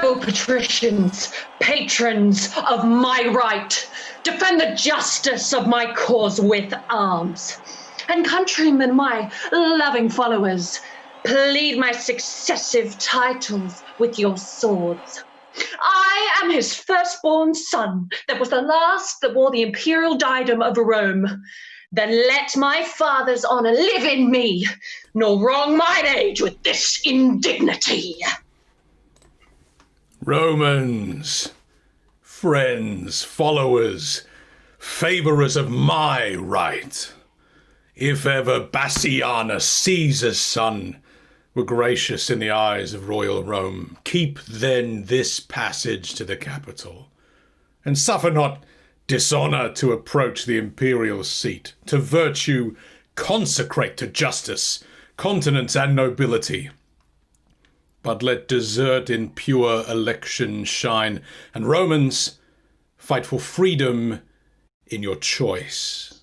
noble patricians, patrons of my right, defend the justice of my cause with arms. And countrymen, my loving followers, plead my successive titles with your swords. I am his firstborn son, that was the last that wore the imperial diadem of Rome. Then let my father's honour live in me, nor wrong mine age with this indignity. Romans, friends, followers, favourers of my right, if ever Bassianus, Caesar's son, were gracious in the eyes of royal Rome, keep then this passage to the capital, and suffer not dishonour to approach the imperial seat, to virtue consecrate to justice, continence and nobility. But let desert in pure election shine, and Romans, fight for freedom in your choice.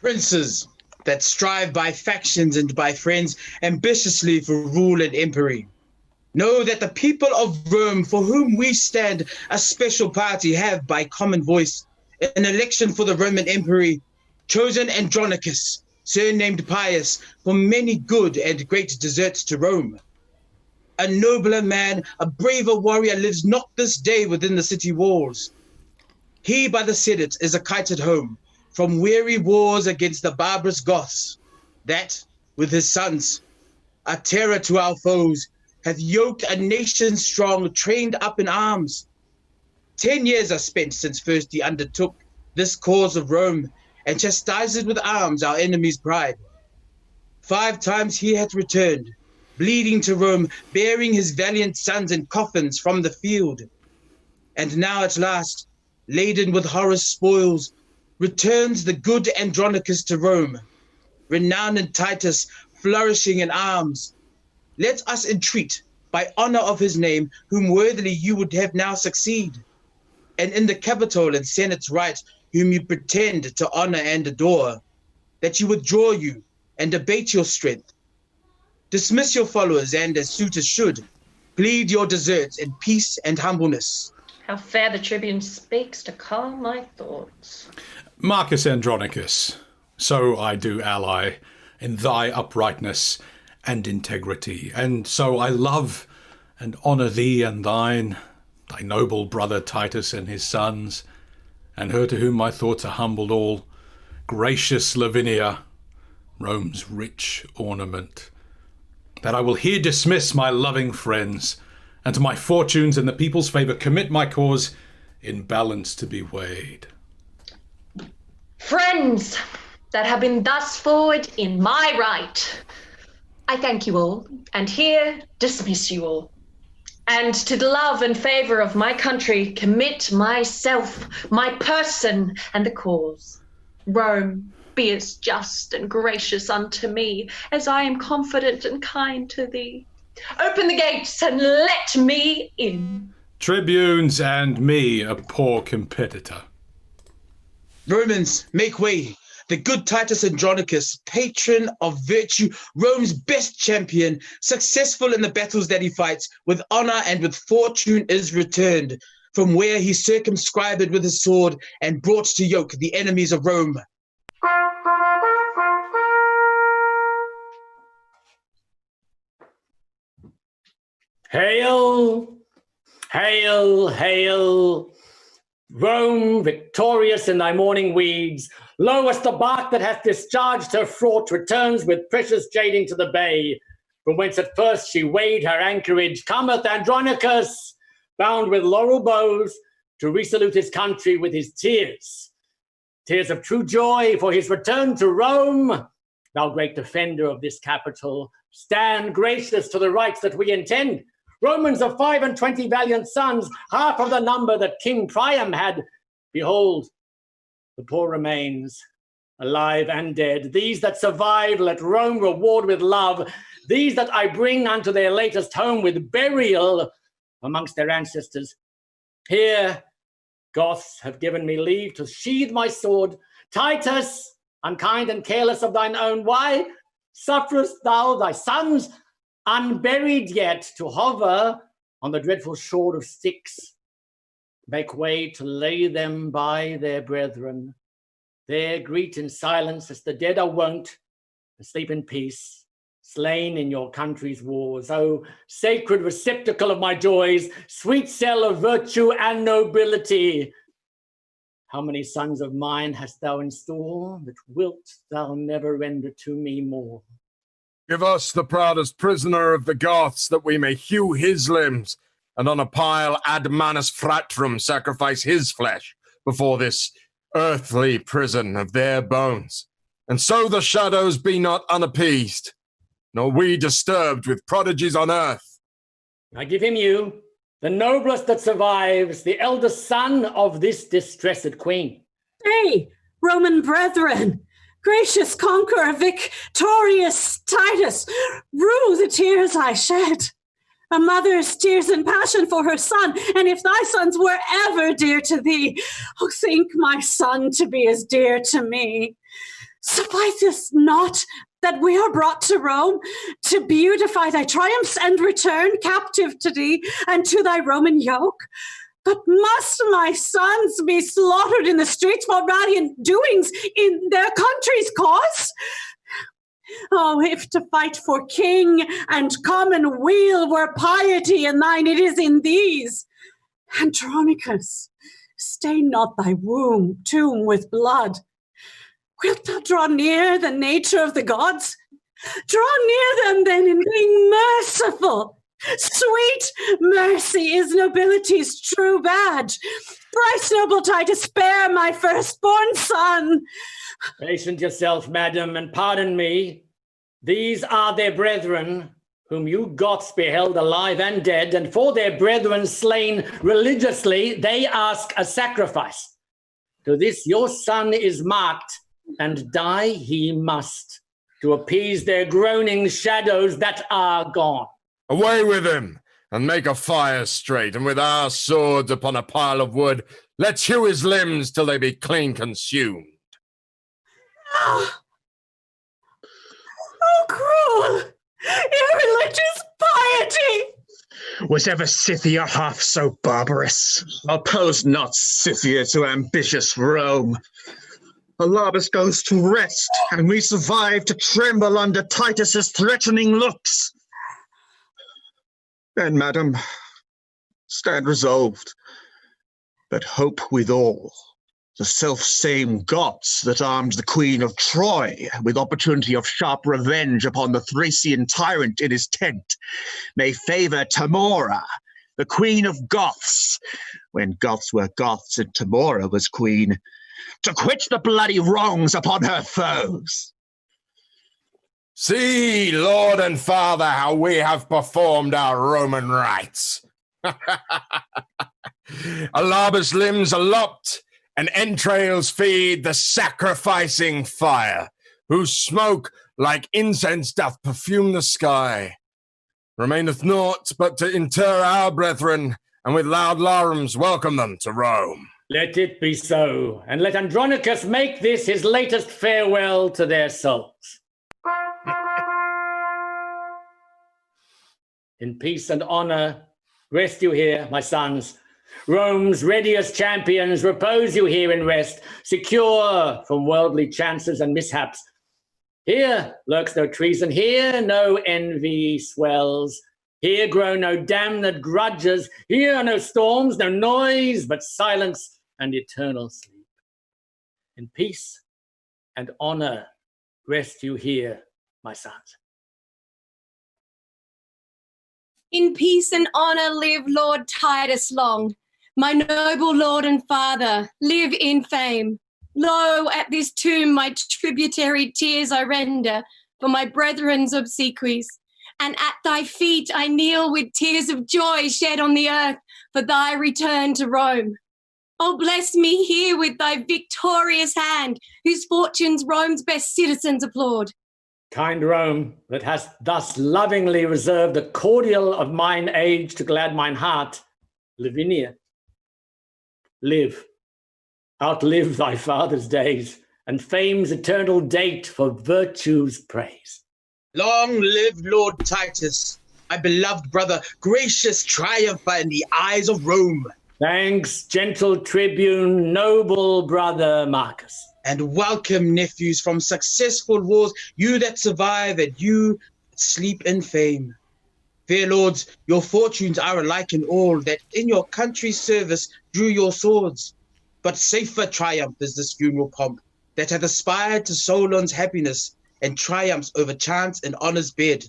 Princes that strive by factions and by friends ambitiously for rule and empery, know that the people of Rome, for whom we stand a special party, have by common voice an election for the Roman empery chosen Andronicus, surnamed Pius, for many good and great deserts to Rome. A nobler man, a braver warrior lives not this day within the city walls. He by the Senate is acquitted home from weary wars against the barbarous Goths, that, with his sons, a terror to our foes, hath yoked a nation strong, trained up in arms. 10 years are spent since first he undertook this cause of Rome, and chastised with arms our enemy's pride. 5 times he hath returned, bleeding to Rome, bearing his valiant sons in coffins from the field. And now at last, laden with horror spoils, returns the good Andronicus to Rome, renowned in Titus, flourishing in arms. Let us entreat, by honour of his name, whom worthily you would have now succeed, and in the Capitol and Senate's right, whom you pretend to honour and adore, that you withdraw you and abate your strength. Dismiss your followers, and as suitors should, plead your deserts in peace and humbleness. How fair the tribune speaks to calm my thoughts. Marcus Andronicus, so I do ally in thy uprightness and integrity, and so I love and honour thee and thine, thy noble brother Titus and his sons, and her to whom my thoughts are humbled all, gracious Lavinia, Rome's rich ornament, that I will here dismiss my loving friends, and to my fortunes and the people's favour commit my cause in balance to be weighed. Friends that have been thus forward in my right, I thank you all, and here dismiss you all. And to the love and favour of my country, commit myself, my person, and the cause. Rome, be as just and gracious unto me, as I am confident and kind to thee. Open the gates and let me in. Tribunes and me, a poor competitor. Romans, make way. The good Titus Andronicus, patron of virtue, Rome's best champion, successful in the battles that he fights, with honour and with fortune is returned, from where he circumscribed with his sword and brought to yoke the enemies of Rome. Hail, hail, hail, Rome, victorious in thy morning weeds, lo, as the bark that hath discharged her fraught returns with precious jading to the bay, from whence at first she weighed her anchorage, cometh Andronicus, bound with laurel bows, to resalute his country with his tears. Tears of true joy for his return to Rome. Thou great defender of this capital, stand gracious to the rights that we intend. Romans of 25 valiant sons, half of the number that King Priam had. Behold, the poor remains, alive and dead. These that survive, let Rome reward with love. These that I bring unto their latest home with burial amongst their ancestors. Here, Goths have given me leave to sheathe my sword. Titus, unkind and careless of thine own, why sufferest thou thy sons unburied yet to hover on the dreadful sword of Styx. Make way to lay them by their brethren. There greet in silence as the dead are wont, and sleep in peace, slain in your country's wars. O sacred receptacle of my joys, sweet cell of virtue and nobility, how many sons of mine hast thou in store, that wilt thou never render to me more? Give us the proudest prisoner of the Goths, that we may hew his limbs, and on a pile ad manus fratrum sacrifice his flesh before this earthly prison of their bones. And so the shadows be not unappeased, nor we disturbed with prodigies on earth. I give him you, the noblest that survives, the eldest son of this distressed queen. Hey, Roman brethren, gracious conqueror, victorious Titus, rue the tears I shed. A mother's tears and passion for her son, and if thy sons were ever dear to thee, oh, think my son to be as dear to me. Sufficeth not that we are brought to Rome to beautify thy triumphs and return captive to thee and to thy Roman yoke, but must my sons be slaughtered in the streets for valiant doings in their country's cause? Oh, if to fight for king and commonweal were piety in thine, it is in these. Andronicus, stain not thy tomb with blood. Wilt thou draw near the nature of the gods? Draw near them then in being merciful. Sweet mercy is nobility's true badge. Thrice noble Titus, spare my firstborn son. Patient yourself, madam, and pardon me. These are their brethren, whom you Goths beheld alive and dead, and for their brethren slain religiously, they ask a sacrifice. To this your son is marked, and die he must, to appease their groaning shadows that are gone. Away with him, and make a fire straight, and with our swords upon a pile of wood, let's hew his limbs till they be clean consumed. Oh, cruel, irreligious piety! Was ever Scythia half so barbarous? Oppose not Scythia to ambitious Rome. Alabus goes to rest, and we survive to tremble under Titus's threatening looks. Then, madam, stand resolved, but hope withal. The self-same Goths that armed the Queen of Troy with opportunity of sharp revenge upon the Thracian tyrant in his tent may favour TAMORA, the Queen of Goths, when Goths were Goths and TAMORA was queen, to quit the bloody wrongs upon her foes. See, Lord and Father, how we have performed our Roman rites. Alabus' limbs are lopped, and entrails feed the sacrificing fire, whose smoke like incense doth perfume the sky. Remaineth naught but to inter our brethren, and with loud larums welcome them to Rome. Let it be so, and let Andronicus make this his latest farewell to their souls. In peace and honor, rest you here, my sons. Rome's readiest champions, repose you here in rest, secure from worldly chances and mishaps. Here lurks no treason, here no envy swells, here grow no damned grudges, here are no storms, no noise, but silence and eternal sleep. In peace and honor, rest you here, my sons. In peace and honor live Lord Titus long. My noble lord and father, live in fame. Lo, at this tomb my tributary tears I render for my brethren's obsequies, and at thy feet I kneel with tears of joy shed on the earth for thy return to Rome. Oh, bless me here with thy victorious hand, whose fortunes Rome's best citizens applaud. Kind Rome, that hast thus lovingly reserved the cordial of mine age to glad mine heart, Lavinia, live, outlive thy father's days, and fame's eternal date for virtue's praise. Long live Lord Titus, my beloved brother, gracious triumpher in the eyes of Rome. Thanks, gentle tribune, noble brother Marcus. And welcome, nephews, from successful wars, you that survive and you that sleep in fame. Fair lords, your fortunes are alike in all, that in your country's service drew your swords. But safer triumph is this funeral pomp, that hath aspired to Solon's happiness, and triumphs over chance and honor's bed.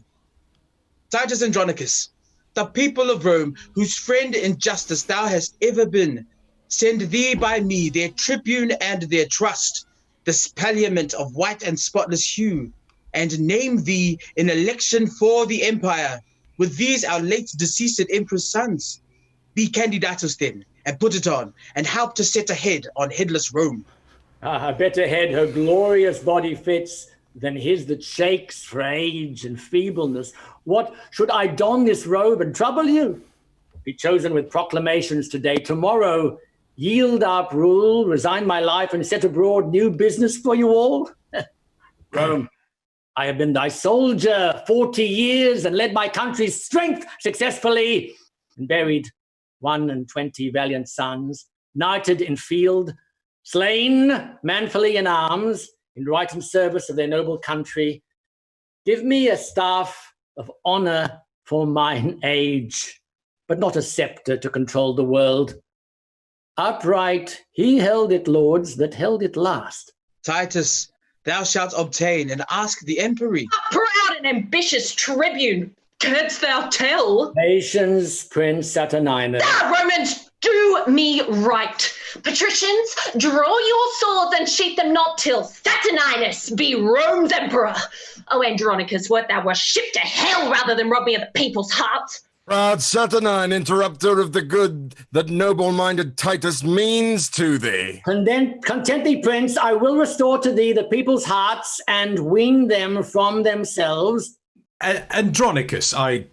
Titus Andronicus, the people of Rome, whose friend in justice thou hast ever been, send thee by me their tribune and their trust, this palliament of white and spotless hue, and name thee in election for the empire, with these our late deceased emperor's sons. Be candidatus then, and put it on, and help to set a head on headless Rome. A better head her glorious body fits than his that shakes for age and feebleness. What, should I don this robe and trouble you? Be chosen with proclamations today, tomorrow yield up rule, resign my life, and set abroad new business for you all? Rome, I have been thy soldier 40 years and led my country's strength successfully, and buried 21 valiant sons, knighted in field, slain manfully in arms, in right and service of their noble country. Give me a staff of honor for mine age, but not a scepter to control the world. Upright he held it, lords, that held it last. Titus, thou shalt obtain and ask the empery. A proud and ambitious tribune, canst thou tell? Patience, Prince Saturninus. Romans, do me right. Patricians, draw your swords and sheath them not till Saturninus be Rome's emperor. Oh, Andronicus, wert thou were shipped to hell rather than rob me of the people's hearts. Proud Saturnine, interrupter of the good that noble-minded Titus means to thee. Content thee, Prince, I will restore to thee the people's hearts and wean them from themselves. Andronicus, I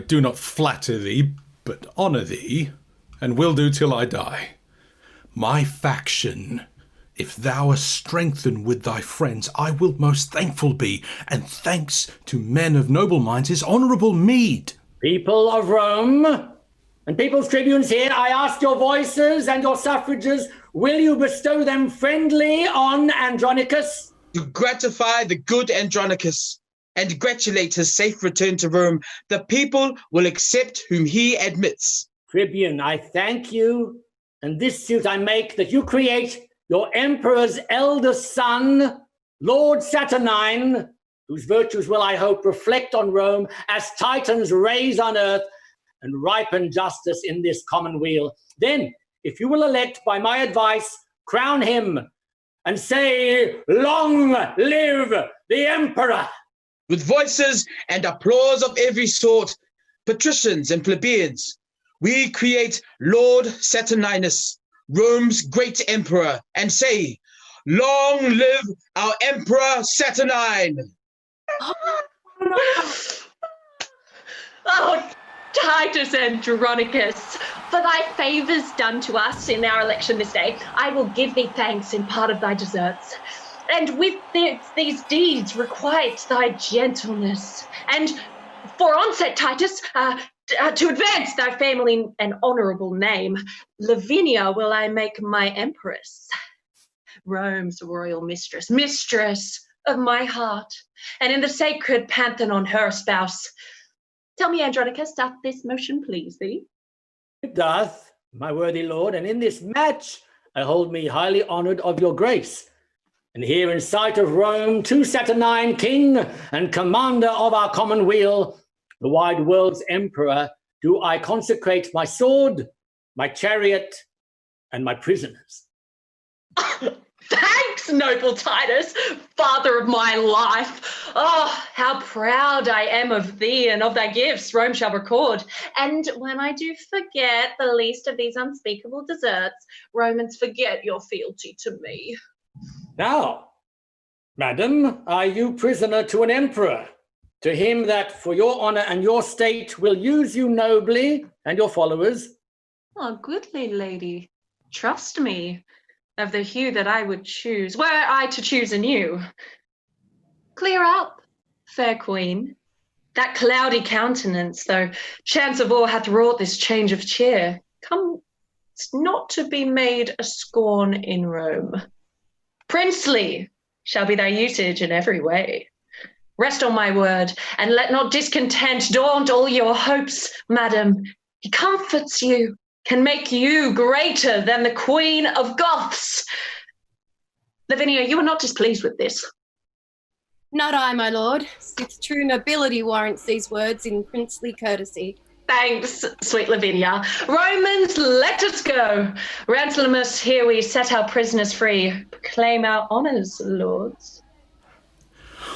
do not flatter thee, but honour thee, and will do till I die. My faction, if thou are strengthened with thy friends, I will most thankful be, and thanks to men of noble minds is honourable meed. People of Rome, and people's tribunes here, I ask your voices and your suffrages, will you bestow them friendly on Andronicus? To gratify the good Andronicus and gratulate his safe return to Rome, the people will accept whom he admits. Tribune, I thank you, and this suit I make, that you create your emperor's eldest son, Lord Saturnine, whose virtues will, I hope, reflect on Rome as Titans raise on earth and ripen justice in this commonweal. Then, if you will elect by my advice, crown him and say, long live the emperor. With voices and applause of every sort, patricians and plebeians, we create Lord Saturninus, Rome's great emperor, and say, long live our Emperor Saturnine. Oh, Titus Andronicus, for thy favours done to us in our election this day, I will give thee thanks in part of thy deserts. And with these deeds requite thy gentleness. And for onset, Titus, to advance thy family and honourable name, Lavinia will I make my empress, Rome's royal mistress, mistress of my heart, and in the sacred pantheon her spouse. Tell me, Andronicus, doth this motion please thee? It doth, my worthy lord, and in this match I hold me highly honoured of your grace. And here in sight of Rome, to Saturnine, king and commander of our commonweal, the wide world's emperor, do I consecrate my sword, my chariot, and my prisoners. Thanks, noble Titus, father of my life. Oh, how proud I am of thee and of thy gifts Rome shall record. And when I do forget the least of these unspeakable deserts, Romans, forget your fealty to me. Now, madam, are you prisoner to an emperor? To him that for your honour and your state will use you nobly and your followers? Oh, goodly lady, trust me, of the hue that I would choose, were I to choose anew. Clear up, fair queen, That cloudy countenance, though chance of war hath wrought this change of cheer, comes not to be made a scorn in Rome. Princely shall be thy usage in every way. Rest on my word, and let not discontent daunt all your hopes, madam. He comforts you, can make you greater than the Queen of Goths. Lavinia, you are not displeased with this. Not I, my lord. Its true nobility warrants these words in princely courtesy. Thanks, sweet Lavinia. Romans, let us go. Ranselamus, here we set our prisoners free. Proclaim our honours, lords.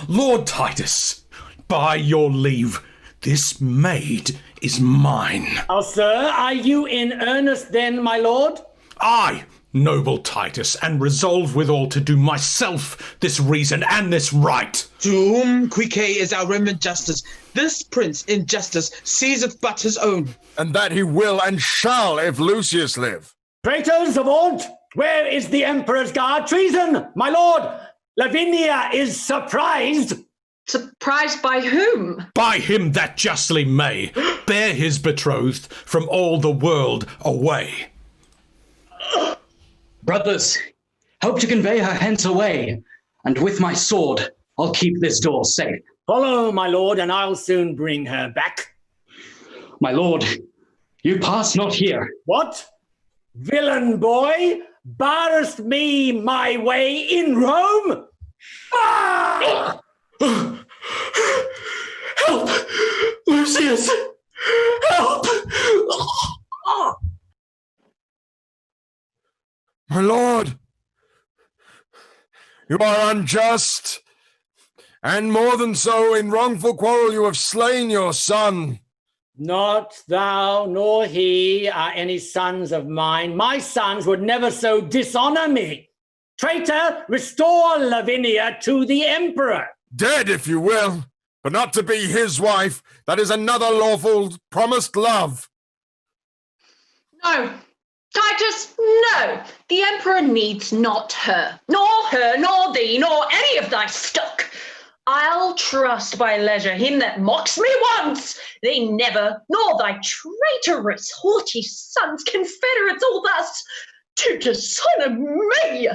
Lord Titus, by your leave, this maid is mine. Oh, sir, are you in earnest then, my lord? Aye, noble Titus, and resolve withal to do myself this reason and this right. To whom quique is our Roman justice, this prince in justice seizeth but his own. And that he will and shall if Lucius live. Traitors, avaunt! Where is the emperor's guard? Treason, my lord! Lavinia is surprised. Surprised by whom? By him that justly may bear his betrothed from all the world away. Brothers, help to convey her hence away, and with my sword I'll keep this door safe. Follow, my lord, and I'll soon bring her back. My lord, you pass not here. What? Villain boy, barrest me my way in Rome? Ah! Help! Lucius! Help! My lord, you are unjust, and more than so, in wrongful quarrel you have slain your son. Not thou nor he are any sons of mine. My sons would never so dishonor me. Traitor, restore Lavinia to the emperor. Dead, if you will, but not to be his wife. That is another lawful promised love. No, Titus, no. The emperor needs not her, nor thee, nor any of thy stock. I'll trust by leisure him that mocks me once, thee never, nor thy traitorous haughty sons, confederates all thus to dishonor me.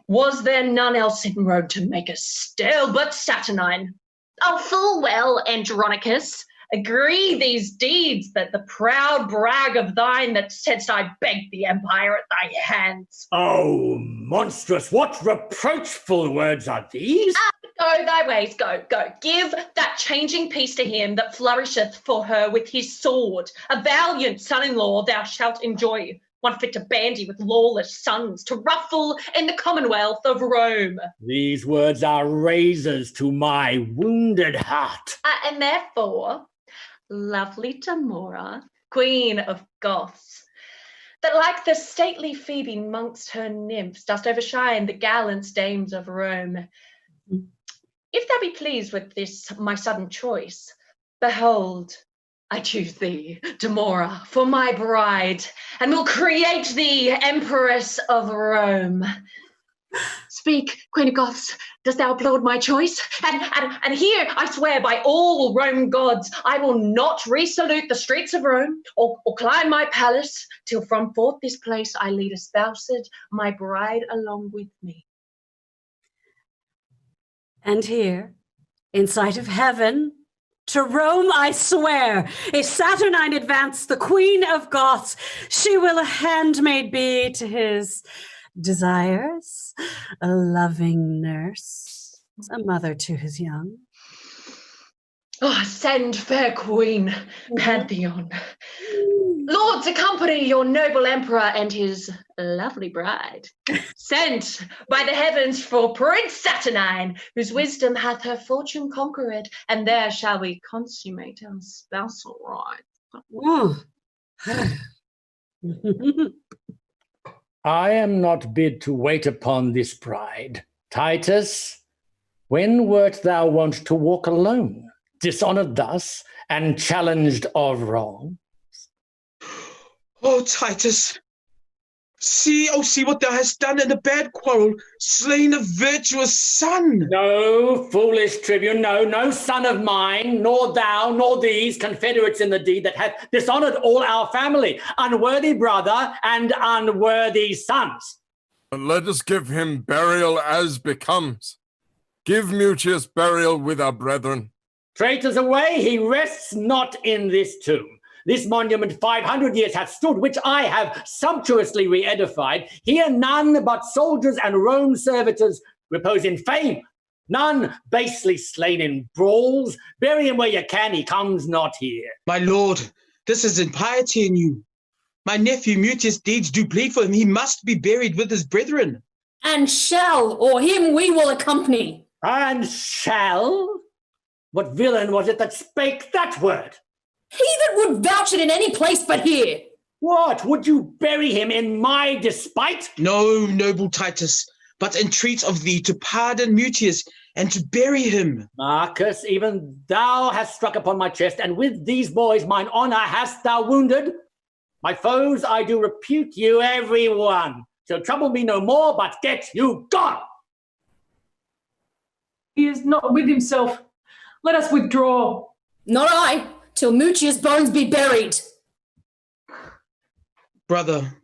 Was there none else in Rome to make us stale but Saturnine? Oh, full well, Andronicus, agree these deeds that the proud brag of thine that saidst I begged the empire at thy hands. Oh, monstrous, what reproachful words are these? Go thy ways, go. Give that changing peace to him that flourisheth for her with his sword. A valiant son-in-law thou shalt enjoy, one fit to bandy with lawless sons, to ruffle in the commonwealth of Rome. These words are razors to my wounded heart. And therefore, lovely TAMORA, queen of Goths, that like the stately Phoebe mongst her nymphs dost overshine the gallant dames of Rome. If thou be pleased with this my sudden choice, behold, I choose thee, TAMORA, for my bride, and will create thee Empress of Rome. Speak, Queen of Goths, dost thou applaud my choice? And here I swear by all Roman gods, I will not resalute the streets of Rome, or climb my palace, till from forth this place I lead espoused my bride along with me. And here, in sight of heaven, to Rome I swear, if Saturnine advance the Queen of Goths, she will a handmaid be to his desires, a loving nurse, a mother to his young. Oh, send, fair queen, Pantheon. Lords, accompany your noble emperor and his lovely bride. Sent by the heavens for Prince Saturnine, whose wisdom hath her fortune conquered, and there shall we consummate our spousal rites. Oh. I am not bid to wait upon this bride. Titus, when wert thou wont to walk alone, dishonored thus, and challenged of wrong? Oh, Titus, See what thou hast done in a bad quarrel, slain a virtuous son. No, foolish tribune, no son of mine, nor thou, nor these confederates in the deed that hath dishonored all our family, unworthy brother and unworthy sons. But let us give him burial as becomes. Give Mutius burial with our brethren. Traitors away, he rests not in this tomb. This monument 500 years hath stood, which I have sumptuously re-edified. Here none but soldiers and Rome servitors repose in fame. None basely slain in brawls. Bury him where you can, he comes not here. My lord, this is impiety in you. My nephew Mutius' deeds do plead for him. He must be buried with his brethren. And shall, or him we will accompany. And shall? What villain was it that spake that word? He that would vouch it in any place but here. What, would you bury him in my despite? No, noble Titus, but entreat of thee to pardon Mutius and to bury him. Marcus, even thou hast struck upon my chest, and with these boys mine honour hast thou wounded. My foes, I do repute you every one. So trouble me no more, but get you gone. He is not with himself. Let us withdraw. Not I, till Mutius' bones be buried. Brother,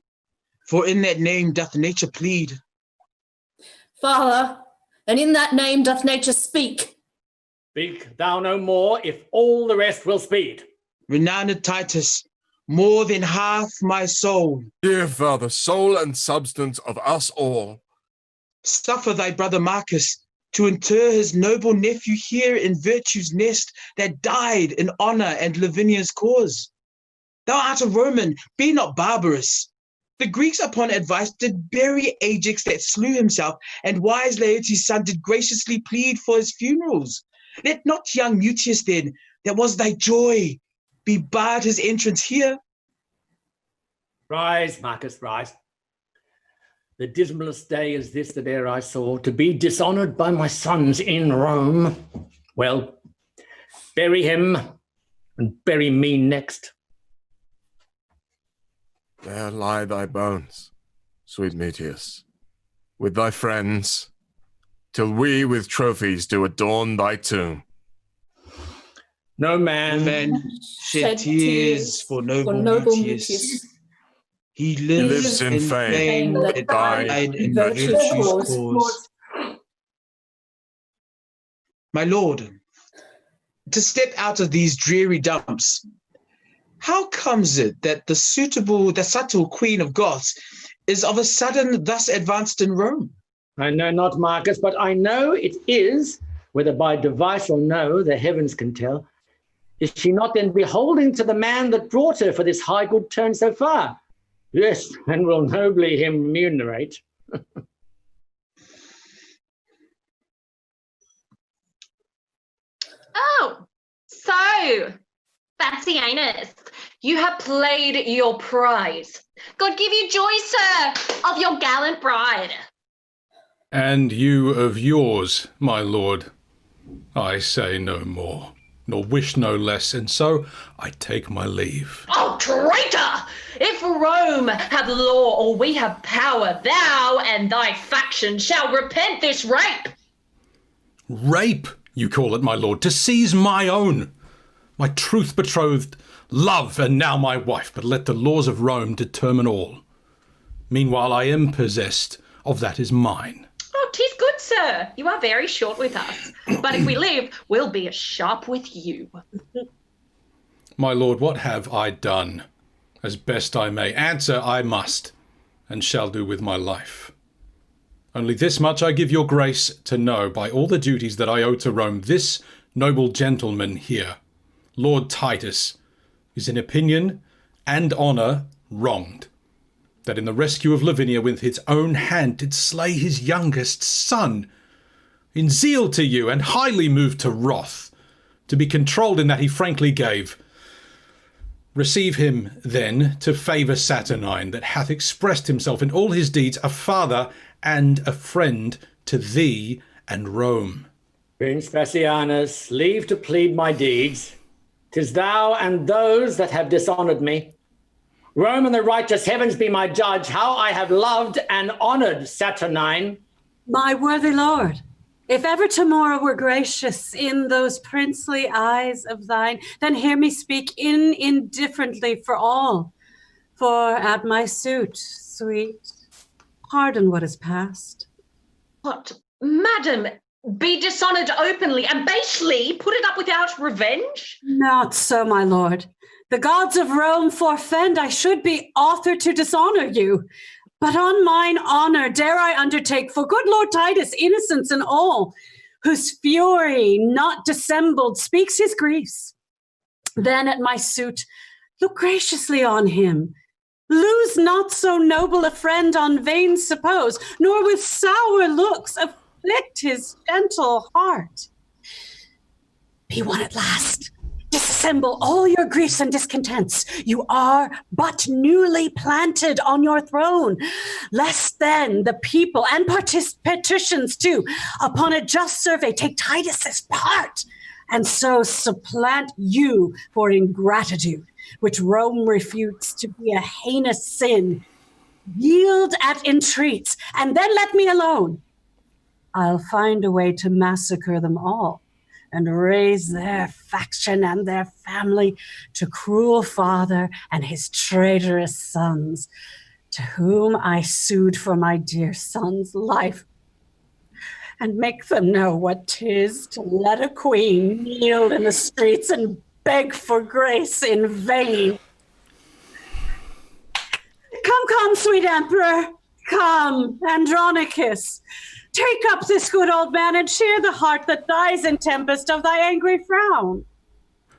for in that name doth nature plead. Father, and in that name doth nature speak. Speak thou no more, if all the rest will speed. Renowned Titus, more than half my soul. Dear father, soul and substance of us all. Suffer thy brother Marcus to inter his noble nephew here in virtue's nest that died in honour and Lavinia's cause. Thou art a Roman, be not barbarous. The Greeks upon advice did bury Ajax that slew himself, and wise Laertes' son did graciously plead for his funerals. Let not young Mutius then, that was thy joy, be barred his entrance here. Rise, Marcus, rise. The dismalest day is this that e'er I saw, to be dishonoured by my sons in Rome. Well, bury him, and bury me next. There lie thy bones, sweet Mutius, with thy friends, till we with trophies do adorn thy tomb. No man shed tears for noble Mutius. He lives in fame that died in virtue's cause. My lord, to step out of these dreary dumps, how comes it that the subtle queen of Goths is of a sudden thus advanced in Rome? I know not, Marcus, but I know it is, whether by device or no, the heavens can tell. Is she not then beholding to the man that brought her for this high good turn so far? Yes, and will nobly him remunerate. Oh, so, Bassianus, you have played your prize. God give you joy, sir, of your gallant bride. And you of yours, my lord. I say no more, nor wish no less, and so I take my leave. Oh, traitor! If Rome have law or we have power, thou and thy faction shall repent this rape. Rape, you call it, my lord, to seize my own, my truth-betrothed, love, and now my wife, but let the laws of Rome determine all. Meanwhile, I am possessed of that is mine. Oh, 'tis good, sir. You are very short with us. But if we live, we'll be as sharp with you. My lord, what have I done? As best I may answer, I must, and shall do with my life. Only this much I give your grace to know, by all the duties that I owe to Rome, this noble gentleman here, Lord Titus, is in opinion and honour wronged, that in the rescue of Lavinia with his own hand did slay his youngest son, in zeal to you and highly moved to wrath, to be controlled in that he frankly gave. Receive him, then, to favour Saturnine, that hath expressed himself in all his deeds a father and a friend to thee and Rome. Prince Bassianus, leave to plead my deeds. 'Tis thou and those that have dishonoured me. Rome and the righteous heavens be my judge, how I have loved and honoured Saturnine. My worthy lord, if ever TAMORA were gracious in those princely eyes of thine, then hear me speak indifferently for all. For at my suit, sweet, pardon what is past. What, madam, be dishonoured openly and basely put it up without revenge? Not so, my lord. The gods of Rome forfend I should be author to dishonour you. But on mine honour dare I undertake, for good Lord Titus, innocence and all, whose fury not dissembled speaks his griefs. Then at my suit, look graciously on him. Lose not so noble a friend on vain suppose, nor with sour looks afflict his gentle heart. Be one at last. Disassemble all your griefs and discontents. You are but newly planted on your throne. Lest then the people and patricians too, upon a just survey, take Titus's part, and so supplant you for ingratitude, which Rome refutes to be a heinous sin. Yield at entreats, and then let me alone. I'll find a way to massacre them all, and raise their faction and their family to cruel father and his traitorous sons, to whom I sued for my dear son's life, and make them know what 'tis to let a queen kneel in the streets and beg for grace in vain. Come, sweet emperor, come, Andronicus. Take up this good old man and cheer the heart that dies in tempest of thy angry frown.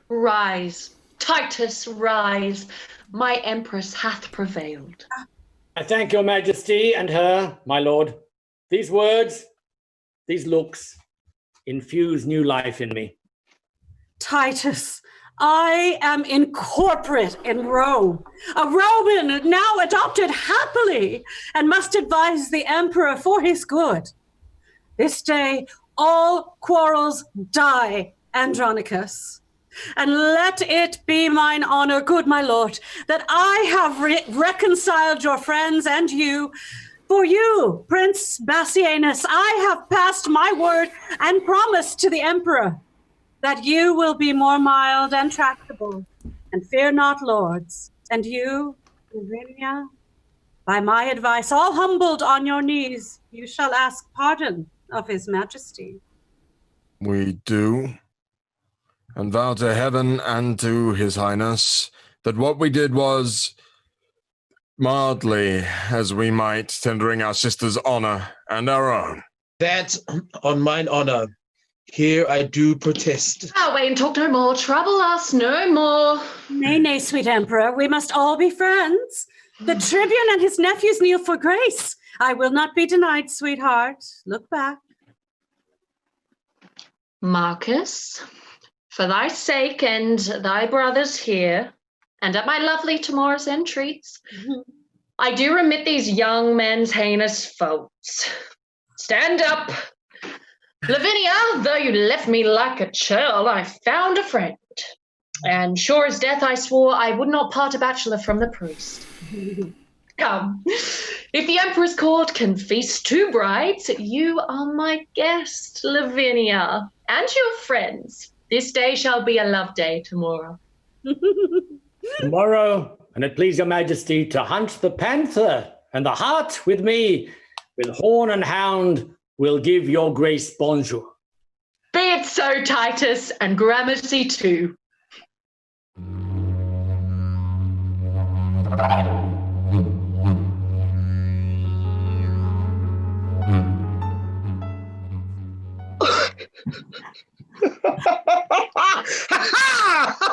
Rise, Titus, rise. My empress hath prevailed. I thank your majesty and her, my lord. These words, these looks, infuse new life in me. Titus, I am incorporate in Rome, a Roman now adopted happily, and must advise the emperor for his good. This day, all quarrels die, Andronicus. And let it be mine honor, good my lord, that I have reconciled your friends and you. For you, Prince Bassianus, I have passed my word and promised to the emperor that you will be more mild and tractable, and fear not lords. And you, Lavinia, by my advice, all humbled on your knees, you shall ask pardon of his majesty. We do, and vow to heaven and to his highness that what we did was mildly as we might, tendering our sister's honor and our own. That on mine honor, here I do protest. Oh, wait and talk no more. Trouble us no more. Nay, sweet emperor, we must all be friends. The tribune and his nephews kneel for grace. I will not be denied, sweetheart. Look back. Marcus, for thy sake and thy brothers here, and at my lovely TAMORA's entreats, I do remit these young men's heinous faults. Stand up. Lavinia, though you left me like a churl, I found a friend. And sure as death I swore I would not part a bachelor from the priest. Come, if the emperor's court can feast two brides, you are my guest, Lavinia, and your friends. This day shall be a love day tomorrow. Tomorrow, and it please your majesty, to hunt the panther and the hart with me, with horn and hound, will give your grace bonjour. Be it so, Titus, and gramercy too.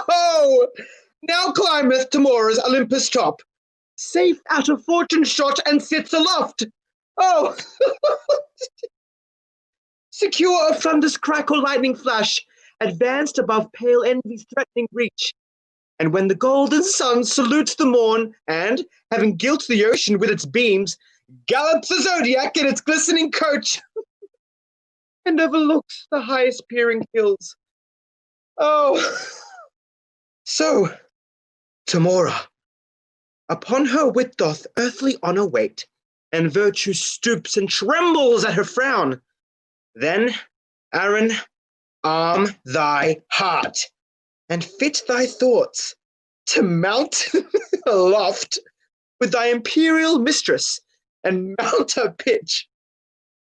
Ho! Now climbeth TAMORA's Olympus top, safe out of fortune shot, and sits aloft. Oh! Secure of thunder's crackle lightning flash, advanced above pale envy's threatening reach. And when the golden sun salutes the morn, and, having gilt the ocean with its beams, gallops the zodiac in its glistening coach, and overlooks the highest peering hills. Oh, so, TAMORA, Upon her wit doth earthly honour wait, and virtue stoops and trembles at her frown. Then, Aaron, arm thy heart, and fit thy thoughts to mount aloft with thy imperial mistress, and mount her pitch,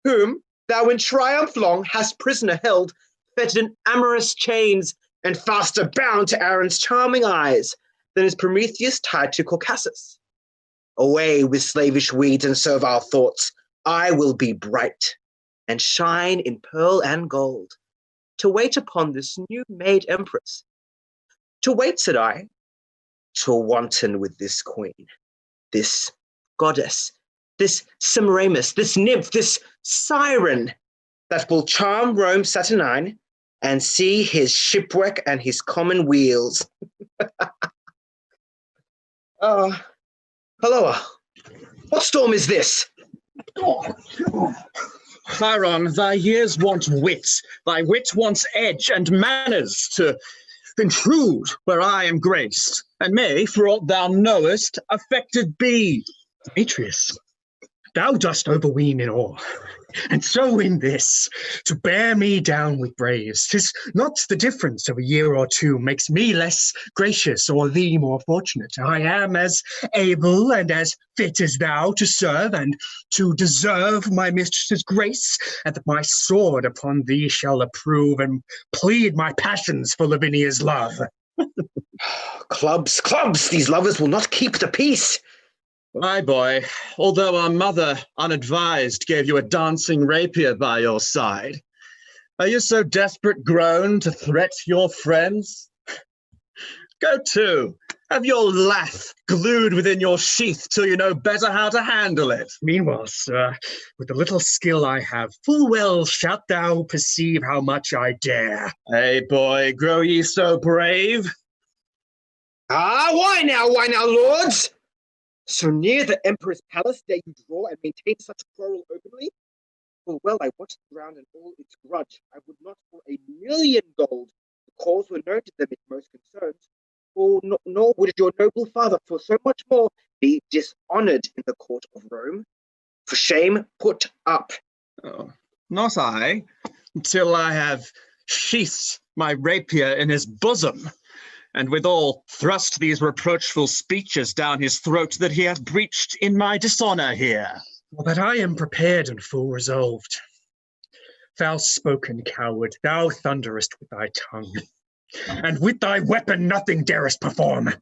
whom thou in triumph long hast prisoner held, fettered in amorous chains, and faster bound to Aaron's charming eyes than is Prometheus tied to Caucasus. Away with slavish weeds and servile thoughts, I will be bright, and shine in pearl and gold, to wait upon this new-made empress. To wait, said I, to wanton with this queen, this goddess, this Semiramis, this nymph, this siren, that will charm Rome Saturnine, and see his shipwreck and his common wheels. Hello, what storm is this? Chiron, thy years want wit, thy wit wants edge and manners to intrude where I am graced, and may, for aught thou knowest, affected be. Demetrius, thou dost overween in all, and so in this, to bear me down with braves. 'Tis not the difference of a year or two makes me less gracious or thee more fortunate. I am as able and as fit as thou to serve and to deserve my mistress's grace, and that my sword upon thee shall approve and plead my passions for Lavinia's love. Clubs, clubs, these lovers will not keep the peace. My boy, although our mother, unadvised, gave you a dancing rapier by your side, are you so desperate grown to threat your friends? Go to, have your lath glued within your sheath till you know better how to handle it. Meanwhile, sir, with the little skill I have, full well shalt thou perceive how much I dare. Hey, boy, grow ye so brave? Why now, lords? So near the emperor's palace dare you draw and maintain such a quarrel openly? Full well I watched the ground and all its grudge. I would not for 1,000,000 gold. The cause were known to them it most concerns. Nor would your noble father for so much more be dishonoured in the court of Rome. For shame put up. Oh, not I, until I have sheathed my rapier in his bosom, and withal thrust these reproachful speeches down his throat that he hath breached in my dishonour here. Well, but I am prepared and full resolved. Foul-spoken coward, thou thunderest with thy tongue, and with thy weapon nothing darest perform.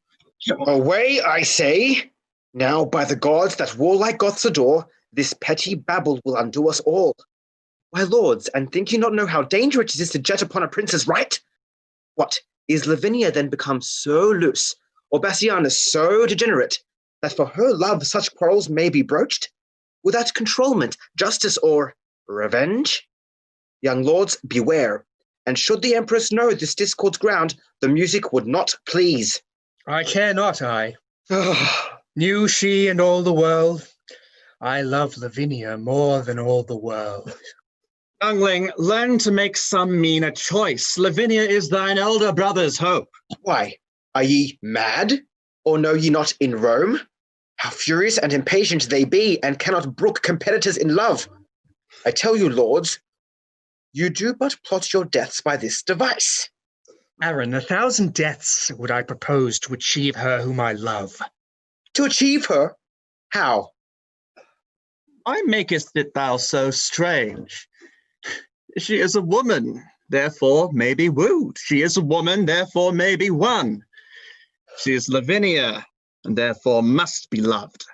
Away, I say. Now, by the gods that warlike Goths adore, this petty babble will undo us all. Why, lords, and think you not know how dangerous it is to jet upon a prince's right? What? Is Lavinia then become so loose, or Bassianus so degenerate, that for her love such quarrels may be broached, without controlment, justice, or revenge? Young lords, beware, and should the empress know this discord's ground, the music would not please. I care not, I. Knew she and all the world, I love Lavinia more than all the world. Youngling, learn to make some meaner choice. Lavinia is thine elder brother's hope. Why, are ye mad? Or know ye not in Rome? How furious and impatient they be, and cannot brook competitors in love. I tell you, lords, you do but plot your deaths by this device. Aaron, 1,000 deaths would I propose to achieve her whom I love. To achieve her? How? Why makest it thou so strange? She is a woman, therefore may be wooed. She is a woman, therefore may be won. She is Lavinia, and therefore must be loved.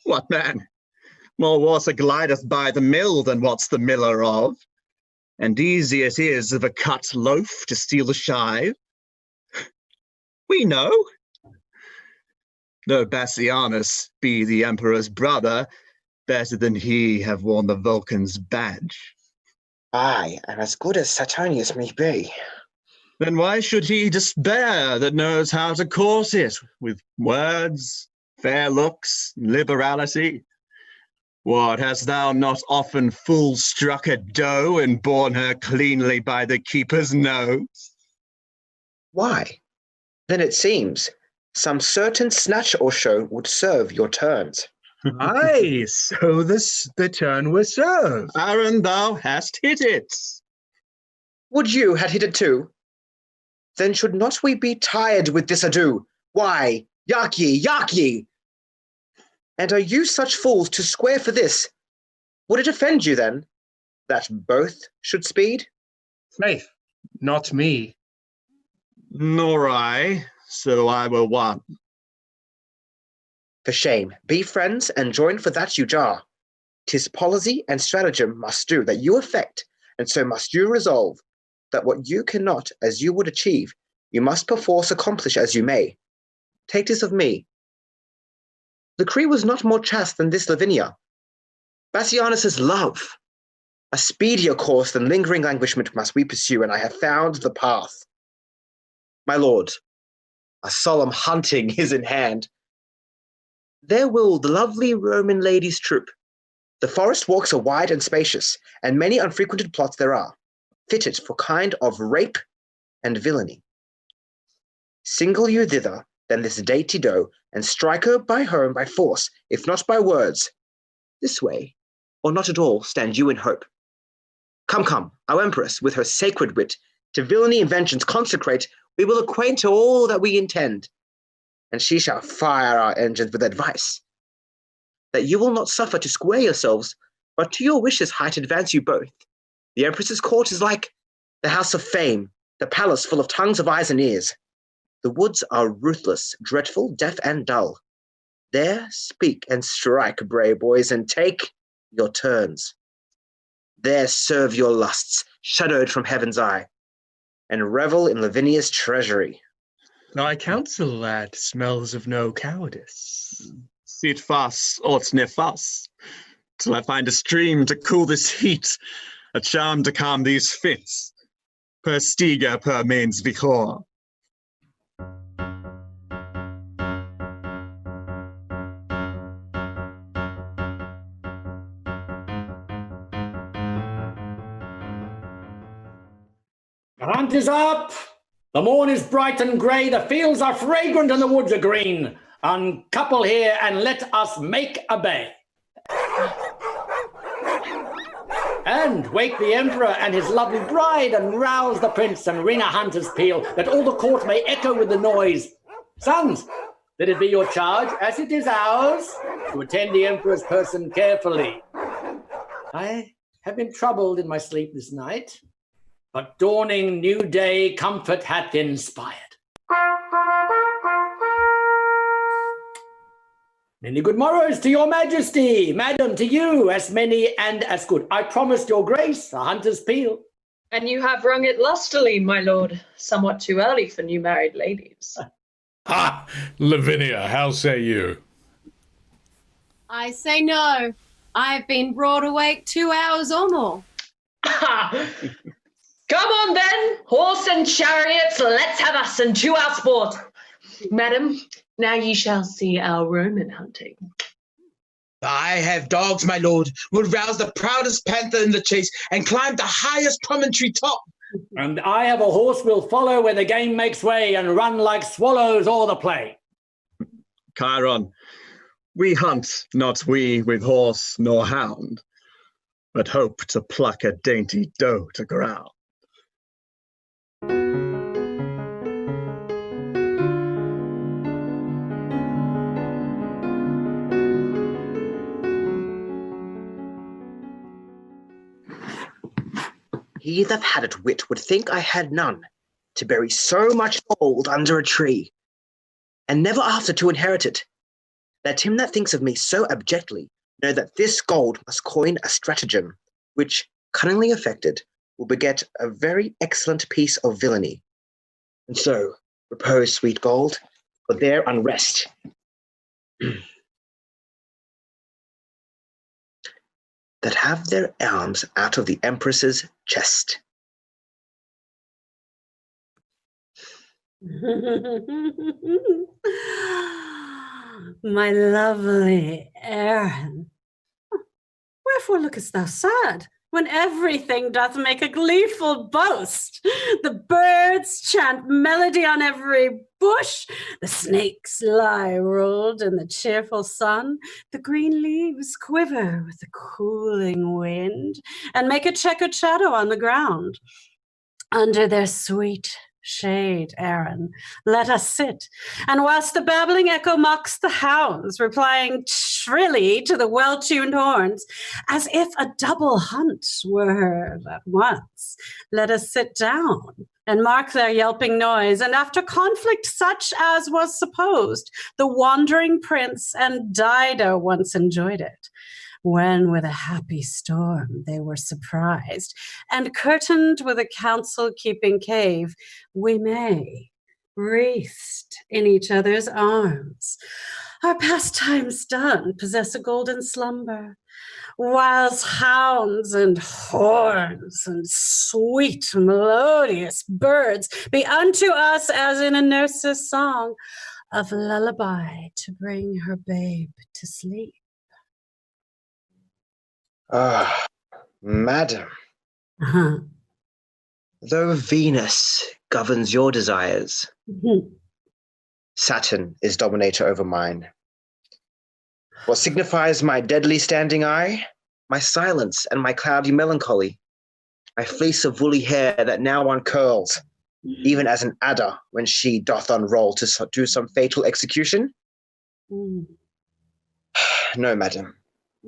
What man? More water glideth by the mill than what's the miller of. And easy it is of a cut loaf to steal a shive. We know. Though Bassianus be the emperor's brother, better than he have worn the Vulcan's badge. Aye, and as good as Saturnus may be. Then why should he despair that knows how to court it with words, fair looks, liberality? What, hast thou not often full struck a doe and borne her cleanly by the keeper's nose? Why, then it seems some certain snatch or show would serve your turns. Aye, so the turn was served. Aaron, thou hast hit it. Would you had hit it too? Then should not we be tired with this ado? Why, yak ye! And are you such fools to square for this? Would it offend you then, that both should speed? Faith, not me. Nor I, so I were one. For shame, be friends, and join for that you jar. 'Tis policy and stratagem must do that you effect, and so must you resolve, that what you cannot as you would achieve, you must perforce accomplish as you may. Take this of me. The decree was not more chaste than this Lavinia. Bassianus's love. A speedier course than lingering languishment must we pursue, and I have found the path. My lord, a solemn hunting is in hand. There will the lovely Roman ladies troop. The forest walks are wide and spacious, and many unfrequented plots there are, fitted for kind of rape and villainy. Single you thither, then this dainty doe, and strike her by home by force, if not by words. This way, or not at all, stand you in hope. Come, our empress, with her sacred wit, to villainy inventions consecrate, we will acquaint her all that we intend, and she shall fire our engines with advice, that you will not suffer to square yourselves, but to your wishes height advance you both. The empress's court is like the house of fame, the palace full of tongues of eyes and ears. The woods are ruthless, dreadful, deaf, and dull. There speak and strike, brave boys, and take your turns. There serve your lusts, shadowed from heaven's eye, and revel in Lavinia's treasury. Thy counsel, lad, smells of no cowardice. Sit fast, or sniff fast, till I find a stream to cool this heat, a charm to calm these fits. Per stiga, per mains vichor. The hunt is up. The morn is bright and grey. The fields are fragrant and the woods are green. Uncouple here and let us make a bay. And wake the emperor and his lovely bride, and rouse the prince and ring a hunter's peal, that all the court may echo with the noise. Sons, let it be your charge, as it is ours, to attend the emperor's person carefully. I have been troubled in my sleep this night, but dawning new day comfort hath inspired. Many good morrows to your majesty, madam, to you, as many and as good. I promised your grace a hunter's peal. And you have rung it lustily, my lord, somewhat too early for new married ladies. Ha! Lavinia, how say you? I say no. I've been broad awake 2 hours or more. Come on then, horse and chariots, let's have us and to our sport. Madam, now ye shall see our Roman hunting. I have dogs, my lord, will rouse the proudest panther in the chase and climb the highest promontory top. And I have a horse will follow where the game makes way and run like swallows o'er the play. Chiron, we hunt not we with horse nor hound, but hope to pluck a dainty doe to ground. He that had it wit would think I had none, to bury so much gold under a tree, and never after to inherit it. Let him that thinks of me so abjectly know that this gold must coin a stratagem, which, cunningly effected, will beget a very excellent piece of villainy. And so, repose, sweet gold, for their unrest. That have their arms out of the empress's chest. My lovely Aaron, wherefore lookest thou sad? when everything doth make a gleeful boast. The birds chant melody on every bush, the snakes lie rolled in the cheerful sun, the green leaves quiver with the cooling wind, and make a checkered shadow on the ground. Under their sweet shade, Aaron, let us sit, and whilst the babbling echo mocks the hounds, replying shrilly to the well-tuned horns, as if a double hunt were heard at once, let us sit down and mark their yelping noise, and after conflict such as was supposed, the wandering prince and Dido once enjoyed it, when with a happy storm they were surprised, and curtained with a counsel-keeping cave, we may, wreathed in each other's arms, our pastimes done, possess a golden slumber, whilst hounds and horns and sweet melodious birds be unto us as in a nurse's song of lullaby to bring her babe to sleep. Ah, madam, though Venus governs your desires, Saturn is dominator over mine. What signifies my deadly standing eye? My silence and my cloudy melancholy. My fleece of woolly hair that now uncurls, even as an adder when she doth unroll to do some fatal execution? No, madam.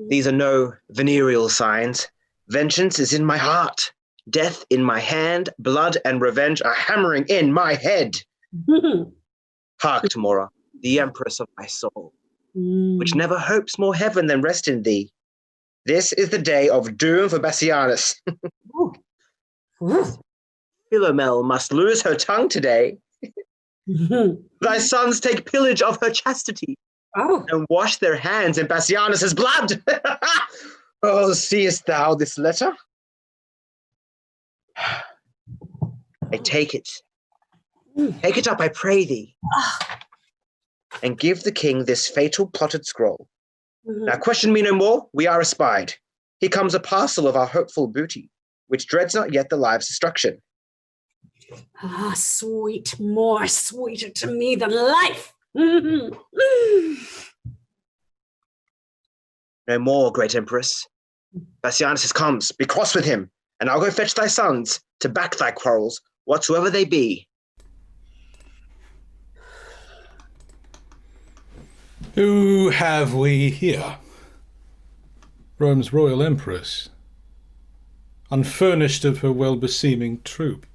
These are no venereal signs. Vengeance is in my heart. Death in my hand. Blood and revenge are hammering in my head. Hark, TAMORA, the empress of my soul, which never hopes more heaven than rest in thee. This is the day of doom for BASSIANUS. Philomel must lose her tongue today. Thy sons take pillage of her chastity and wash their hands in BASSIANUS' blood. Oh, seest thou this letter? I take it. Take it up, I pray thee, and give the king this fatal plotted scroll. Now question me no more, we are espied. Here comes a parcel of our hopeful booty, which dreads not yet the live's destruction. Ah, sweet, more sweeter to me than life. No more, great empress. BASSIANUS comes, be cross with him, and I'll go fetch thy sons to back thy quarrels, whatsoever they be. Who have we here? Rome's royal empress, unfurnished of her well-beseeming troop.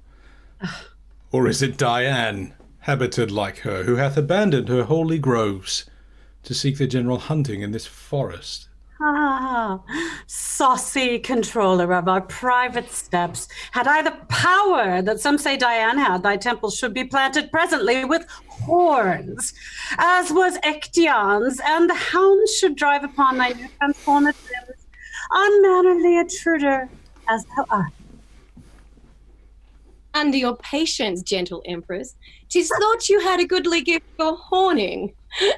Or is it Diane, habited like her, who hath abandoned her holy groves to seek the general hunting in this forest? Ah, saucy controller of our private steps, had I the power that some say Diane had, thy temple should be planted presently with horns, as was Ection's, and the hounds should drive upon thy new transformed limbs, unmannerly intruder as thou art. Under your patience, gentle empress, 'tis thought you had a goodly gift for horning,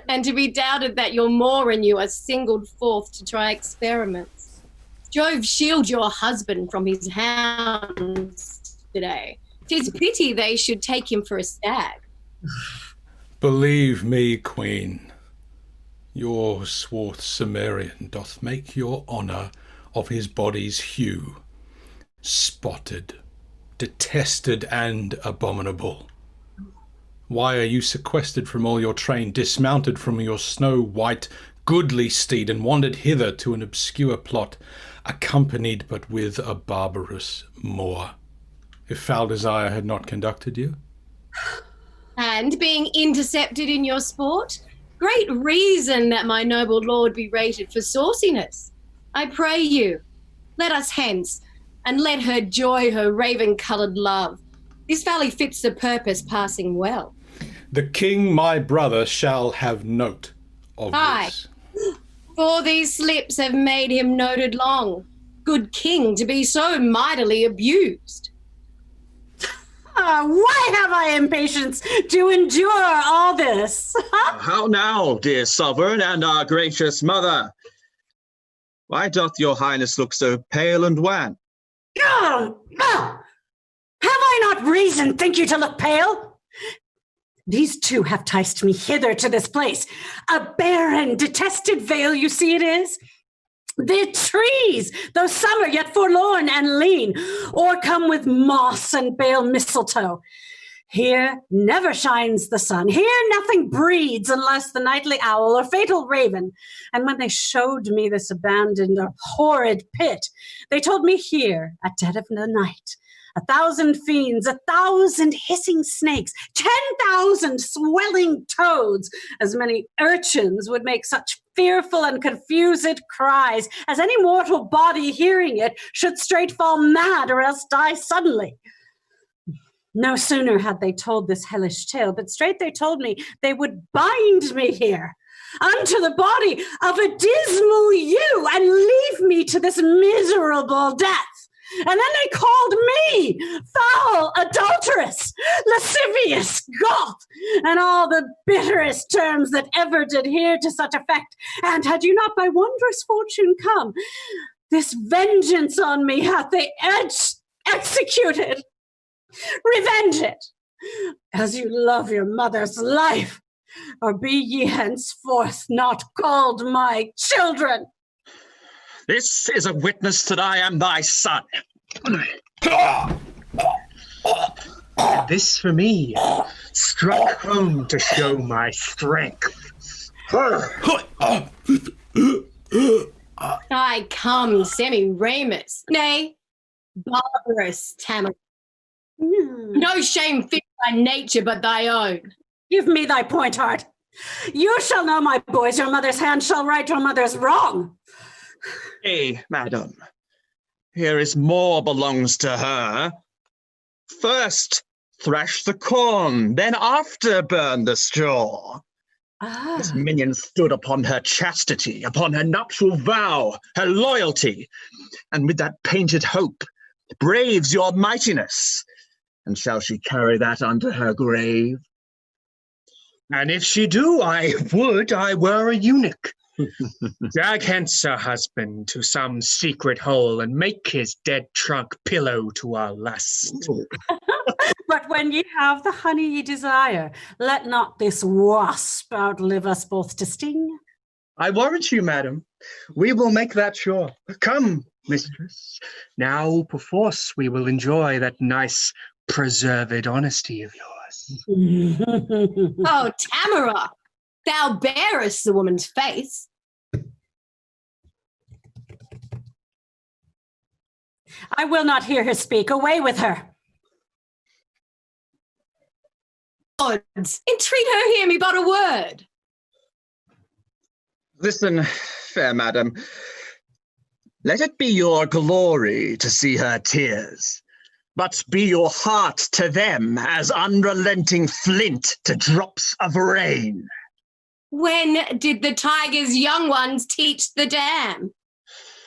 and to be doubted that your more and you are singled forth to try experiments. Jove shield your husband from his hounds today. 'Tis pity they should take him for a stag. Believe me, queen, your swarth Cimmerian doth make your honour of his body's hue spotted, detested, and abominable. Why are you sequestered from all your train, dismounted from your snow-white, goodly steed, and wandered hither to an obscure plot, accompanied but with a barbarous Moor, if foul desire had not conducted you? And being intercepted in your sport, great reason that my noble lord be rated for sauciness. I pray you, let us hence, and let her joy her raven-coloured love. This valley fits the purpose passing well. The king, my brother, shall have note of this. For these slips have made him noted long. Good king to be so mightily abused. Why have I impatience to endure all this? How now, dear sovereign and our gracious mother? Why doth your highness look so pale and wan? Have I not reason, think you, to look pale? These two have ticed me hither to this place. A barren, detested vale, you see it is. The trees, though some are yet forlorn and lean, o'ercome with moss and pale mistletoe. Here never shines the sun. Here nothing breeds unless the nightly owl or fatal raven. And when they showed me this abandoned or horrid pit, they told me here, at dead of the night, 1,000 fiends, 1,000 hissing snakes, 10,000 swelling toads, as many urchins would make such fearful and confused cries as any mortal body hearing it should straight fall mad or else die suddenly. No sooner had they told this hellish tale, but straight they told me they would bind me here unto the body of a dismal ewe and leave me to this miserable death. And then they called me foul, adulterous, lascivious, Goth, and all the bitterest terms that ever did hear to such effect. And had you not by wondrous fortune come, this vengeance on me hath they executed. Revenge it, as you love your mother's life, or be ye henceforth not called my children. This is a witness that I am thy son. This for me, struck home to show my strength. I come, Semiramis, nay, barbarous TAMORA. No shame fit by nature but thy own. Give me thy point, heart. You shall know, my boys, your mother's hand shall right your mother's wrong. Hey, madam, here is more belongs to her. First thrash the corn, then after burn the straw. This minion stood upon her chastity, upon her nuptial vow, her loyalty, and with that painted hope braves your mightiness. And shall she carry that unto her grave? And if she do, I would I were a eunuch. Drag hence her husband to some secret hole and make his dead trunk pillow to our lust. But when ye have the honey ye desire, let not this wasp outlive us both to sting. I warrant you, madam, we will make that sure. Come, mistress. Now, perforce, we will enjoy that nice preserved honesty of yours. Oh, TAMORA, thou bearest the woman's face. I will not hear her speak. Away with her. Gods, entreat her hear me but a word. Listen, fair madam, let it be your glory to see her tears, but be your heart to them as unrelenting flint to drops of rain. When did the tiger's young ones teach the dam?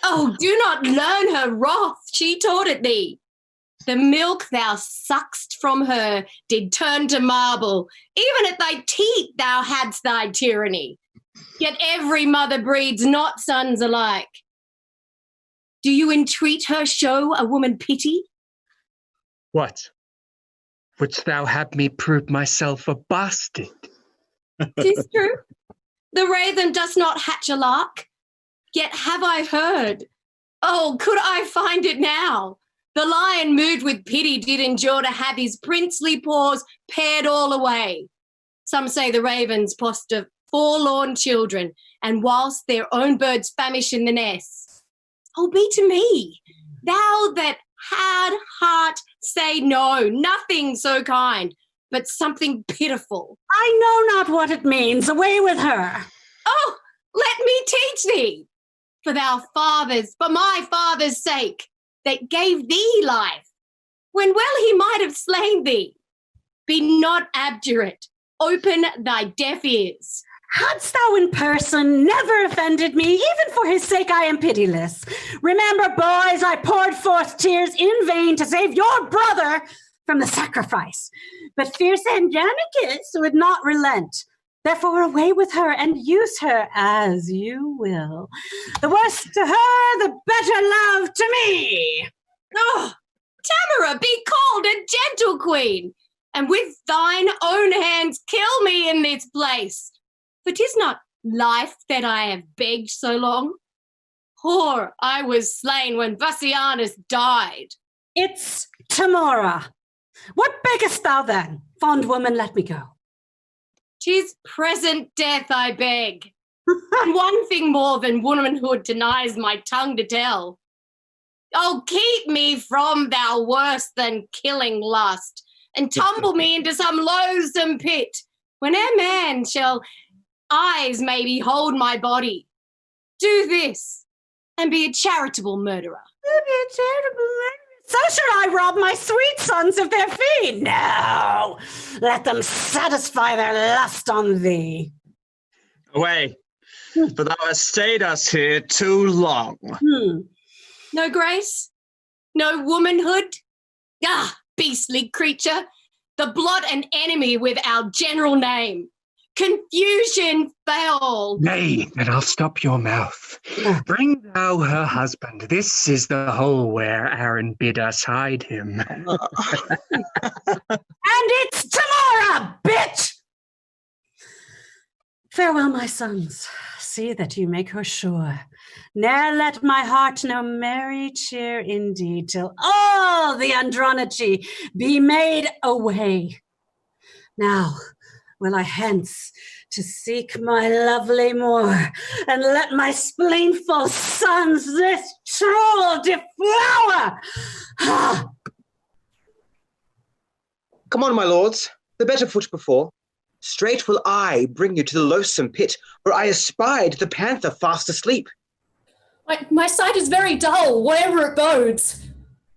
Oh, do not learn her wrath, she taught it thee. The milk thou suck'st from her did turn to marble. Even at thy teat thou hadst thy tyranny. Yet every mother breeds not sons alike. Do you entreat her show a woman pity? What? Wouldst thou have me prove myself a bastard? 'Tis true. The raven does not hatch a lark. Yet have I heard. Oh, could I find it now? The lion, moved with pity, did endure to have his princely paws pared all away. Some say the ravens foster forlorn children, and whilst their own birds famish in the nests. Oh, be to me, thou that had heart, say no, nothing so kind, but something pitiful. I know not what it means. Away with her. Oh, let me teach thee. For my father's sake, that gave thee life, when well he might have slain thee. Be not obdurate. Open thy deaf ears. Hadst thou in person never offended me, even for his sake I am pitiless. Remember, boys, I poured forth tears in vain to save your brother from the sacrifice. But fierce Andronicus would not relent. Therefore away with her and use her as you will. The worse to her, the better love to me. Oh, TAMORA be called a gentle queen, and with thine own hands kill me in this place. For 'tis not life that I have begged so long. Poor I was slain when BASSIANUS died. It's TAMORA. What beggest thou then? Fond woman, let me go. 'Tis present death I beg. And one thing more than womanhood denies my tongue to tell. Oh, keep me from thou worse than killing lust, and tumble me into some loathsome pit, whene'er man shall eyes may behold my body. Do this, and be a charitable murderer. So should I rob my sweet sons of their fee? No, let them satisfy their lust on thee. Away, for thou hast stayed us here too long. No grace? No womanhood? Ah, beastly creature, the blood and enemy with our general name. Confusion foul. Nay, then I'll stop your mouth. Bring thou her husband. This is the hole where Aaron bid us hide him. And it's TAMORA, bitch! Farewell, my sons. See that you make her sure. Ne'er let my heart know merry cheer indeed, till all the Andronici be made away. Now will I hence to seek my lovely Moor, and let my spleenful sons this troll deflower. Come on, my lords, the better foot before. Straight will I bring you to the loathsome pit, where I espied the panther fast asleep. My sight is very dull, wherever it bodes.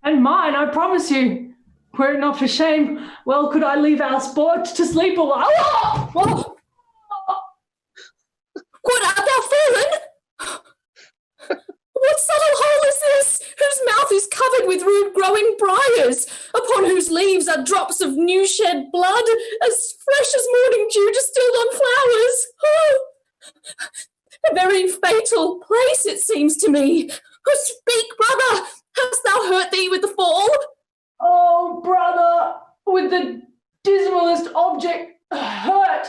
And mine, I promise you. Were it not for shame, well could I leave our sport to sleep a while. Oh! What, art thou fallen? What subtle hole is this, whose mouth is covered with rude growing briars, upon whose leaves are drops of new shed blood, as fresh as morning dew distilled on flowers? Oh, a very fatal place, it seems to me. Oh, speak, brother, hast thou hurt thee with the fall? Oh, brother, with the dismalest object hurt,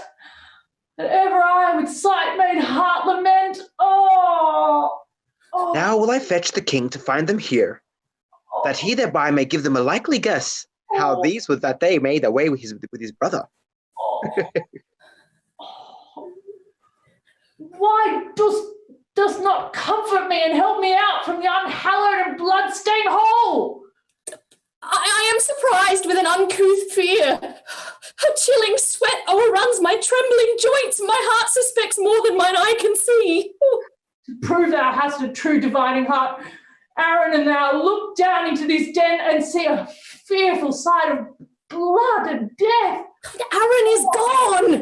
that ever I with sight made heart lament. Oh! Now will I fetch the king to find them here, that he thereby may give them a likely guess how these was that they made away with his brother. Why dost not comfort me and help me out from the unhallowed and blood-stained hole? I am surprised with an uncouth fear. A chilling sweat overruns my trembling joints. My heart suspects more than mine eye can see. To prove thou hast a true divining heart, Aaron and thou look down into this den and see a fearful sight of blood and death. Aaron is gone,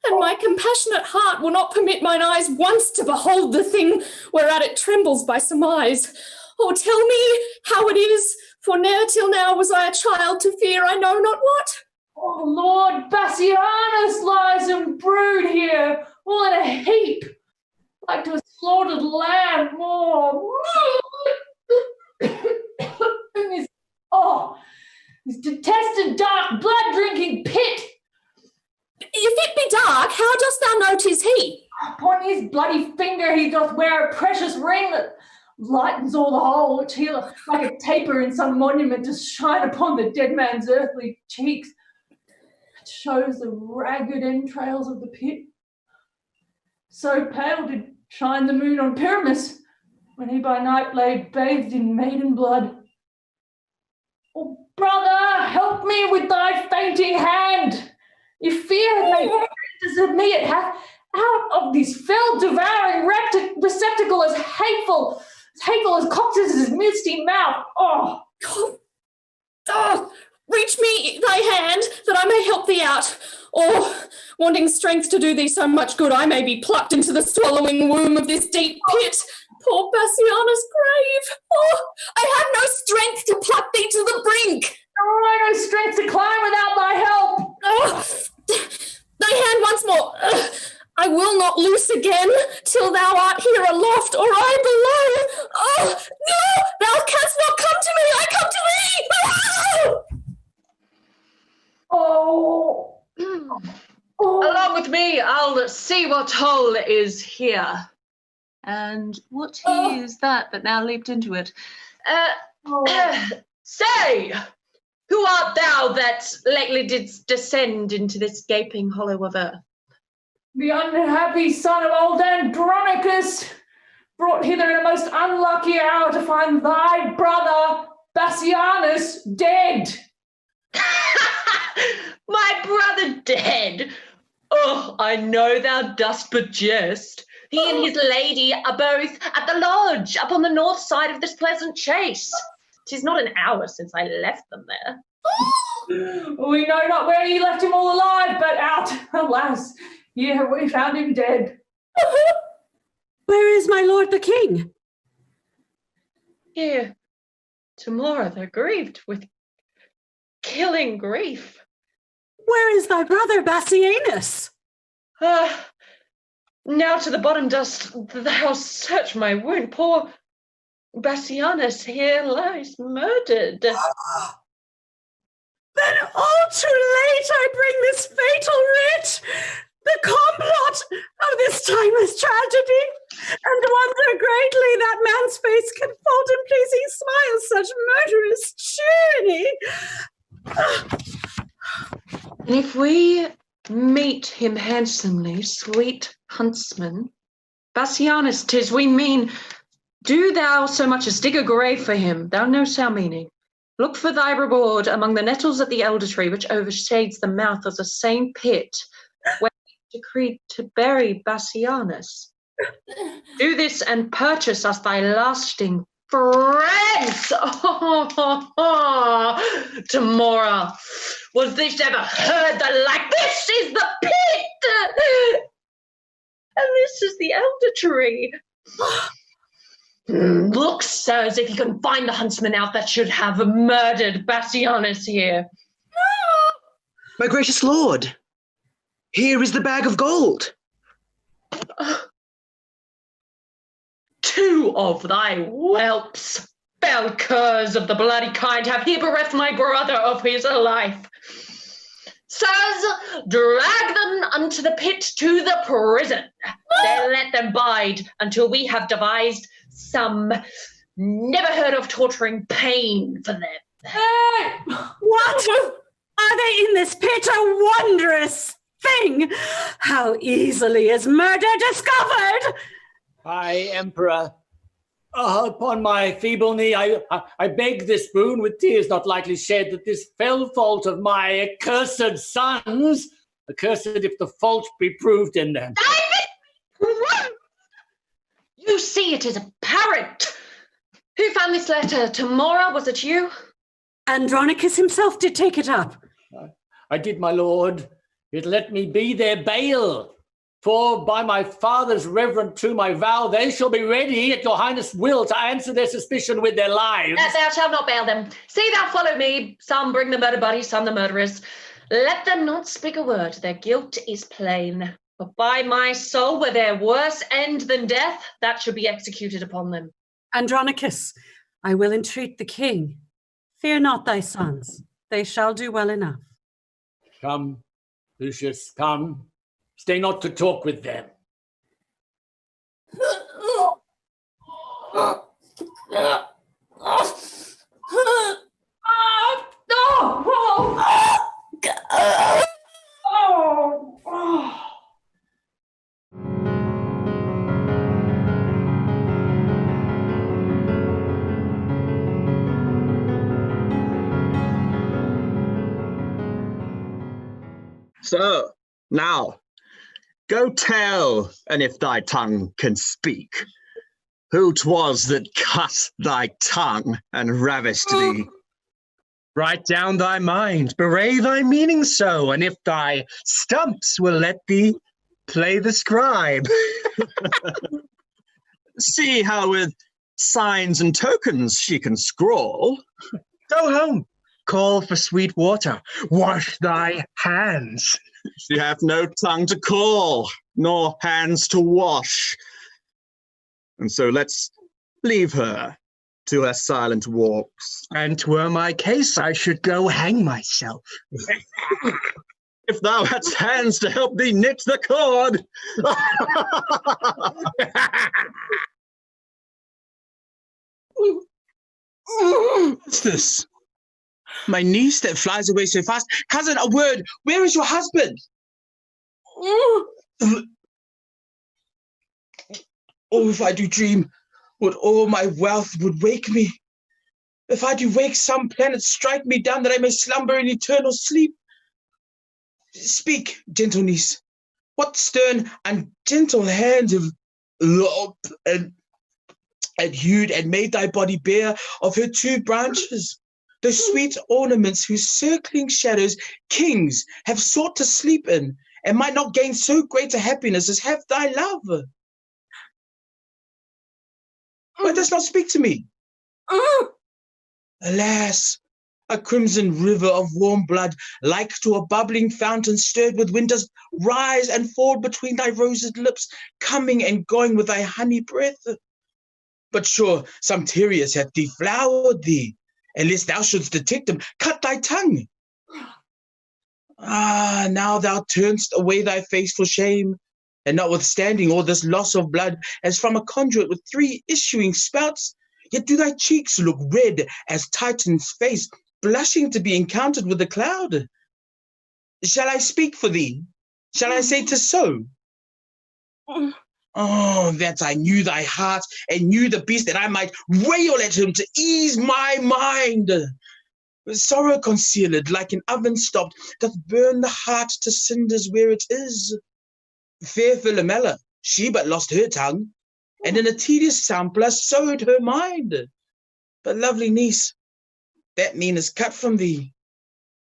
and my compassionate heart will not permit mine eyes once to behold the thing whereat it trembles by surmise. Oh, tell me how it is, for ne'er till now was I a child to fear I know not what. Oh, Lord BASSIANUS lies and brood here, all in a heap, like to a slaughtered lamb. This detested dark blood-drinking pit. If it be dark, how dost thou know 'tis he? Upon his bloody finger he doth wear a precious ring that lightens all the whole, which he like a taper in some monument to shine upon the dead man's earthly cheeks. It shows the ragged entrails of the pit. So pale did shine the moon on Pyramus, when he by night lay bathed in maiden blood. Oh, brother, help me with thy fainting hand. If fear hath made prentice of me, it hath out of this fell devouring receptacle as hateful as Cox's misty mouth. Reach me thy hand, that I may help thee out. Or, wanting strength to do thee so much good, I may be plucked into the swallowing womb of this deep pit. Poor BASSIANUS' grave. Oh, I have no strength to pluck thee to the brink. Nor I no strength to climb without thy help. Oh, thy hand once more. I will not loose again till thou art here aloft, or I below. Oh, no, thou canst not come to me. I come to thee. Oh! me, I'll see what hole is here. And what is that now leaped into it? Say, who art thou that lately didst descend into this gaping hollow of earth? The unhappy son of old Andronicus, brought hither in a most unlucky hour to find thy brother, Bassianus, dead. My brother dead? Oh, I know thou dost but jest. He and his lady are both at the lodge up on the north side of this pleasant chase. 'Tis not an hour since I left them there. We know not where ye left him all alive, but out, alas, here we found him dead. Where is my lord the king? Here, TAMORA, they're grieved with killing grief. Where is thy brother Bassianus? Now to the bottom dost thou search my wound. Poor Bassianus here lies murdered. Then all too late I bring this fatal writ, the complot of this timeless tragedy, and wonder greatly that man's face can fold in pleasing smiles such murderous tyranny. And if we meet him handsomely, sweet huntsman, Bassianus 'tis we mean, do thou so much as dig a grave for him, thou knowst our meaning. Look for thy reward among the nettles at the elder tree, which overshades the mouth of the same pit where we decreed to bury Bassianus. Do this and purchase us thy lasting friends. TAMORA, was this ever heard the like? This is the pit, and this is the elder tree. Looks so as if you can find the huntsman out that should have murdered Bassianus here. My gracious lord, here is the bag of gold. 2 of thy whelps, fell curs of the bloody kind, have here bereft my brother of his life. Sirs, drag them unto the pit to the prison. There let them bide until we have devised some never heard of torturing pain for them. Hey! What? Are they in this pit? A wondrous thing! How easily is murder discovered? Aye, Emperor. Upon my feeble knee, I beg this boon with tears not likely shed, that this fell fault of my accursed sons, accursed if the fault be proved in them. David! You see it is apparent. Who found this letter? TAMORA, was it you? Andronicus himself did take it up. I did, my lord. It let me be their bail. For by my father's reverent to my vow, they shall be ready at your highness' will to answer their suspicion with their lives. Thou shalt not bail them. See thou follow me. Some bring the murder body, some the murderers. Let them not speak a word. Their guilt is plain. But by my soul, were there worse end than death, that should be executed upon them. Andronicus, I will entreat the king. Fear not thy sons. They shall do well enough. Come, Lucius, come. Stay not to talk with them. So, now, go tell, and if thy tongue can speak, who 'twas that cut thy tongue and ravished thee. Write down thy mind, bewray thy meaning so, and if thy stumps will let thee, play the scribe. See how with signs and tokens she can scrawl. Go home, call for sweet water, wash thy hands. She hath no tongue to call, nor hands to wash. And so let's leave her to her silent walks. And 'twere my case I should go hang myself. if thou hadst hands to help thee knit the cord. What's this? My niece that flies away so fast. Cousin, a word. Where is your husband? Oh, if I do dream, would all my wealth would wake me. If I do wake, some planet strike me down that I may slumber in eternal sleep. Speak, gentle niece. What stern and gentle hands have lopped and hewed and made thy body bare of her two branches? Those sweet ornaments whose circling shadows kings have sought to sleep in, and might not gain so great a happiness as have thy love. Why dost not speak to me? Alas, a crimson river of warm blood, like to a bubbling fountain stirred with wind, does rise and fall between thy rosed lips, coming and going with thy honey breath. But sure, some Tyreus hath deflowered thee, and lest thou shouldst detect him, cut thy tongue. Ah, now thou turnst away thy face for shame, and notwithstanding all this loss of blood, as from a conduit with three issuing spouts, yet do thy cheeks look red as Titan's face, blushing to be encountered with a cloud. Shall I speak for thee? Shall I say 'tis so? Oh, that I knew thy heart and knew the beast, that I might rail at him to ease my mind. Sorrow concealed, like an oven stopped, doth burn the heart to cinders where it is. Fair Philomela, she but lost her tongue, and in a tedious sampler sowed her mind. But lovely niece, that mean is cut from thee.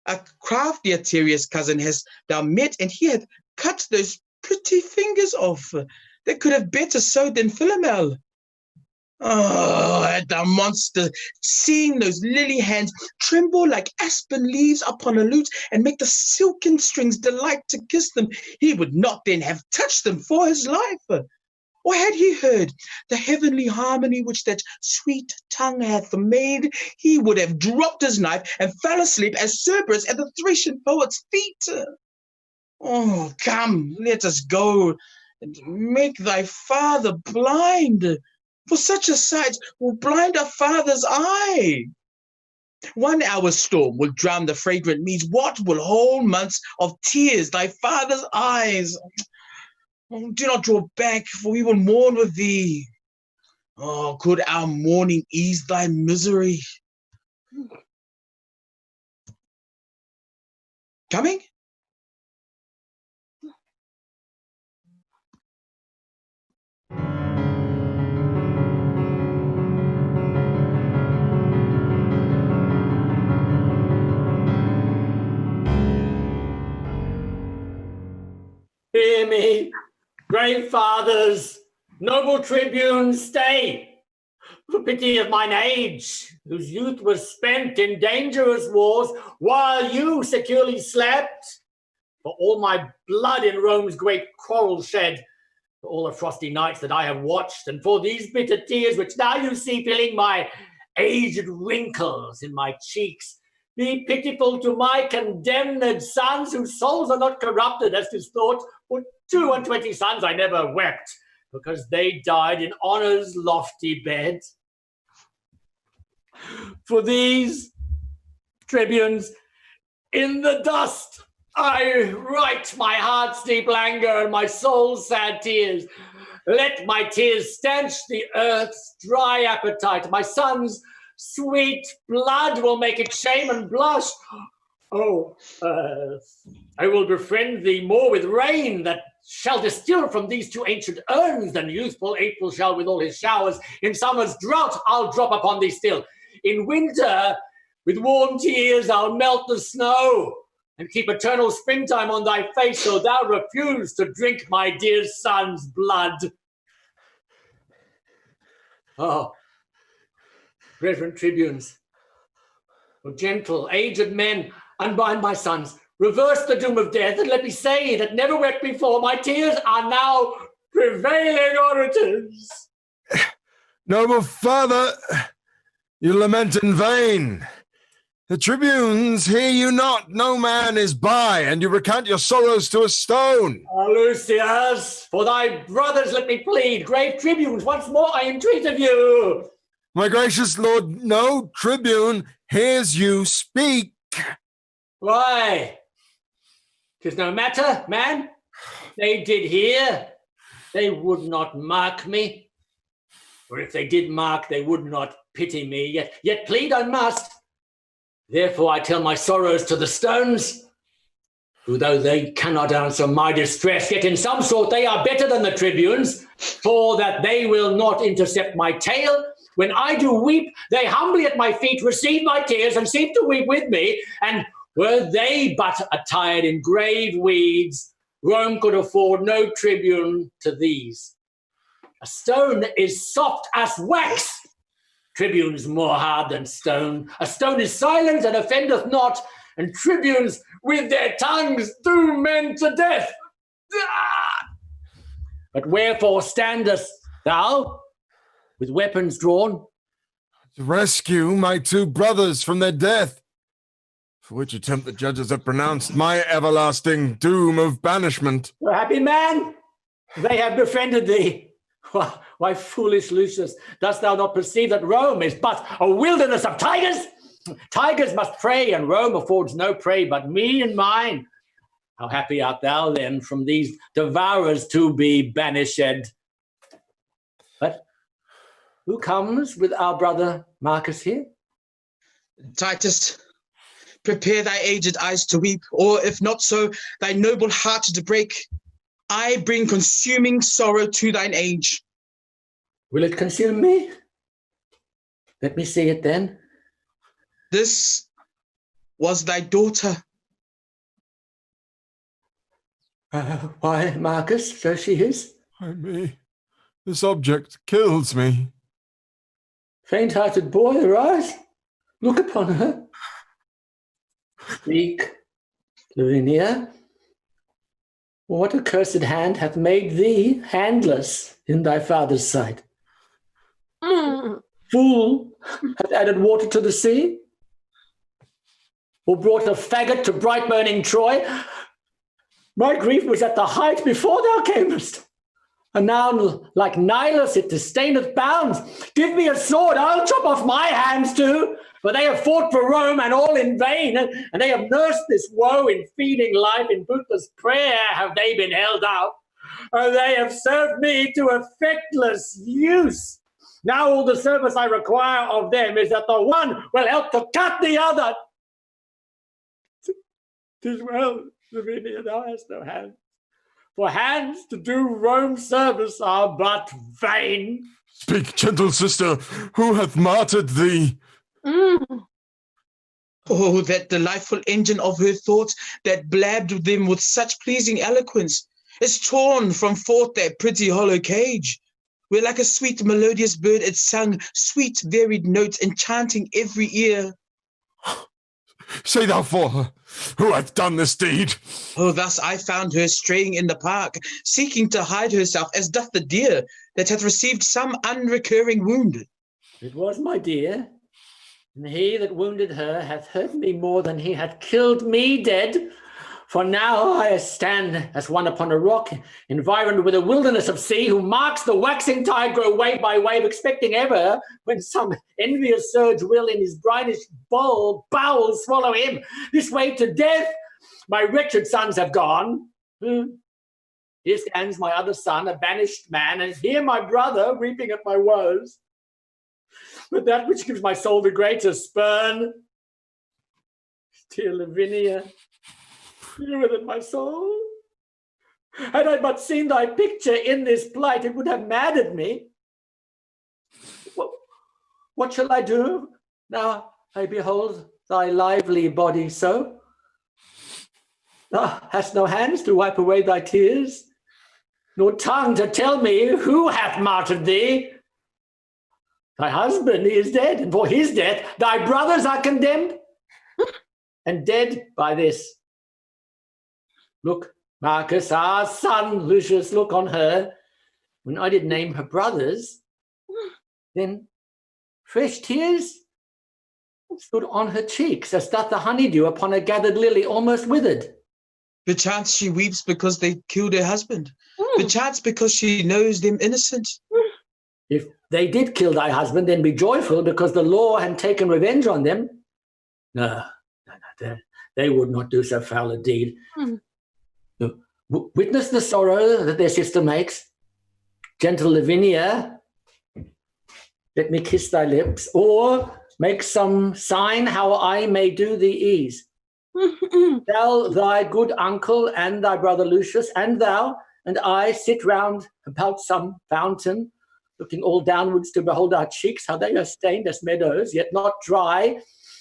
A craftier Tyreus cousin hast thou met, and he hath cut those pretty fingers off, that could have better sewed than Philomel. Oh, had the monster, seeing those lily hands tremble like aspen leaves upon a lute, and make the silken strings delight to kiss them, he would not then have touched them for his life. Or had he heard the heavenly harmony which that sweet tongue hath made, he would have dropped his knife and fell asleep as Cerberus at the Thracian poet's feet. Oh, come, let us go, and make thy father blind, for such a sight will blind a father's eye. 1 hour's storm will drown the fragrant meads. What will whole months of tears thy father's eyes? Oh, do not draw back, for we will mourn with thee. Oh, could our mourning ease thy misery? Coming? Hear me, great fathers, noble tribunes, stay. For pity of mine age, whose youth was spent in dangerous wars, while you securely slept. For all my blood in Rome's great quarrel shed, for all the frosty nights that I have watched, and for these bitter tears which now you see filling my aged wrinkles in my cheeks, be pitiful to my condemned sons, whose souls are not corrupted, as 'tis thought. For 22 sons I never wept, because they died in honor's lofty bed. For these tribunes, in the dust I write my heart's deep languor and my soul's sad tears. Let my tears stanch the earth's dry appetite. My sons' sweet blood will make it shame and blush. Oh, earth, I will befriend thee more with rain that shall distill from these two ancient urns than youthful April shall with all his showers. In summer's drought I'll drop upon thee still. In winter, with warm tears I'll melt the snow and keep eternal springtime on thy face, so thou refuse to drink my dear son's blood. Oh, reverend tribunes, O gentle, aged men, unbind my sons, reverse the doom of death, and let me say that never wept before, my tears are now prevailing orators. Noble father, you lament in vain. The tribunes hear you not, no man is by, and you recount your sorrows to a stone. Lucius, for thy brothers let me plead, grave tribunes, once more I entreat of you. My gracious lord, no tribune hears you speak. Why? 'Tis no matter, man. They did hear. They would not mark me. Or if they did mark, they would not pity me. Yet plead I must. Therefore I tell my sorrows to the stones, who though they cannot answer my distress, yet in some sort they are better than the tribunes, for that they will not intercept my tale. When I do weep, they humbly at my feet receive my tears and seem to weep with me. And were they but attired in grave weeds, Rome could afford no tribune to these. A stone is soft as wax, tribunes more hard than stone. A stone is silent and offendeth not, and tribunes with their tongues do men to death. But wherefore standest thou with weapons drawn? To rescue my two brothers from their death, for which attempt the judges have pronounced my everlasting doom of banishment. O happy man, they have befriended thee. Why, foolish Lucius, dost thou not perceive that Rome is but a wilderness of tigers? Tigers must prey, and Rome affords no prey but me and mine. How happy art thou then from these devourers to be banished? But who comes with our brother Marcus here? Titus, prepare thy aged eyes to weep, or if not so, thy noble heart to break. I bring consuming sorrow to thine age. Will it consume me? Let me see it then. This was thy daughter. Why, Marcus, so she is? Why me? This object kills me. Faint-hearted boy, arise. Look upon her. Speak, Lavinia. What accursed hand hath made thee handless in thy father's sight? Fool, hath added water to the sea? Or brought a faggot to bright-burning Troy? My grief was at the height before thou camest. And now, like Nilus, it disdaineth bounds. Give me a sword, I'll chop off my hands too. For they have fought for Rome, and all in vain, and they have nursed this woe in feeding life. In bootless prayer have they been held out, and they have served me to effectless use. Now all the service I require of them is that the one will help to cut the other. 'Tis well, Lavinia, thou hast no hands, for hands to do Rome's service are but vain. Speak, gentle sister, who hath martyred thee? Oh, that delightful engine of her thoughts that blabbed them with such pleasing eloquence is torn from forth that pretty hollow cage, where like a sweet melodious bird it sung sweet varied notes enchanting every ear. Say thou for her, who hath done this deed? Oh, thus I found her straying in the park, seeking to hide herself as doth the deer that hath received some unrecurring wound. It was my dear, and he that wounded her hath hurt me more than he hath killed me dead. For now I stand as one upon a rock, environed with a wilderness of sea, who marks the waxing tide grow wave by wave, expecting ever, when some envious surge will in his brinish bowels swallow him, this way to death. My wretched sons have gone. Here stands my other son, a banished man, and here my brother, weeping at my woes. But that which gives my soul the greatest spurn, dear Lavinia, nearer than my soul. Had I but seen thy picture in this plight, it would have maddened me. What shall I do now I behold thy lively body so? Thou hast no hands to wipe away thy tears, nor tongue to tell me who hath martyred thee. Thy husband is dead, and for his death thy brothers are condemned, and dead by this. Look, Marcus, our son, Lucius, look on her. When I did name her brothers, then fresh tears stood on her cheeks, as doth the honeydew upon a gathered lily almost withered. Perchance she weeps because they killed her husband. Perchance because she knows them innocent. If they did kill thy husband, then be joyful because the law had taken revenge on them. No, they would not do so foul a deed. Witness the sorrow that their sister makes. Gentle Lavinia, let me kiss thy lips, or make some sign how I may do thee ease. Thou, thy good uncle, and thy brother Lucius, and thou, and I sit round about some fountain, looking all downwards to behold our cheeks, how they are stained as meadows, yet not dry,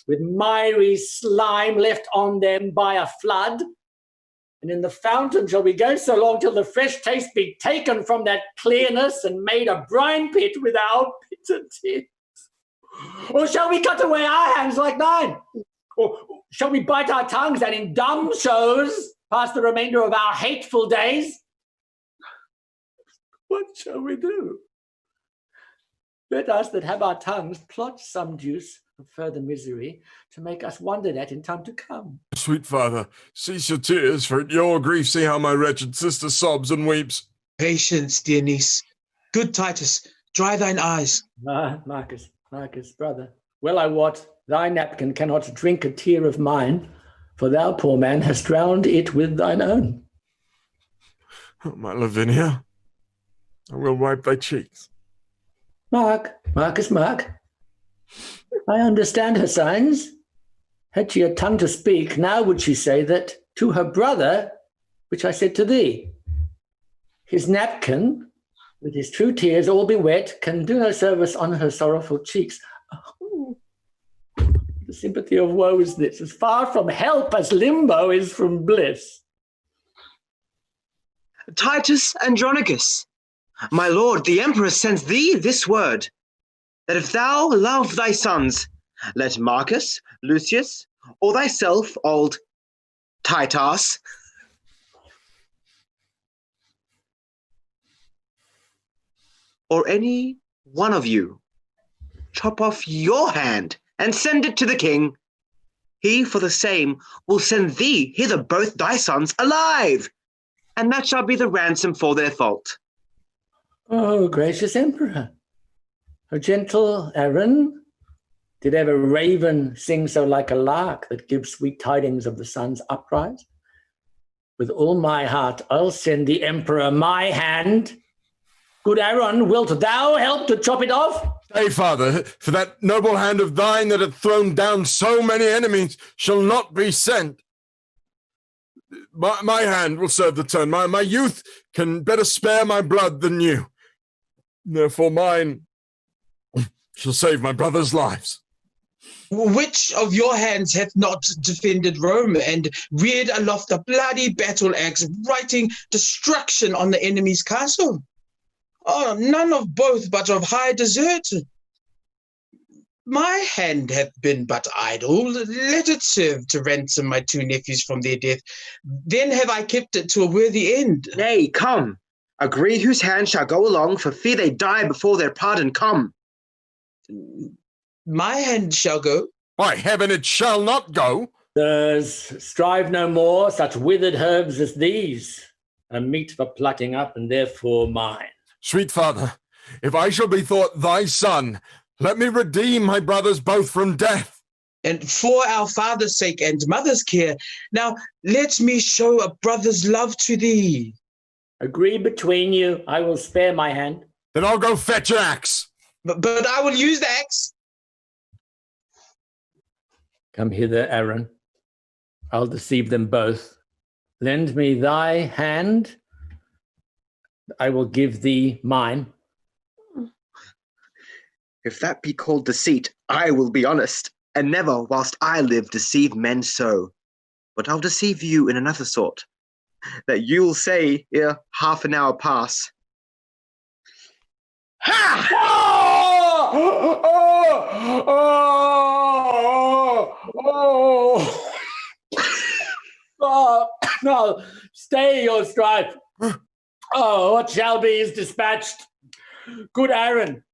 with miry slime left on them by a flood. And in the fountain shall we go so long till the fresh taste be taken from that clearness and made a brine pit with our bitter tears. Or shall we cut away our hands like thine? Or shall we bite our tongues and in dumb shows pass the remainder of our hateful days? What shall we do? Let us that have our tongues plot some juice of further misery to make us wondered at in time to come. Sweet father, cease your tears, for at your grief see how my wretched sister sobs and weeps. Patience, dear niece. Good Titus, dry thine eyes. Marcus, brother, well I wot, thy napkin cannot drink a tear of mine, for thou, poor man, hast drowned it with thine own. Oh, my Lavinia, I will wipe thy cheeks. Marcus, I understand her signs. Had she a tongue to speak, now would she say that to her brother, which I said to thee, his napkin, with his true tears all be wet, can do no service on her sorrowful cheeks. Oh, the sympathy of woe is this, as far from help as limbo is from bliss. Titus Andronicus, my lord, the emperor sends thee this word, that if thou love thy sons, let Marcus, Lucius, or thyself, old Titus, or any one of you, chop off your hand and send it to the king. He, for the same, will send thee hither both thy sons alive, and that shall be the ransom for their fault. Oh, gracious emperor, O gentle Aaron, did ever raven sing so like a lark that gives sweet tidings of the sun's uprise? With all my heart, I'll send the emperor my hand. Good Aaron, wilt thou help to chop it off? Nay, father, for that noble hand of thine that hath thrown down so many enemies shall not be sent. My hand will serve the turn. My youth can better spare my blood than you. Therefore mine shall save my brothers' lives. Which of your hands hath not defended Rome and reared aloft a bloody battle axe, writing destruction on the enemy's castle? Oh, none of both, but of high desert. My hand hath been but idle. Let it serve to ransom my two nephews from their death. Then have I kept it to a worthy end. Nay, come. Agree whose hand shall go along, for fear they die before their pardon come. My hand shall go. By heaven, it shall not go. Sirs, strive no more, such withered herbs as these are meet for plucking up, and therefore mine. Sweet father, if I shall be thought thy son, let me redeem my brothers both from death. And for our father's sake and mother's care, now let me show a brother's love to thee. Agree between you, I will spare my hand. Then I'll go fetch an axe. But I will use the axe. Come hither, Aaron. I'll deceive them both. Lend me thy hand. I will give thee mine. If that be called deceit, I will be honest, and never, whilst I live, deceive men so. But I'll deceive you in another sort, that you'll say ere half an hour pass, ha! Oh! Oh! Oh! Oh! No, stay your strife. Oh, what shall be is dispatched. Good Aaron,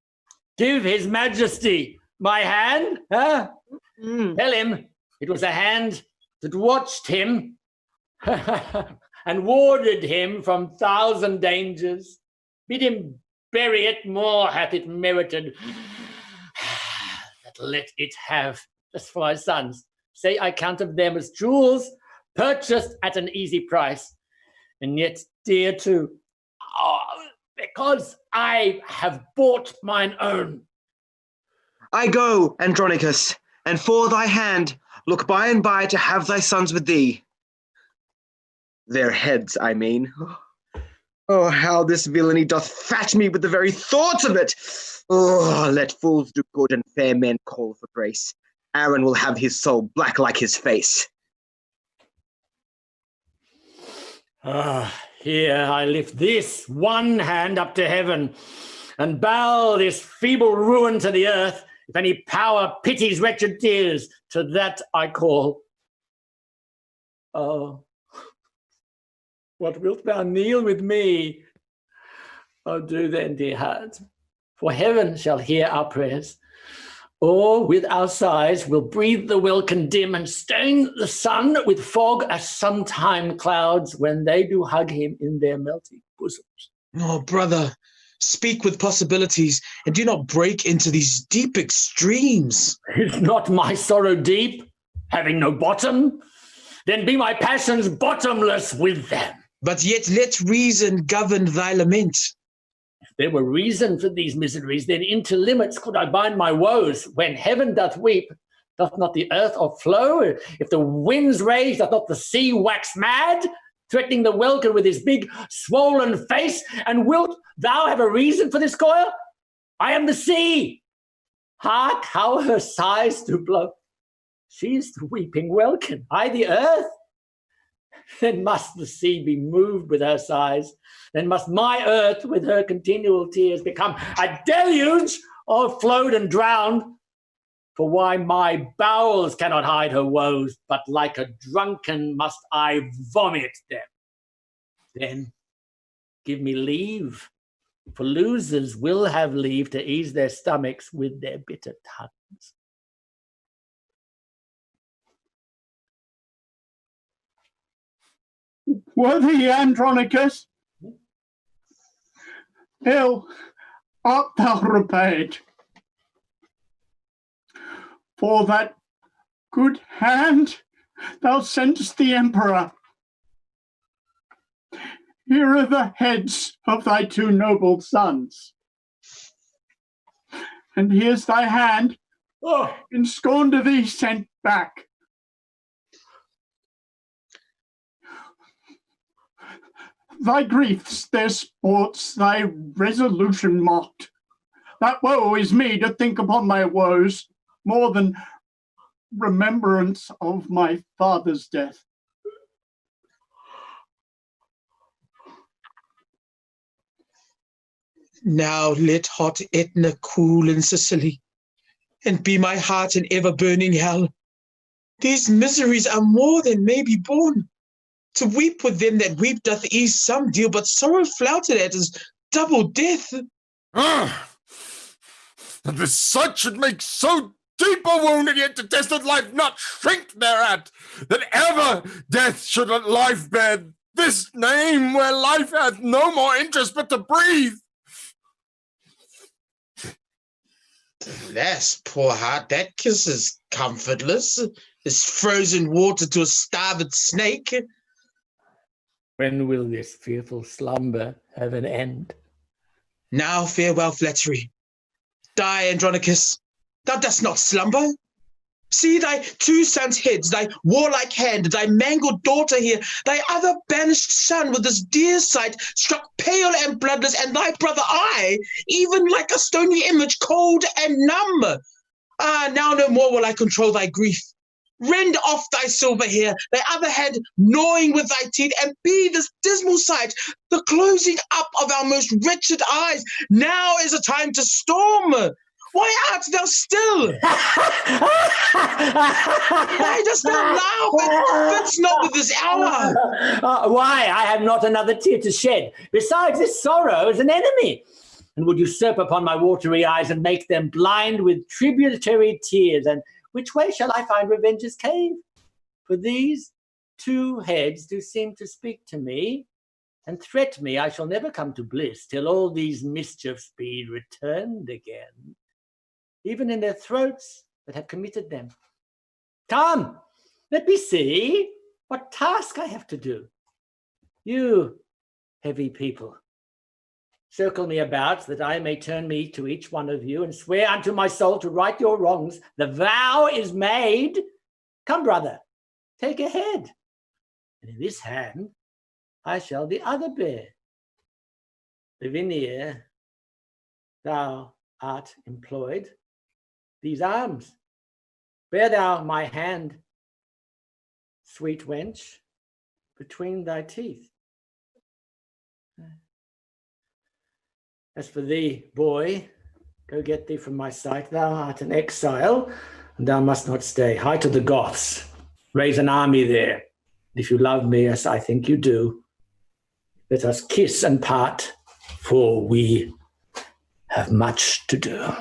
give his majesty my hand, huh? Tell him it was a hand that watched him and warded him from 1,000 dangers. Bid him bury it, more hath it merited. That let it have, just for my sons. Say I count of them as jewels, purchased at an easy price, and yet dear too, because I have bought mine own. I go, Andronicus, and for thy hand look by and by to have thy sons with thee. Their heads, I mean. Oh, how this villainy doth fat me with the very thoughts of it! Oh, let fools do good and fair men call for grace. Aaron will have his soul black like his face. Here I lift this one hand up to heaven and bow this feeble ruin to the earth. If any power pities wretched tears, to that I call. Oh, what wilt thou kneel with me? Oh, do then, dear heart, for heaven shall hear our prayers. Or with our sighs we'll breathe the welkin dim and stain the sun with fog as sometime clouds when they do hug him in their melting bosoms. Oh, brother, speak with possibilities and do not break into these deep extremes. Is not my sorrow deep, having no bottom? Then be my passions bottomless with them. But yet let reason govern thy lament. If there were reason for these miseries, then into limits could I bind my woes. When heaven doth weep, doth not the earth o'erflow? If the winds rage, doth not the sea wax mad, threatening the welkin with his big swollen face? And wilt thou have a reason for this coil? I am the sea. Hark how her sighs do blow. She's the weeping welkin, I the earth. Then must the sea be moved with her sighs. Then must my earth with her continual tears become a deluge, o'erflowed and drowned. For why my bowels cannot hide her woes, but like a drunken must I vomit them. Then give me leave, for losers will have leave to ease their stomachs with their bitter tongues. Worthy Andronicus, ill art thou repaid for that good hand thou sentest the emperor. Here are the heads of thy 2 noble sons, and here's thy hand in scorn to thee sent back. Thy griefs their sports, thy resolution mocked. That woe is me to think upon my woes, more than remembrance of my father's death. Now let hot Etna cool in Sicily, and be my heart an ever-burning hell. These miseries are more than may be borne. To weep with them that weep doth ease some deal, but sorrow flouted at is double death. And this sight should make so deep a wound, and yet detested life not shrink thereat, that ever death should let life bear this name, where life hath no more interest but to breathe. Alas, poor heart, that kiss is comfortless, is frozen water to a starved snake. When will this fearful slumber have an end? Now farewell, flattery. Die, Andronicus. Thou dost not slumber. See thy 2 sons' heads, thy warlike hand, thy mangled daughter here, thy other banished son with his dear sight struck pale and bloodless, and thy brother I, even like a stony image, cold and numb. Ah, now no more will I control thy grief. Rend off thy silver hair, thy other head gnawing with thy teeth, and be this dismal sight the closing up of our most wretched eyes. Now is a time to storm. Why art thou still? Why dost thou laugh? It fits not with this hour. Why? I have not another tear to shed. Besides, this sorrow is an enemy, and would usurp upon my watery eyes and make them blind with tributary tears, and which way shall I find Revenge's cave? For these two heads do seem to speak to me, and threat me I shall never come to bliss till all these mischiefs be returned again, even in their throats that have committed them. Come, let me see what task I have to do. You, heavy people, circle me about that I may turn me to each one of you and swear unto my soul to right your wrongs. The vow is made. Come, brother, take a head, and in this hand I shall the other bear. Lavinia, thou art employed. These arms, bear thou my hand, sweet wench, between thy teeth. As for thee, boy, go get thee from my sight. Thou art an exile, and thou must not stay. Hie to the Goths, raise an army there. If you love me, as I think you do, let us kiss and part, for we have much to do.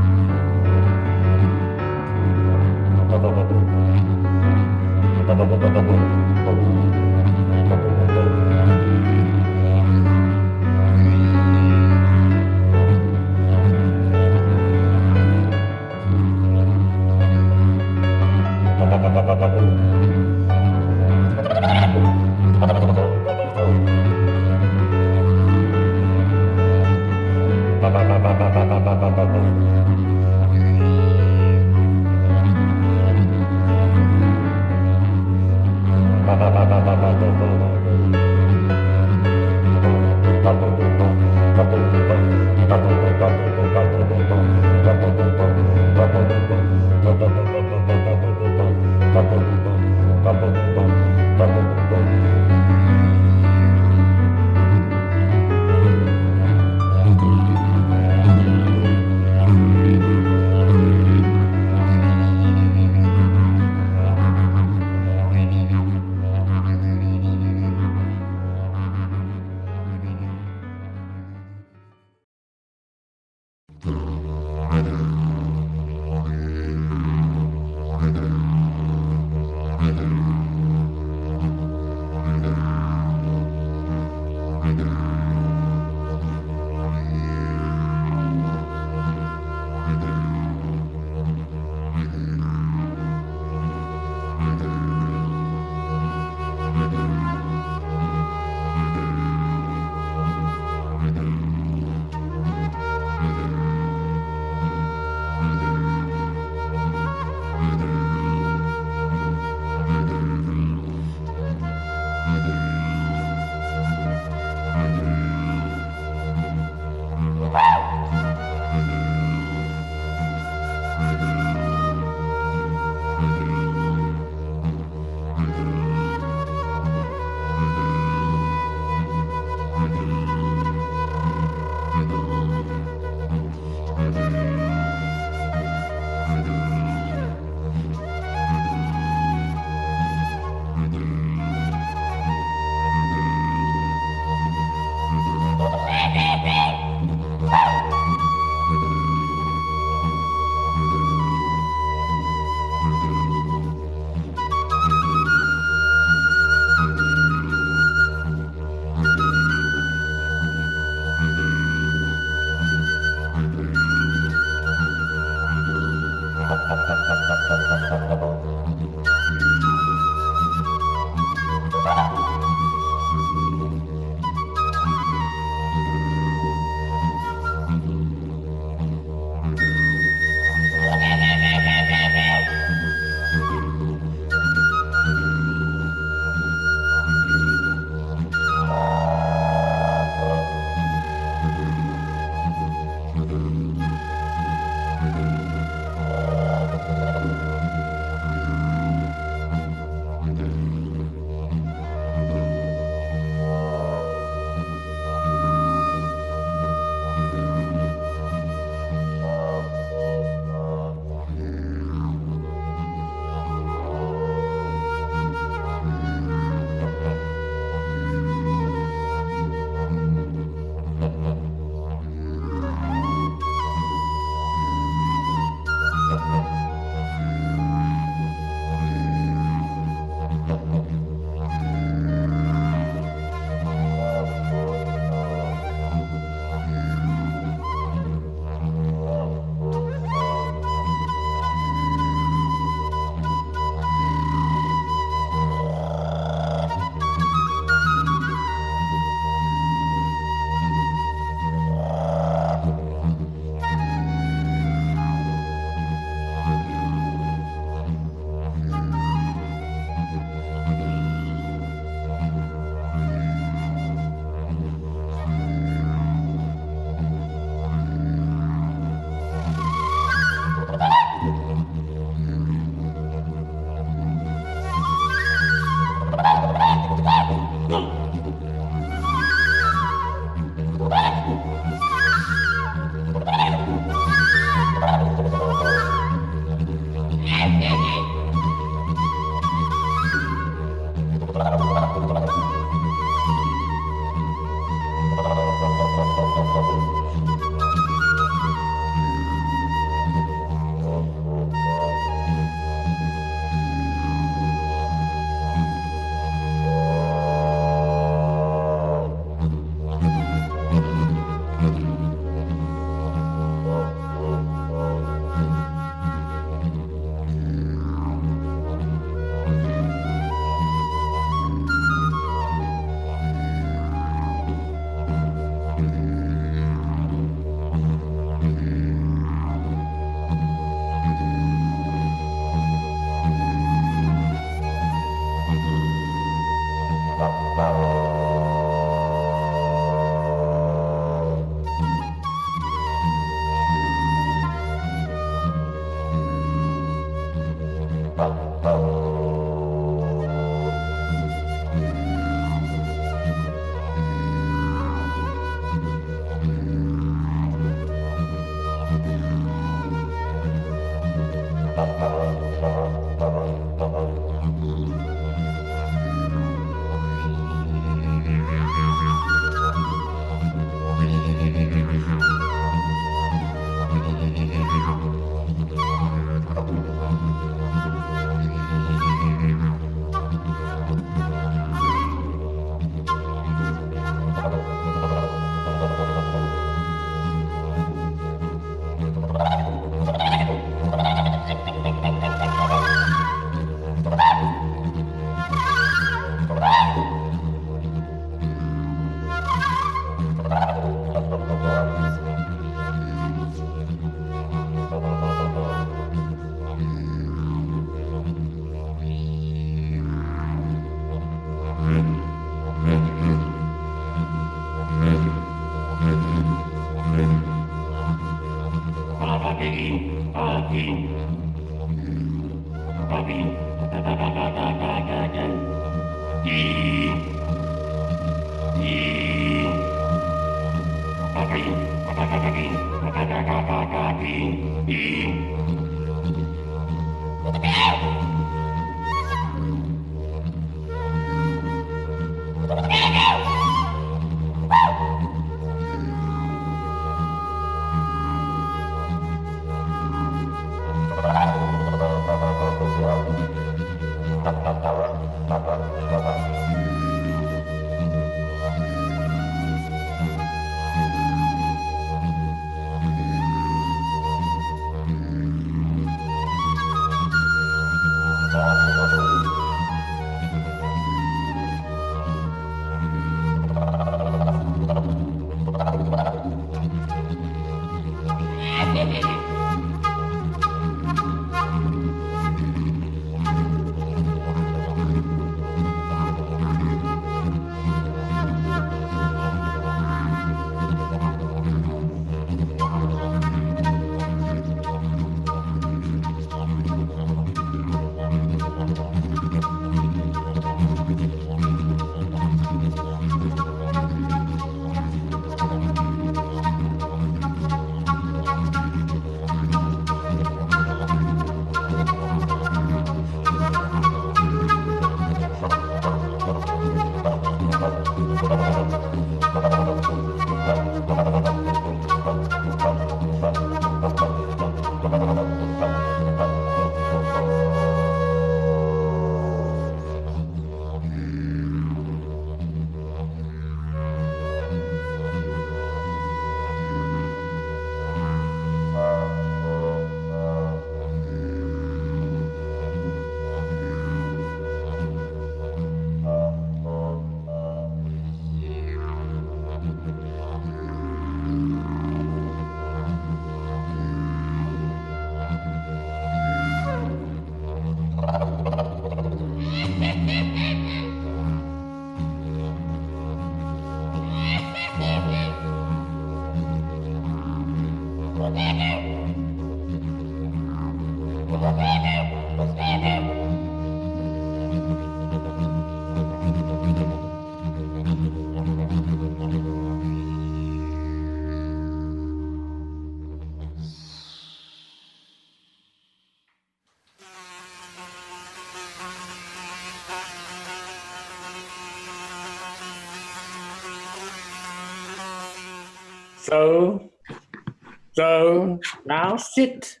So, now sit.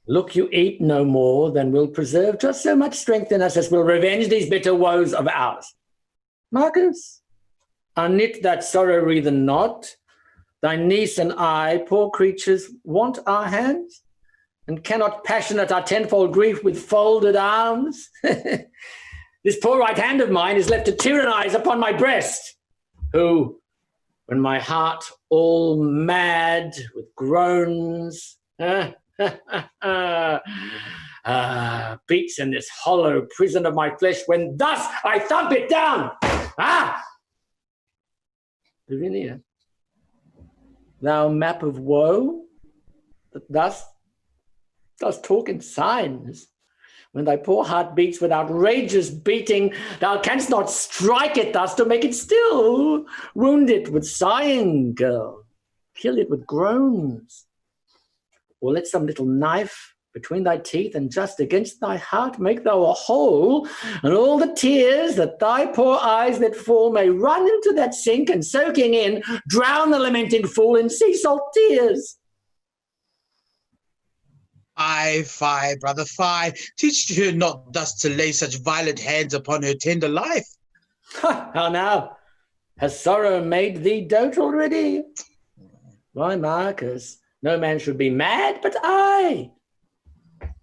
Look, you eat no more than will preserve just so much strength in us as will revenge these bitter woes of ours. Marcus, unknit that sorrow-wreathen knot. Thy niece and I, poor creatures, want our hands, and cannot passionate our tenfold grief with folded arms. This poor right hand of mine is left to tyrannize upon my breast, who, when my heart all mad with groans, beats in this hollow prison of my flesh, when thus I thump it down. Lavinia, thou map of woe, that thus dost talk in signs. When thy poor heart beats with outrageous beating, thou canst not strike it thus to make it still. Wound it with sighing, girl. Kill it with groans. Or let some little knife between thy teeth and just against thy heart make thou a hole, and all the tears that thy poor eyes let fall may run into that sink, and soaking in, drown the lamenting fool in sea salt tears. Fie, brother, fie. Teach her not thus to lay such violent hands upon her tender life. How now? Has sorrow made thee dote already? Why, Marcus, no man should be mad but I.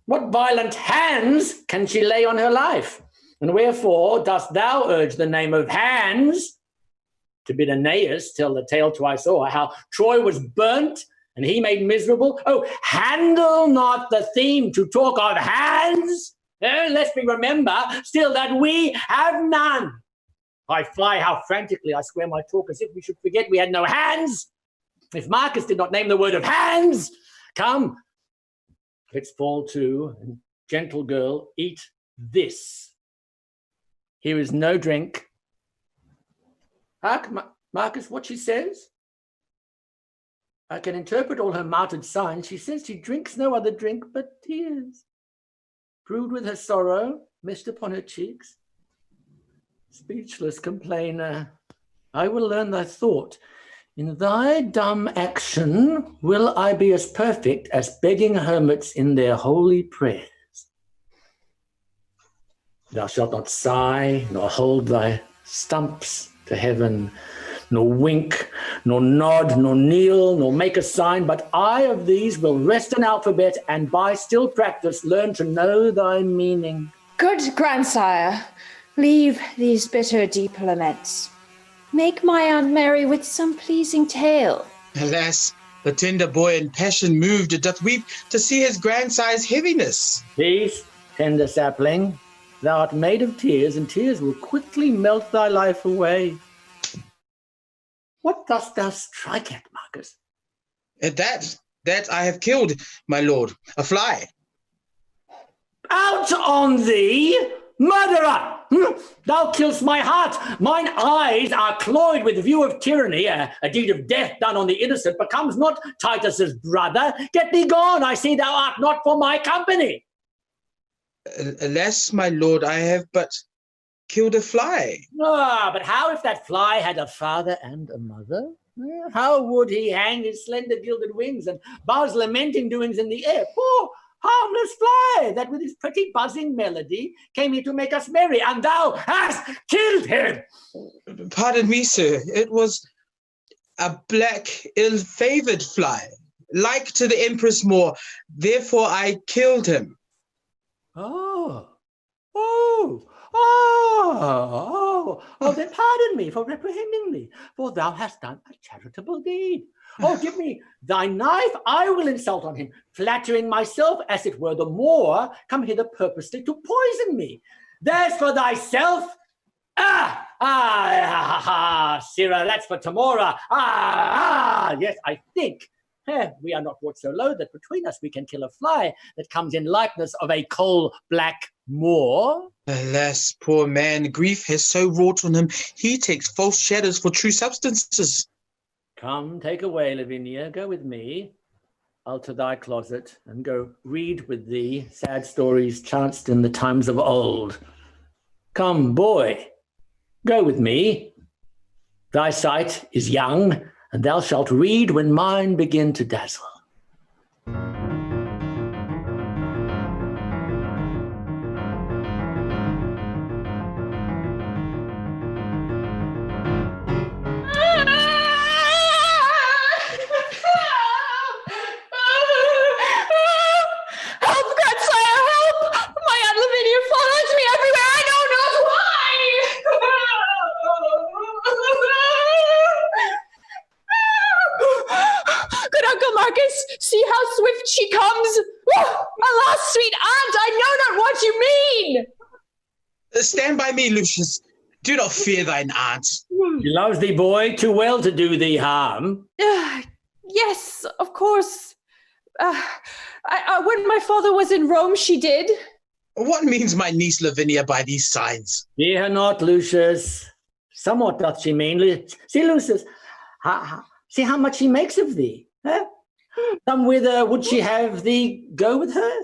What violent hands can she lay on her life? And wherefore dost thou urge the name of hands? To bid Aeneas tell the tale twice o'er, how Troy was burnt and he made miserable. Oh, handle not the theme to talk of hands, lest we remember still that we have none. I fly, how frantically I square my talk, as if we should forget we had no hands. If Marcus did not name the word of hands, come, let's fall to, and gentle girl, eat this. Here is no drink. Hark, Marcus, what she says? I can interpret all her martyred signs. She says she drinks no other drink but tears. Brewed with her sorrow, mist upon her cheeks. Speechless complainer, I will learn thy thought. In thy dumb action will I be as perfect as begging hermits in their holy prayers. Thou shalt not sigh, nor hold thy stumps to heaven, nor wink, nor nod, nor kneel, nor make a sign, but I of these will wrest an alphabet, and by still practice learn to know thy meaning. Good grandsire, leave these bitter deep laments. Make my aunt merry with some pleasing tale. Alas, the tender boy in passion moved doth weep to see his grandsire's heaviness. Peace, tender sapling. Thou art made of tears, and tears will quickly melt thy life away. What dost thou strike at, Marcus? That I have killed, my lord, a fly. Out on thee, murderer! Thou kill'st my heart. Mine eyes are cloyed with view of tyranny. A deed of death done on the innocent becomes not Titus's brother. Get thee gone, I see thou art not for my company. Alas, my lord, I have but killed a fly. Ah, but how if that fly had a father and a mother? How would he hang his slender gilded wings and buzz lamenting doings in the air? Poor harmless fly, that with his pretty buzzing melody came here to make us merry, and thou hast killed him. Pardon me, sir. It was a black, ill-favored fly, like to the Empress more. Therefore I killed him. Then pardon me for reprehending thee, for thou hast done a charitable deed. Oh, give me thy knife, I will insult on him, flattering myself as it were the Moor come hither purposely to poison me. There's for thyself. Sirrah, that's for TAMORA. Yes, I think. We are not brought so low that between us we can kill a fly that comes in likeness of a coal-black Moor. Alas, poor man, grief has so wrought on him, he takes false shadows for true substances. Come, take away, Lavinia, go with me. I'll to thy closet and go read with thee sad stories chanced in the times of old. Come, boy, go with me. Thy sight is young, and thou shalt read when mine begin to dazzle. See how swift she comes. Alas, sweet aunt, I know not what you mean. Stand by me, Lucius. Do not fear thine aunt. She loves thee, boy, too well to do thee harm. Yes, of course. When my father was in Rome, she did. What means my niece Lavinia by these signs? Fear her not, Lucius. Somewhat doth she mean. See, Lucius, see how much she makes of thee. Huh? Some whither would she have thee go with her?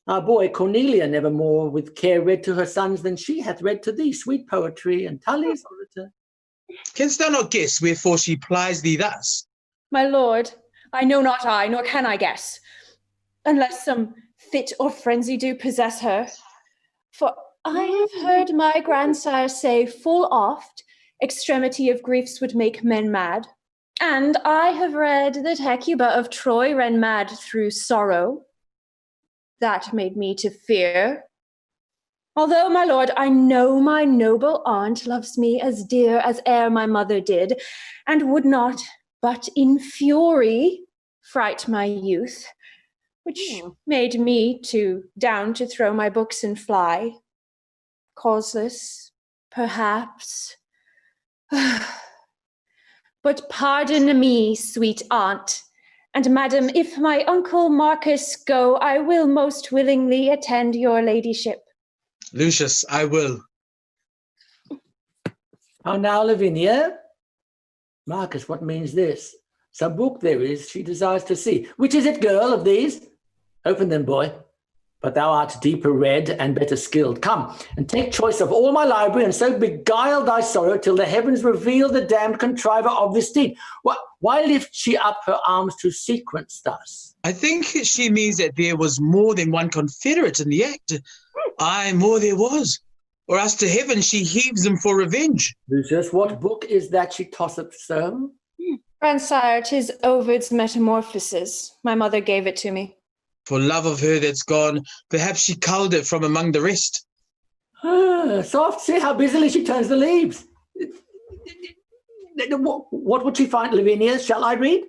Our boy Cornelia never more with care read to her sons than she hath read to thee sweet poetry and Tully's orator. Canst thou not guess wherefore she plies thee thus? My lord, I know not I, nor can I guess, unless some fit or frenzy do possess her. For I have heard my grandsire say full oft, extremity of griefs would make men mad. And I have read that Hecuba of Troy ran mad through sorrow. That made me to fear. Although, my lord, I know my noble aunt loves me as dear as e'er my mother did, and would not, but in fury, fright my youth, which made me down to throw my books and fly. Causeless, perhaps. But pardon me, sweet aunt, and madam, if my uncle Marcus go, I will most willingly attend your ladyship. Lucius, I will. How now, Lavinia? Marcus, what means this? Some book there is she desires to see. Which is it, girl, of these? Open them, boy. But thou art deeper read and better skilled. Come, and take choice of all my library, and so beguile thy sorrow till the heavens reveal the damned contriver of this deed. Why lift she up her arms to sequence thus? I think she means that there was more than one confederate in the act. Aye, more there was. Or as to heaven she heaves them for revenge. Lucius, what book is that she tosseth so? Grandsire, 'tis Ovid's Metamorphoses. My mother gave it to me. For love of her that's gone, perhaps she culled it from among the rest. Soft, see how busily she turns the leaves. What would she find, Lavinia? Shall I read?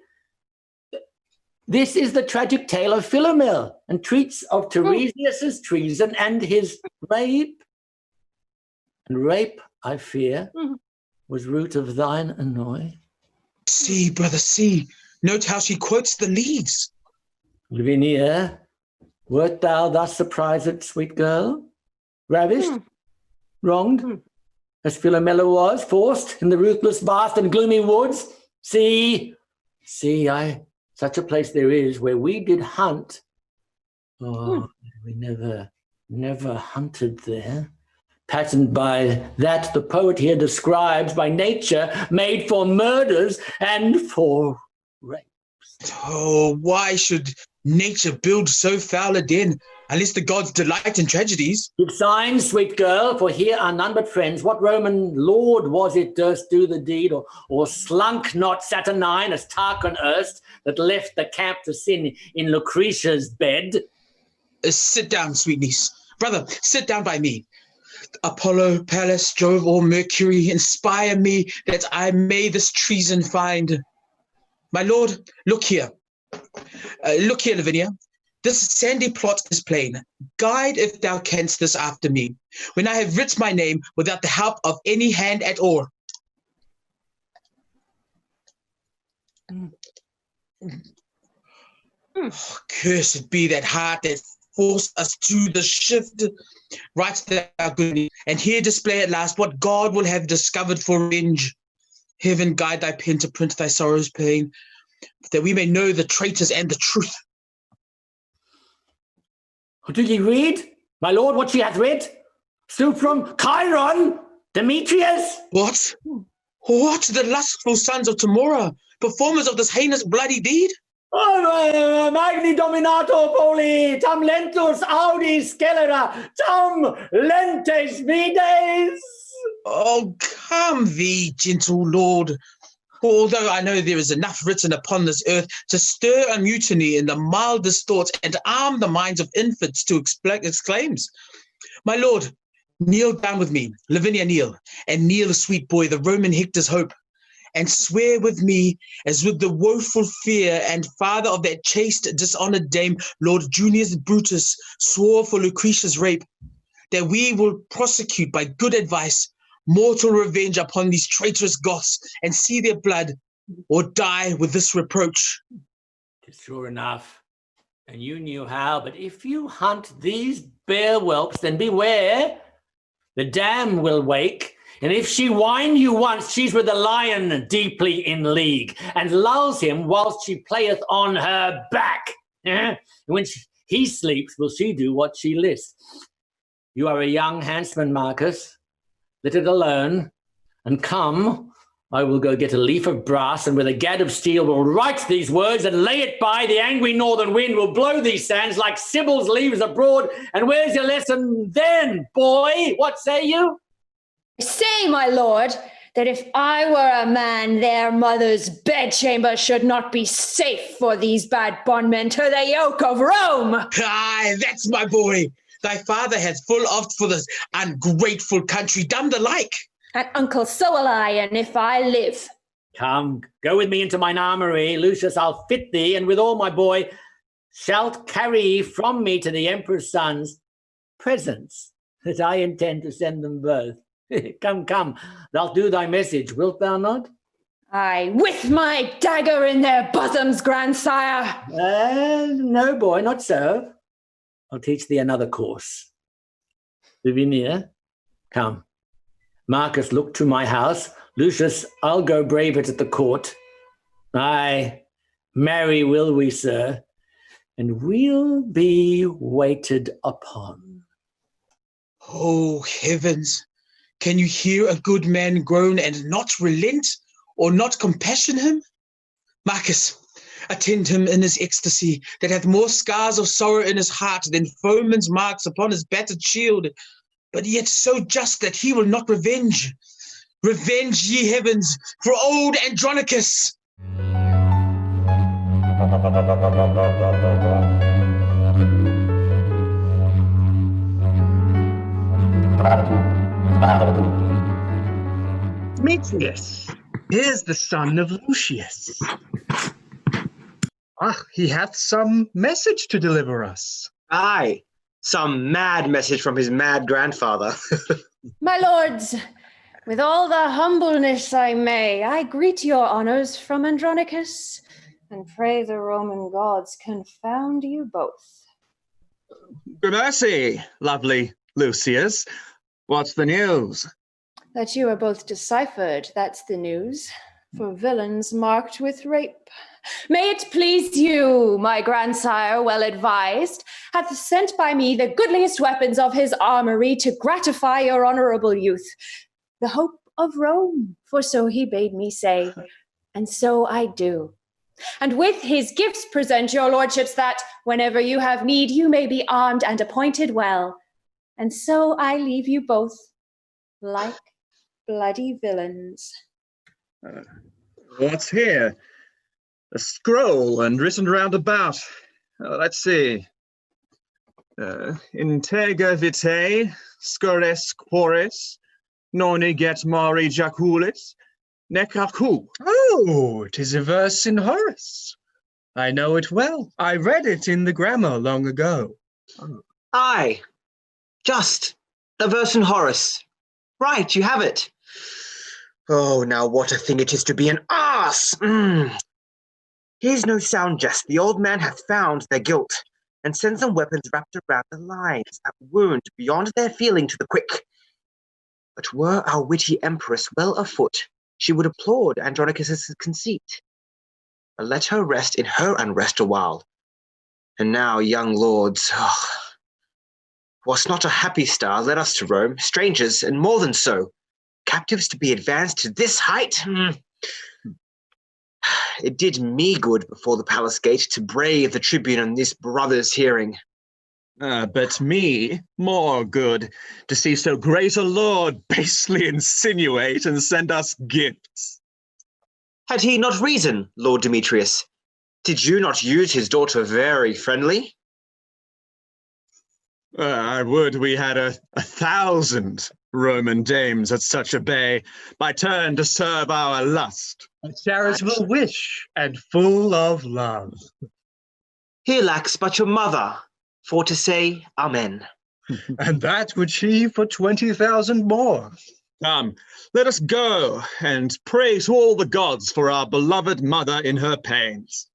This is the tragic tale of Philomel, and treats of Tiresias' treason and his rape. And rape, I fear, was root of thine annoy. See, brother, see. Note how she quotes the leaves. Lavinia, wert thou thus surprised, sweet girl? Ravished? Wronged? As Philomela was, forced in the ruthless vast and gloomy woods? See, such a place there is where we did hunt. Oh, we never hunted there. Patterned by that the poet here describes, by nature made for murders and for rapes. Oh, why should nature build so foul a den, unless the gods delight in tragedies? Give signs, sweet girl, for here are none but friends. What Roman lord was it durst do the deed, or slunk not Saturnine as Tarquin erst, that left the camp to sin in Lucretia's bed? Sit down, sweet niece. Brother, sit down by me. Apollo, Pallas, Jove, or Mercury, inspire me that I may this treason find. My lord, look here. Look here, Lavinia. This sandy plot is plain. Guide, if thou canst, this after me, when I have writ my name without the help of any hand at all. Oh, cursed be that heart that forced us to the shift. Write thou good, and here display at last what God will have discovered for revenge. Heaven guide thy pen to print thy sorrow's pain, that we may know the traitors and the truth. Do ye read, my lord, what she hath read? Still from Chiron, Demetrius? What? The lustful sons of TAMORA, performers of this heinous bloody deed? Oh, magni dominator poli, tam lentus audi scelera, tam lentes vides. Oh, calm thee, gentle lord. Although I know there is enough written upon this earth to stir a mutiny in the mildest thoughts and arm the minds of infants to exclaims. My lord, kneel down with me, Lavinia, kneel, and kneel, sweet boy, the Roman Hector's hope, and swear with me, as with the woeful fear and father of that chaste, dishonored dame, Lord Junius Brutus, swore for Lucretia's rape, that we will prosecute by good advice mortal revenge upon these traitorous Goths, and see their blood, or die with this reproach. Sure enough, and you knew how, but if you hunt these bear whelps, then beware, the dam will wake, and if she wind you once, she's with the lion deeply in league, and lulls him whilst she playeth on her back. And when he sleeps, will she do what she lists. You are a young handsman, Marcus. Let it alone, and come, I will go get a leaf of brass, and with a gad of steel will write these words, and lay it by, the angry northern wind will blow these sands like Sibyl's leaves abroad, and where's your lesson then, boy? What say you? Say, my lord, that if I were a man, their mother's bedchamber should not be safe for these bad bondmen to the yoke of Rome. Aye, that's my boy. Thy father has full oft for this ungrateful country done the like. And uncle, so will I, and if I live. Come, go with me into mine armory, Lucius, I'll fit thee, and with all my boy, shalt carry from me to the emperor's sons presents that I intend to send them both. Come, thou'lt do thy message, wilt thou not? Aye, with my dagger in their bosoms, grandsire. No, boy, not so. I'll teach thee another course. Lavinia, come. Marcus, look to my house. Lucius, I'll go brave it at the court. Aye, marry will we, sir, and we'll be waited upon. Oh, heavens! Can you hear a good man groan and not relent, or not compassion him? Marcus, attend him in his ecstasy, that hath more scars of sorrow in his heart than foeman's marks upon his battered shield, but yet so just that he will not revenge. Revenge, ye heavens, for old Andronicus! Demetrius is the son of Lucius. He hath some message to deliver us. Aye, some mad message from his mad grandfather. My lords, with all the humbleness I may, I greet your honors from Andronicus, and pray the Roman gods confound you both. Gramercy, lovely Lucius. What's the news? That you are both deciphered, that's the news, for villains marked with rape. May it please you, my grandsire, well advised, hath sent by me the goodliest weapons of his armory to gratify your honorable youth, the hope of Rome, for so he bade me say, and so I do. And with his gifts present your lordships that, whenever you have need, you may be armed and appointed well. And so I leave you both, like bloody villains. What's here? A scroll and written round about. Let's see. Integer vitae, scores quores, noni get mari jaculis, nekaku. Oh, 'tis a verse in Horace. I know it well. I read it in the grammar long ago. Aye, just a verse in Horace. Right, you have it. Oh, now what a thing it is to be an ass! Here's no sound jest. The old man hath found their guilt, and sends them weapons wrapped around the lines that wound beyond their feeling to the quick. But were our witty empress well afoot, she would applaud Andronicus's conceit. But let her rest in her unrest a while. And now, young lords, was not a happy star led us to Rome, strangers, and more than so, captives to be advanced to this height? It did me good before the palace gate to brave the tribune in this brother's hearing. But me more good to see so great a lord basely insinuate and send us gifts. Had he not reason, Lord Demetrius? Did you not use his daughter very friendly? I would we had 1,000 Roman dames at such a bay, by turn to serve our lust. A charitable wish, and full of love. Here lacks but your mother, for to say amen. And that would she for 20,000 more. Come, let us go, and pray to all the gods for our beloved mother in her pains.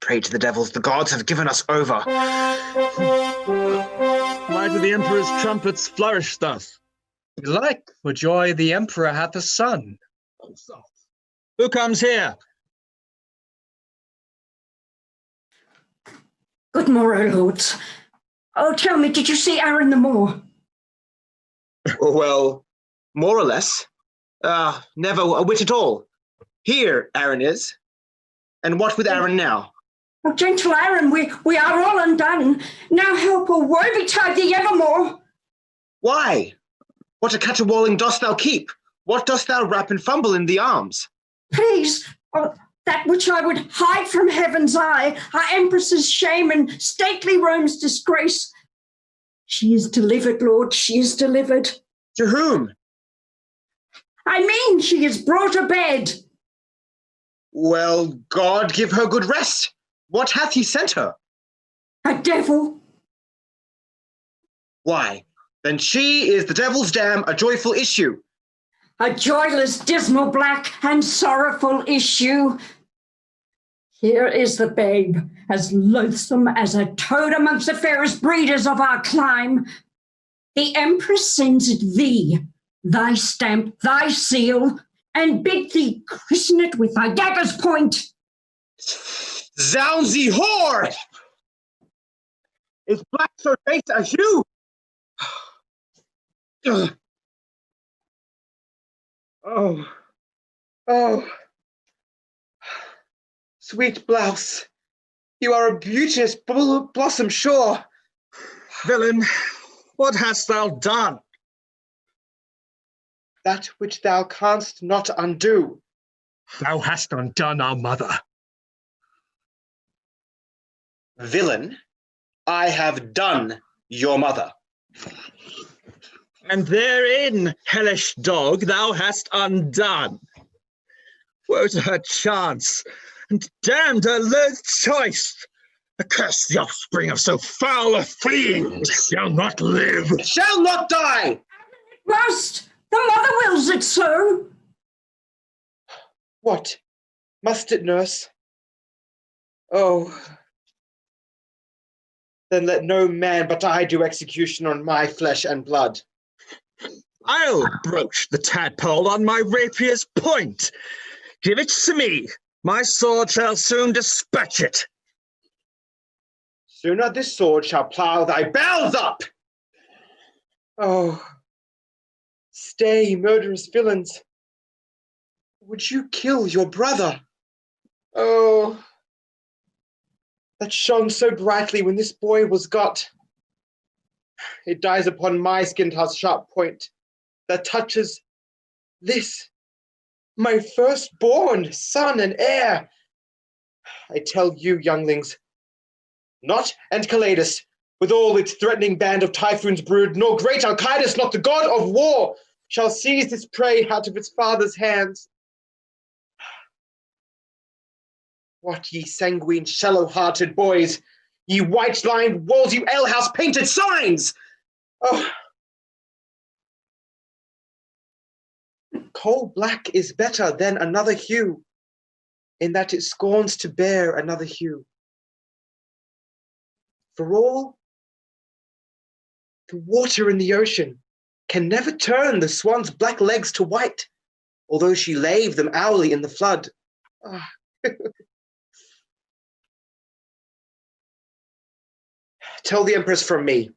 Pray to the devils, the gods have given us over. Why do the emperor's trumpets flourish thus? Belike, for joy the emperor hath a son. Who comes here? Good morrow, lords. Oh, tell me, did you see Aaron the Moor? Well, more or less. Never a whit at all. Here Aaron is. And what with Aaron now? Oh, gentle Aaron, we are all undone. Now help, or woe betide thee evermore. Why? What a caterwauling dost thou keep? What dost thou wrap and fumble in the arms? Please, that which I would hide from heaven's eye, our empress's shame and stately Rome's disgrace. She is delivered, Lord, she is delivered. To whom? I mean, she is brought to bed. Well, God give her good rest. What hath he sent her? A devil. Why, then she is the devil's dam, a joyful issue. A joyless, dismal, black, and sorrowful issue. Here is the babe, as loathsome as a toad amongst the fairest breeders of our clime. The empress sends it thee, thy stamp, thy seal, and bid thee christen it with thy dagger's point. Zounds, ye whore! Is black so base a hue? Oh, sweet blouse, you are a beauteous blossom sure. Villain, what hast thou done? That which thou canst not undo. Thou hast undone our mother. Villain, I have done your mother. And therein, hellish dog, thou hast undone. Woe to her chance, and damned her loath choice. Accursed the offspring of so foul a fiend, shall not live. Shall not die! Must! The mother wills it so. What? Must it, nurse? Oh. Then let no man but I do execution on my flesh and blood. I'll broach the tadpole on my rapier's point. Give it to me. My sword shall soon dispatch it. Sooner this sword shall plough thy bowels up. Oh. Stay, murderous villains. Would you kill your brother? Oh. That shone so brightly when this boy was got. It dies upon my skin-house sharp point that touches this, my firstborn son and heir. I tell you, younglings, not Enceladus, with all its threatening band of typhoons brood, nor great Alcides, not the god of war, shall seize this prey out of its father's hands. What, ye sanguine, shallow-hearted boys, ye white-lined walls, you alehouse-painted signs! Oh. Coal black is better than another hue, in that it scorns to bear another hue. For all, the water in the ocean can never turn the swan's black legs to white, although she lave them hourly in the flood. Ah. Tell the Empress from me,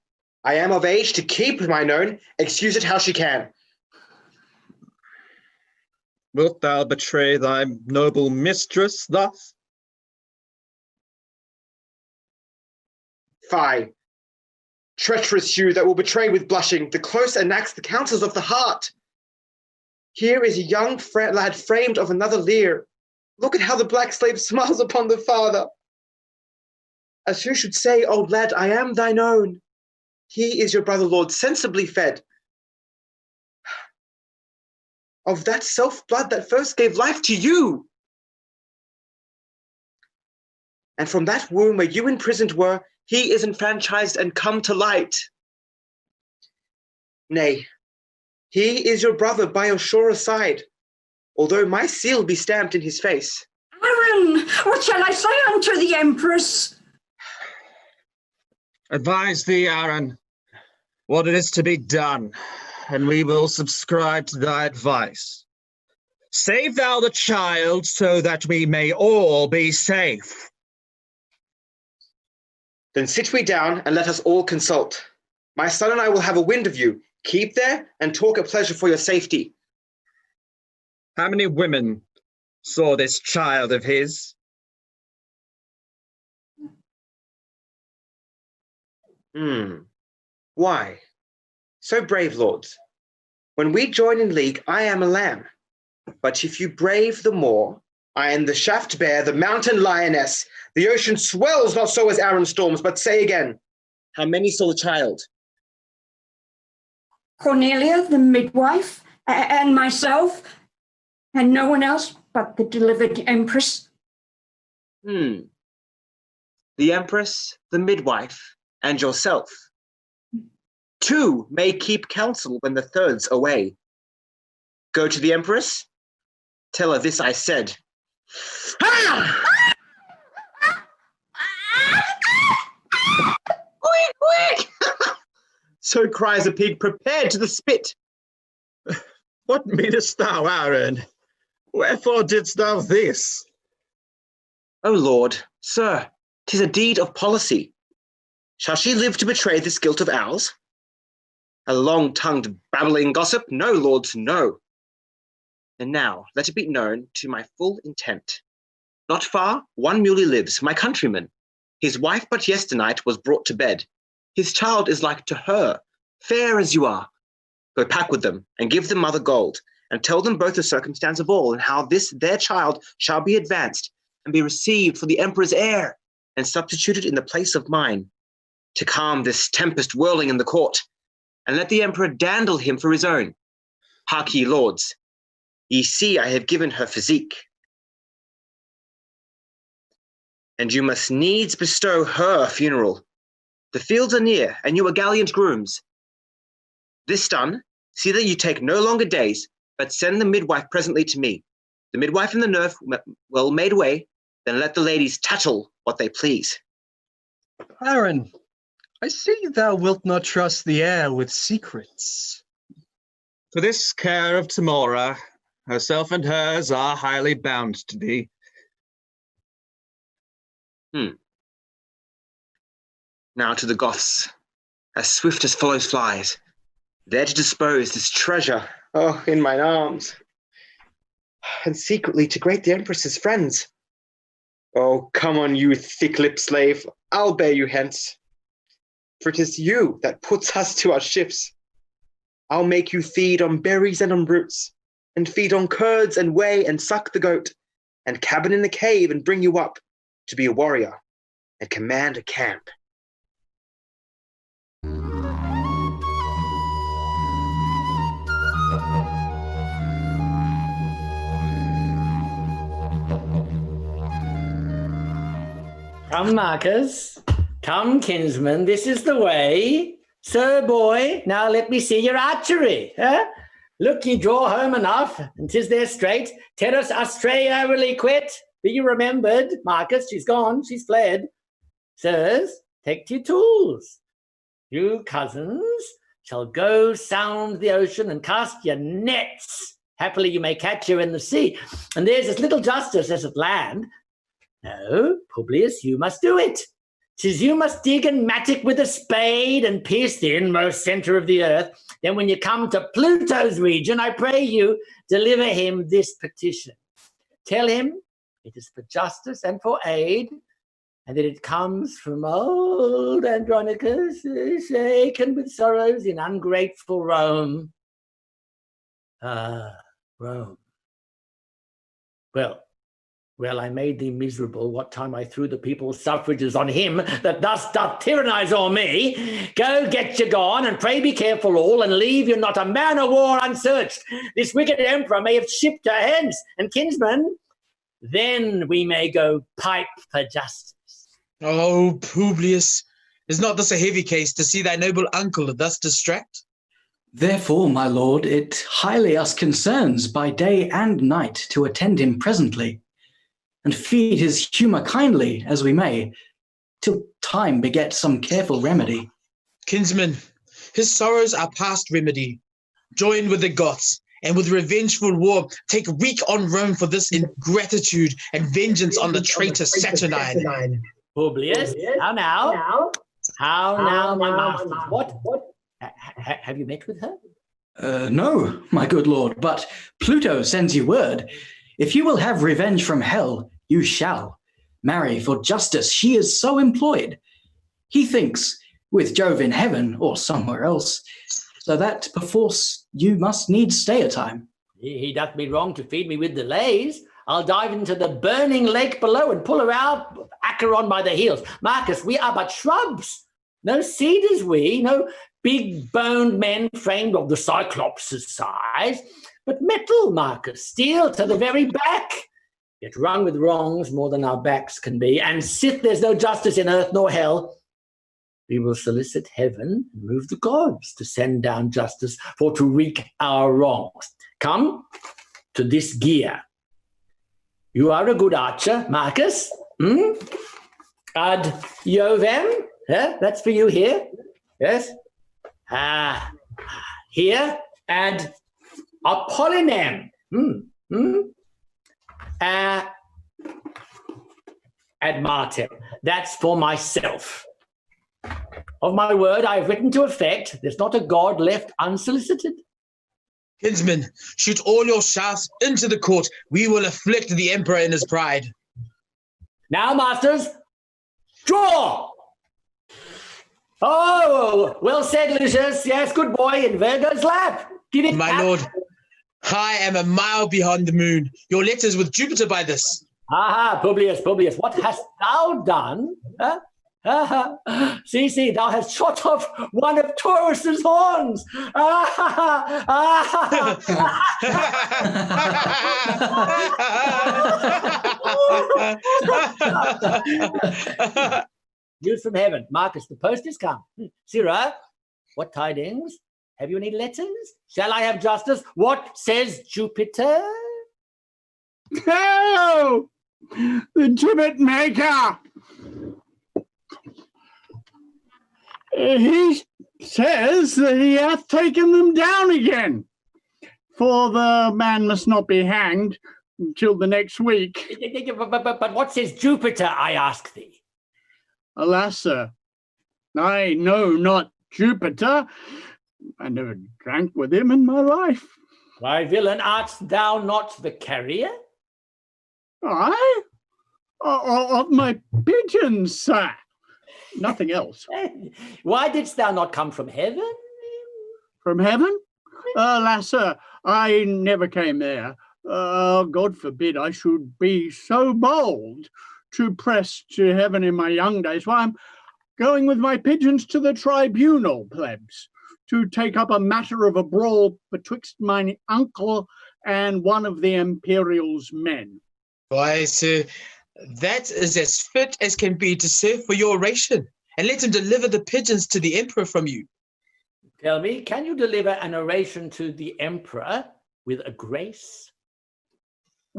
I am of age to keep mine own, excuse it how she can. Wilt thou betray thy noble mistress thus? Fie, treacherous you that will betray with blushing the close enacts the counsels of the heart. Here is a young lad framed of another leer. Look at how the black slave smiles upon the father. As who should say, old lad, I am thine own. He is your brother lord, sensibly fed. Of that self-blood that first gave life to you. And from that womb where you imprisoned were, he is enfranchised and come to light. Nay, he is your brother by your surer side, although my seal be stamped in his face. Aaron, what shall I say unto the Empress? Advise thee, Aaron, what it is to be done, and we will subscribe to thy advice. Save thou the child so that we may all be safe. Then sit we down and let us all consult. My son and I will have a wind of you. Keep there and talk at pleasure for your safety. How many women saw this child of his? Why? So brave, lords. When we join in league, I am a lamb. But if you brave the moor, I am the shaft bear, the mountain lioness. The ocean swells not so as Aaron storms, but say again, how many saw the child? Cornelia, the midwife, and myself, and no one else but the delivered Empress. The Empress, the midwife, and yourself. Two may keep counsel when the third's away. Go to the Empress, tell her this I said. Ah! Quick! So cries a pig prepared to the spit. What meanest thou, Aaron? Wherefore didst thou this? O Lord, sir, 'tis a deed of policy. Shall she live to betray this guilt of ours? A long-tongued babbling gossip? No, lords, no. And now let it be known to my full intent. Not far, one muley lives, my countryman. His wife but yesternight was brought to bed. His child is like to her, fair as you are. Go pack with them, and give them mother gold, and tell them both the circumstance of all, and how this their child shall be advanced, and be received for the emperor's heir, and substituted in the place of mine, to calm this tempest whirling in the court. and let the emperor dandle him for his own. Hark ye, lords, ye see I have given her physique, and you must needs bestow her a funeral. The fields are near, and you are gallant grooms. This done, see that you take no longer days, but send the midwife presently to me. The midwife and the nurse well made way, then let the ladies tattle what they please. Aaron, I see thou wilt not trust the air with secrets. For this care of TAMORA, herself and hers are highly bound to be. Now to the Goths, as swift as follows flies, there to dispose this treasure, in mine arms, and secretly to greet the Empress's friends. Oh, come on, you thick-lipped slave, I'll bear you hence, for it is you that puts us to our ships. I'll make you feed on berries and on roots, and feed on curds and whey and suck the goat, and cabin in the cave and bring you up to be a warrior and command a camp. Come, Marcus. Come, kinsman, this is the way. Sir boy, now let me see your archery. Look, ye draw home enough, and 'tis there straight. Terras Astrea reliquit. Be you remembered, Marcus, she's gone, she's fled. Sirs, take your tools. You cousins shall go sound the ocean and cast your nets. Happily you may catch her in the sea. And there's as little justice as at land. No, Publius, you must do it. 'Tis you must dig and mattock with a spade and pierce the inmost centre of the earth. Then when you come to Pluto's region, I pray you, deliver him this petition. Tell him it is for justice and for aid, and that it comes from old Andronicus, shaken with sorrows in ungrateful Rome. Rome. Well, I made thee miserable what time I threw the people's suffrages on him that thus doth tyrannize o'er me. Go, get you gone, and pray be careful all, and leave you not a man of war unsearched. This wicked emperor may have shipped her hence, and kinsman, then we may go pipe for justice. Oh, Publius, is not this a heavy case to see thy noble uncle thus distract? Therefore, my lord, it highly us concerns by day and night to attend him presently, and feed his humour kindly as we may, till time beget some careful remedy. Kinsman, his sorrows are past remedy. Join with the Goths, and with revengeful war, take wreak on Rome for this ingratitude and vengeance on the traitor Saturnine. Publius, how now? How now, my master? What? Have you met with her? No, my good lord, but Pluto sends you word. If you will have revenge from hell, you shall. Marry, for justice she is so employed. He thinks, with Jove in heaven or somewhere else, so that perforce you must needs stay a time. He doth me wrong to feed me with delays. I'll dive into the burning lake below and pull her out, Acheron by the heels. Marcus, we are but shrubs. No cedars we, no big-boned men framed of the Cyclops' size, but metal, Marcus, steel to the very back, yet rung with wrongs more than our backs can be, and sith there's no justice in earth nor hell, we will solicit heaven and move the gods to send down justice for to wreak our wrongs. Come to this gear. You are a good archer, Marcus. Ad Jovem, that's for you here. Yes. Here, and Apollinem. Ad Martem. That's for myself. Of my word, I have written to effect, there's not a god left unsolicited. Kinsman, shoot all your shafts into the court. We will afflict the emperor in his pride. Now, masters, draw! Oh, well said, Lucius. Yes, good boy. In Virgo's lap. Give it my lord, I am a mile beyond the moon. Your letters with Jupiter by this. Aha, Publius, what hast thou done? See, thou hast shot off one of Taurus's horns. News from heaven. Marcus, the post is come. Sirrah, what tidings? Have you any letters? Shall I have justice? What says Jupiter? Oh, the gibbet maker. He says that he hath taken them down again, for the man must not be hanged until the next week. But what says Jupiter, I ask thee? Alas, sir, I know not Jupiter. I never drank with him in my life. Why, villain, art thou not the carrier? I? Of my pigeons, sir. Nothing else. Why didst thou not come from heaven? From heaven? Alas, sir, I never came there. God forbid I should be so bold to press to heaven in my young days. Why, I'm going with my pigeons to the tribunal, plebs, to take up a matter of a brawl betwixt mine uncle and one of the imperial's men. Why, sir, that is as fit as can be to serve for your oration, and let him deliver the pigeons to the emperor from you. Tell me, can you deliver an oration to the emperor with a grace?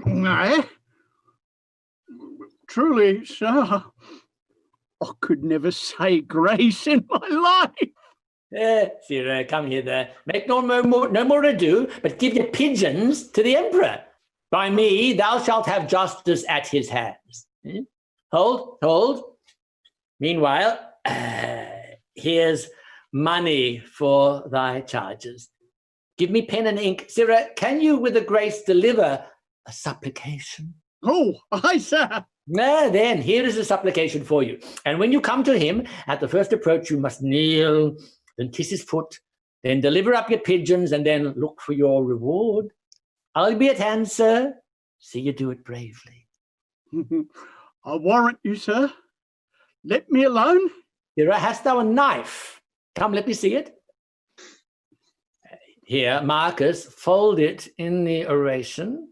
Aye. Truly, sir, I could never say grace in my life. Sirrah, come hither. Make no more ado, but give your pigeons to the emperor. By me, thou shalt have justice at his hands. Hold. Meanwhile, here's money for thy charges. Give me pen and ink. Sirrah, can you with a grace deliver a supplication? Oh, aye, sir. Then here is a supplication for you. And when you come to him, at the first approach, you must kneel, then kiss his foot, then deliver up your pigeons, and then look for your reward. I'll be at hand, sir. See you do it bravely. I warrant you, sir. Let me alone. Here, hast thou a knife? Come, let me see it. Here, Marcus, fold it in the oration,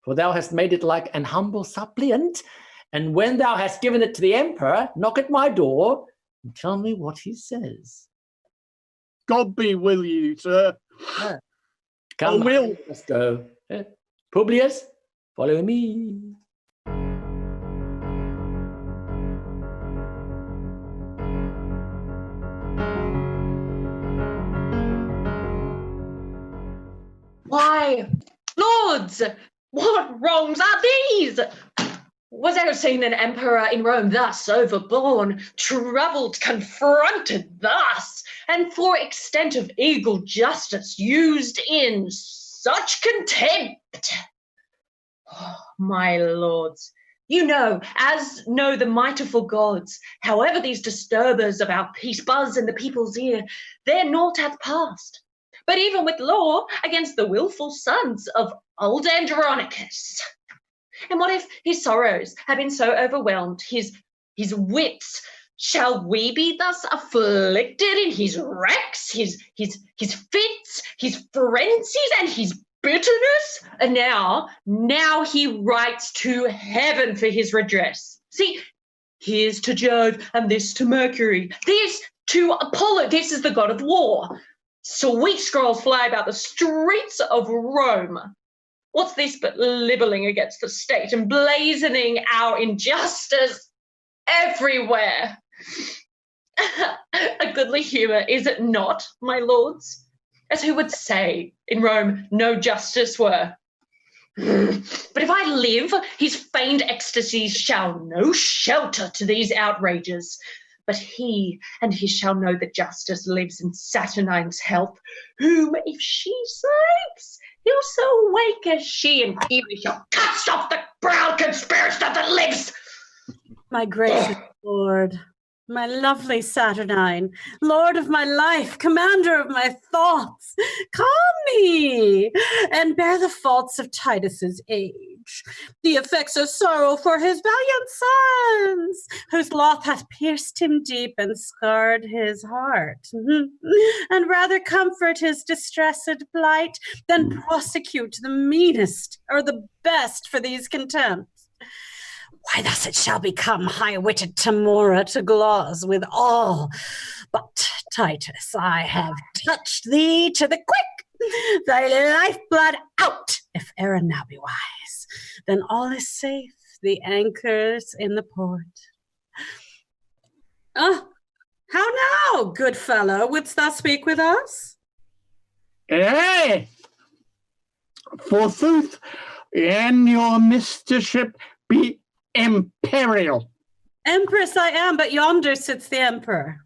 for thou hast made it like an humble suppliant. And when thou hast given it to the emperor, knock at my door and tell me what he says. God be with you, sir. Come, I will. Let's go. Publius, follow me. Why, lords, what wrongs are these? Was ever seen an emperor in Rome thus overborne, troubled, confronted thus, and for extent of eagle justice used in such contempt? Oh, my lords, you know, as know the mightiful gods, however these disturbers of our peace buzz in the people's ear, their naught hath passed. But even with law against the wilful sons of old Andronicus. And what if his sorrows have been so overwhelmed, his wits, shall we be thus afflicted in his wrecks, his fits, his frenzies, and his bitterness? And now he writes to heaven for his redress. See, here's to Jove, and this to Mercury, this to Apollo, this is the god of war. Sweet scrolls fly about the streets of Rome. What's this but libelling against the state and blazoning our injustice everywhere? A goodly humour, is it not, my lords? As who would say, in Rome no justice were. But if I live, his feigned ecstasies shall no shelter to these outrages. But he and his shall know that justice lives in Saturnines' health, whom if she sleeps, he'll so wake as she, and even shall cast off the proud conspirator that lives. My gracious lord, My lovely Saturnine, lord of my life, commander of my thoughts, calm me, and bear the faults of Titus's age, the effects of sorrow for his valiant sons, whose loss hath pierced him deep and scarred his heart, and rather comfort his distressed plight than prosecute the meanest or the best for these contempts. Why, thus it shall become high-witted TAMORA to gloss with all. But, Titus, I have touched thee to the quick, thy lifeblood out, if Aaron now be wise. Then all is safe, the anchor's in the port. Ah, how now, good fellow, wouldst thou speak with us? Aye, forsooth, an your mistership be imperial. Empress I am, but yonder sits the emperor.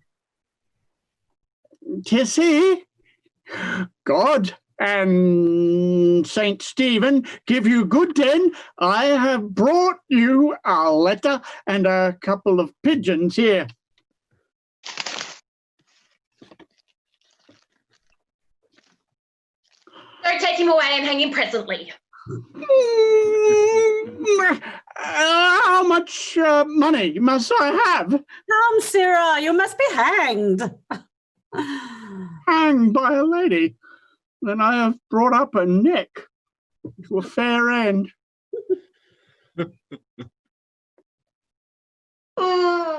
'Tis he. God and Saint Stephen give you good den. I have brought you a letter and a couple of pigeons here. Go take him away and hang him presently. How much money must I have? Come, Sirrah, you must be hanged. Hanged by a lady? Then I have brought up a neck to a fair end.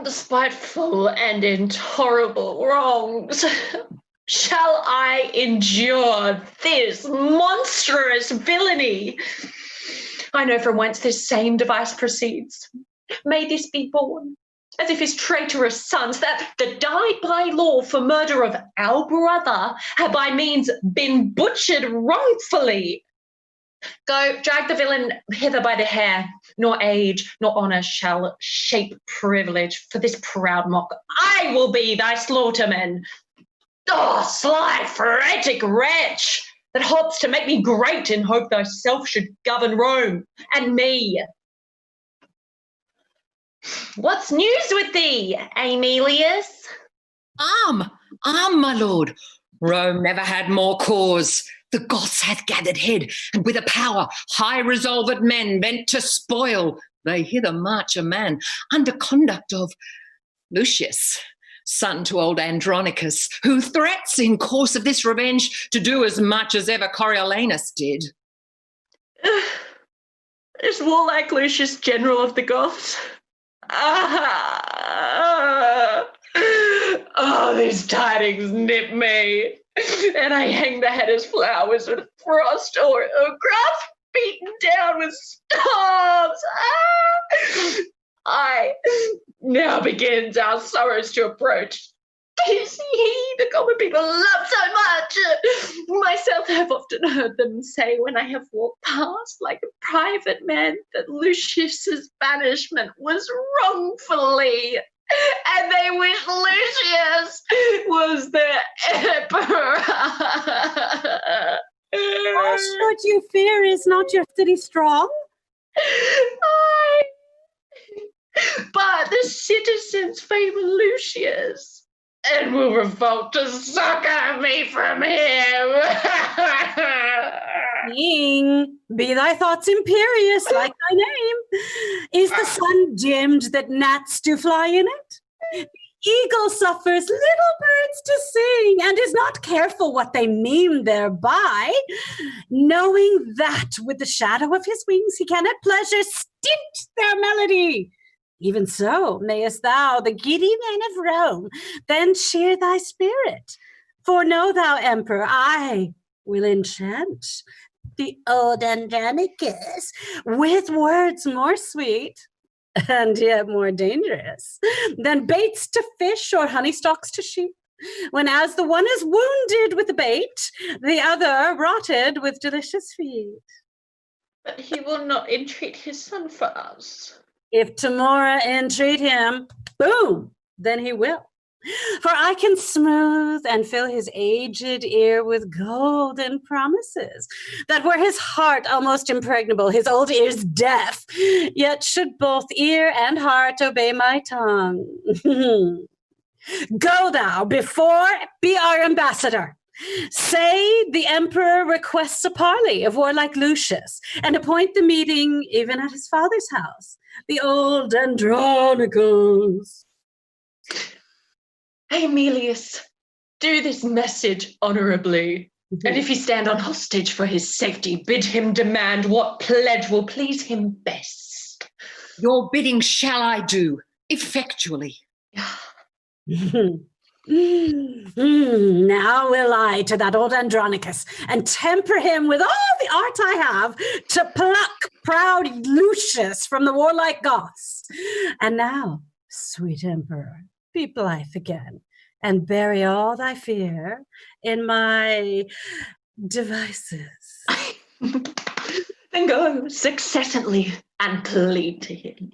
Despiteful and intolerable wrongs. Shall I endure this monstrous villainy? I know from whence this same device proceeds. May this be born, as if his traitorous sons that died by law for murder of our brother have by means been butchered wrongfully. Go, drag the villain hither by the hair, nor age nor honour shall shape privilege for this proud mock. I will be thy slaughterman. Oh, sly, frantic wretch, that hopes to make me great in hope thyself should govern Rome and me. What's news with thee, Aemilius? My lord. Rome never had more cause. The Goths hath gathered head, and with a power high-resolved men bent to spoil, they hither march a man under conduct of LUCIUS, son to old Andronicus, who threats in course of this revenge to do as much as ever Coriolanus did. Is warlike Lucius general of the Goths? Oh, these tidings nip me, and I hang the head as flowers with frost or grass beaten down with storms. Now begins our sorrows to approach. Tis he the common people love so much. Myself have often heard them say when I have walked past like a private man that Lucius's banishment was wrongfully, and they wish Lucius was the emperor. Why should you fear? Is not your city strong? But the citizens favour Lucius and will revolt to succour me from him. King, be thy thoughts imperious like thy name. Is the sun dimmed that gnats do fly in it? The eagle suffers little birds to sing and is not careful what they mean thereby, knowing that with the shadow of his wings he can at pleasure stint their melody. Even so, mayest thou, the giddy man of Rome, then cheer thy spirit. For know thou, Emperor, I will enchant the old Andronicus with words more sweet and yet more dangerous than baits to fish or honey stalks to sheep. When as the one is wounded with the bait, the other rotted with delicious feed. But he will not entreat his son for us. If TAMORA entreat him, boom, then he will. For I can smooth and fill his aged ear with golden promises, that were his heart almost impregnable, his old ears deaf, yet should both ear and heart obey my tongue. Go thou before, be our ambassador. Say the emperor requests a parley of warlike Lucius, and appoint the meeting even at his father's house, the old Andronicus. Aemilius, do this message honourably. And if you stand on hostage for his safety, bid him demand what pledge will please him best. Your bidding shall I do, effectually. Now will I to that old Andronicus and temper him with all the art I have to pluck proud Lucius from the warlike Goths. And now, sweet emperor, be blithe again, and bury all thy fear in my devices. Then go successantly and plead to him.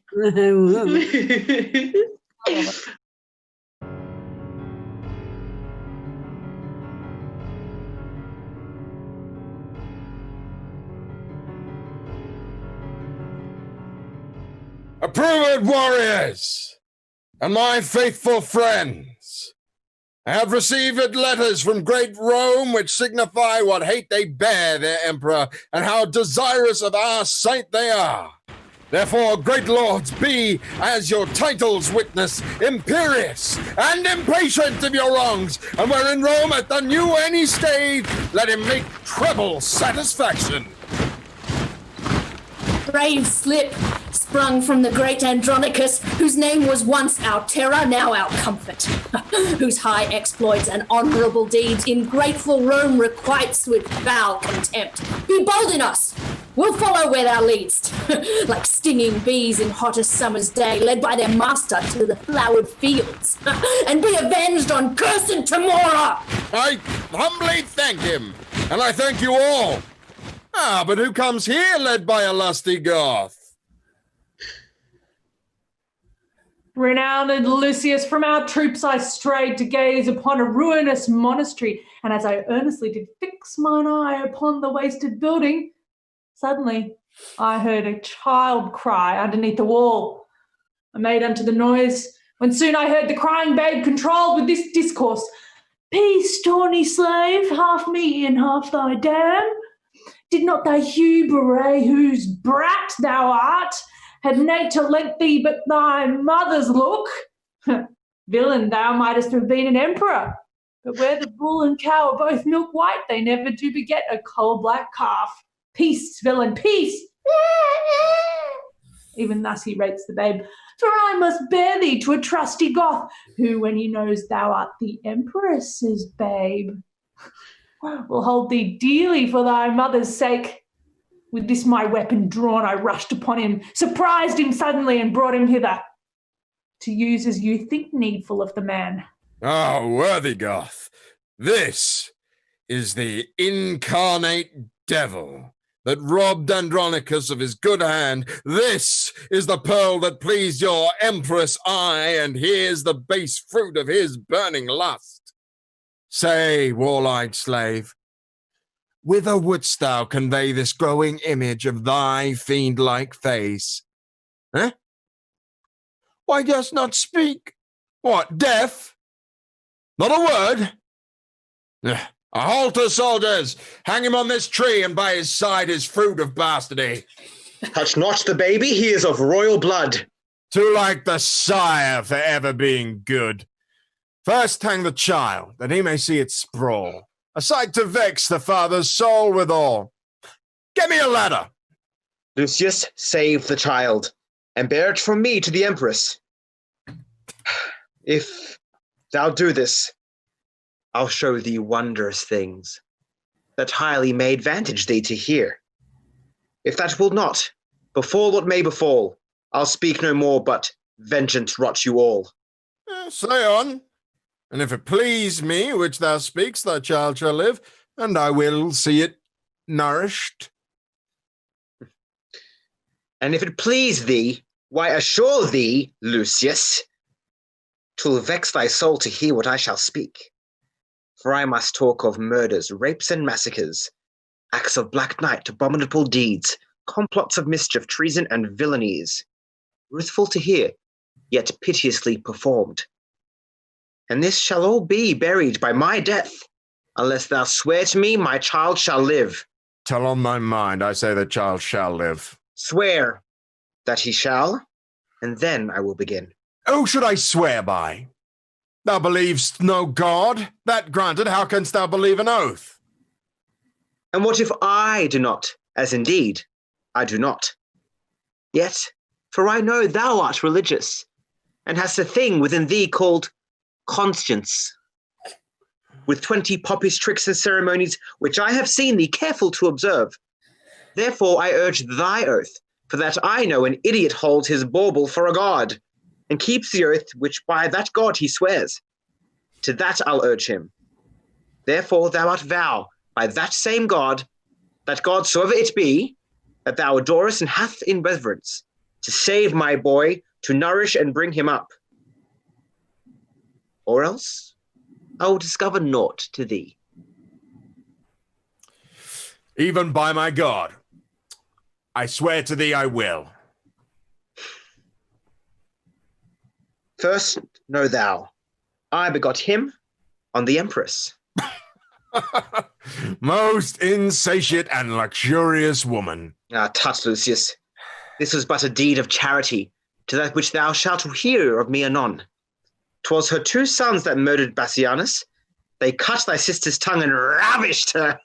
Approved warriors, and my faithful friends, I have received letters from great Rome which signify what hate they bear their emperor, and how desirous of our sight they are. Therefore, great lords, be, as your titles witness, imperious and impatient of your wrongs, and where in Rome hath done you any scathe, let him make treble satisfaction. Brave slip, sprung from the great Andronicus, whose name was once our terror, now our comfort, whose high exploits and honourable deeds in grateful Rome requites with foul contempt. Be bold in us, we'll follow where thou leadst, like stinging bees in hottest summer's day, led by their master to the flowered fields, and be avenged on cursed TAMORA. I humbly thank him, and I thank you all. Ah, but who comes here led by a lusty Goth? Renowned Lucius, from our troops I strayed to gaze upon a ruinous monastery, and as I earnestly did fix mine eye upon the wasted building, suddenly I heard a child cry underneath the wall. I made unto the noise, when soon I heard the crying babe controlled with this discourse: "Peace, tawny slave, half me and half thy dam. Did not thy hue bewray whose brat thou art? Had nature lent thee but thy mother's look? Villain, thou mightest have been an emperor. But where the bull and cow are both milk white, they never do beget a coal-black calf. Peace, villain, peace!" Even thus he rates the babe. "For I must bear thee to a trusty Goth, who, when he knows thou art the empress's babe, will hold thee dearly for thy mother's sake." With this my weapon drawn, I rushed upon him, surprised him suddenly, and brought him hither, to use as you think needful of the man. Ah, worthy Goth, this is the incarnate devil that robbed Andronicus of his good hand. This is the pearl that pleased your empress eye, and here's the base fruit of his burning lust. Say, warlike slave, whither wouldst thou convey this growing image of thy fiend-like face? Eh? Why dost not speak? What, deaf? Not a word? A halter, soldiers! Hang him on this tree, and by his side his fruit of bastardy. Touch not the baby, he is of royal blood. Too like the sire for ever being good. First hang the child, that he may see it sprawl, a sight to vex the father's soul withal. Get me a ladder. Lucius, save the child, and bear it from me to the empress. If thou do this, I'll show thee wondrous things that highly may advantage thee to hear. If that will not, befall what may befall, I'll speak no more, but vengeance rot you all. Say on. And if it please me, which thou speakst, thy child shall live, and I will see it nourished. And if it please thee, why assure thee, Lucius, 'twill vex thy soul to hear what I shall speak. For I must talk of murders, rapes, and massacres, acts of black night, abominable deeds, complots of mischief, treason, and villainies, ruthful to hear, yet piteously performed. And this shall all be buried by my death, unless thou swear to me my child shall live. Tell on thy mind, I say the child shall live. Swear that he shall, and then I will begin. Who should I swear by? Thou believest no God? That granted, how canst thou believe an oath? And what if I do not, as indeed I do not? Yet, for I know thou art religious, and hast a thing within thee called conscience, with 20 popish tricks and ceremonies, which I have seen thee careful to observe. Therefore I urge thy oath, for that I know an idiot holds his bauble for a god, and keeps the oath which by that god he swears. To that I'll urge him. Therefore thou art vow by that same god, that god soever it be, that thou adorest and hath in reverence, to save my boy, to nourish and bring him up. Or else I will discover naught to thee. Even by my God, I swear to thee I will. First, know thou, I begot him on the Empress. Most insatiate and luxurious woman. Ah, tut, Lucius. This was but a deed of charity, to that which thou shalt hear of me anon. 'Twas her 2 sons that murdered Bassianus. They cut thy sister's tongue and ravished her,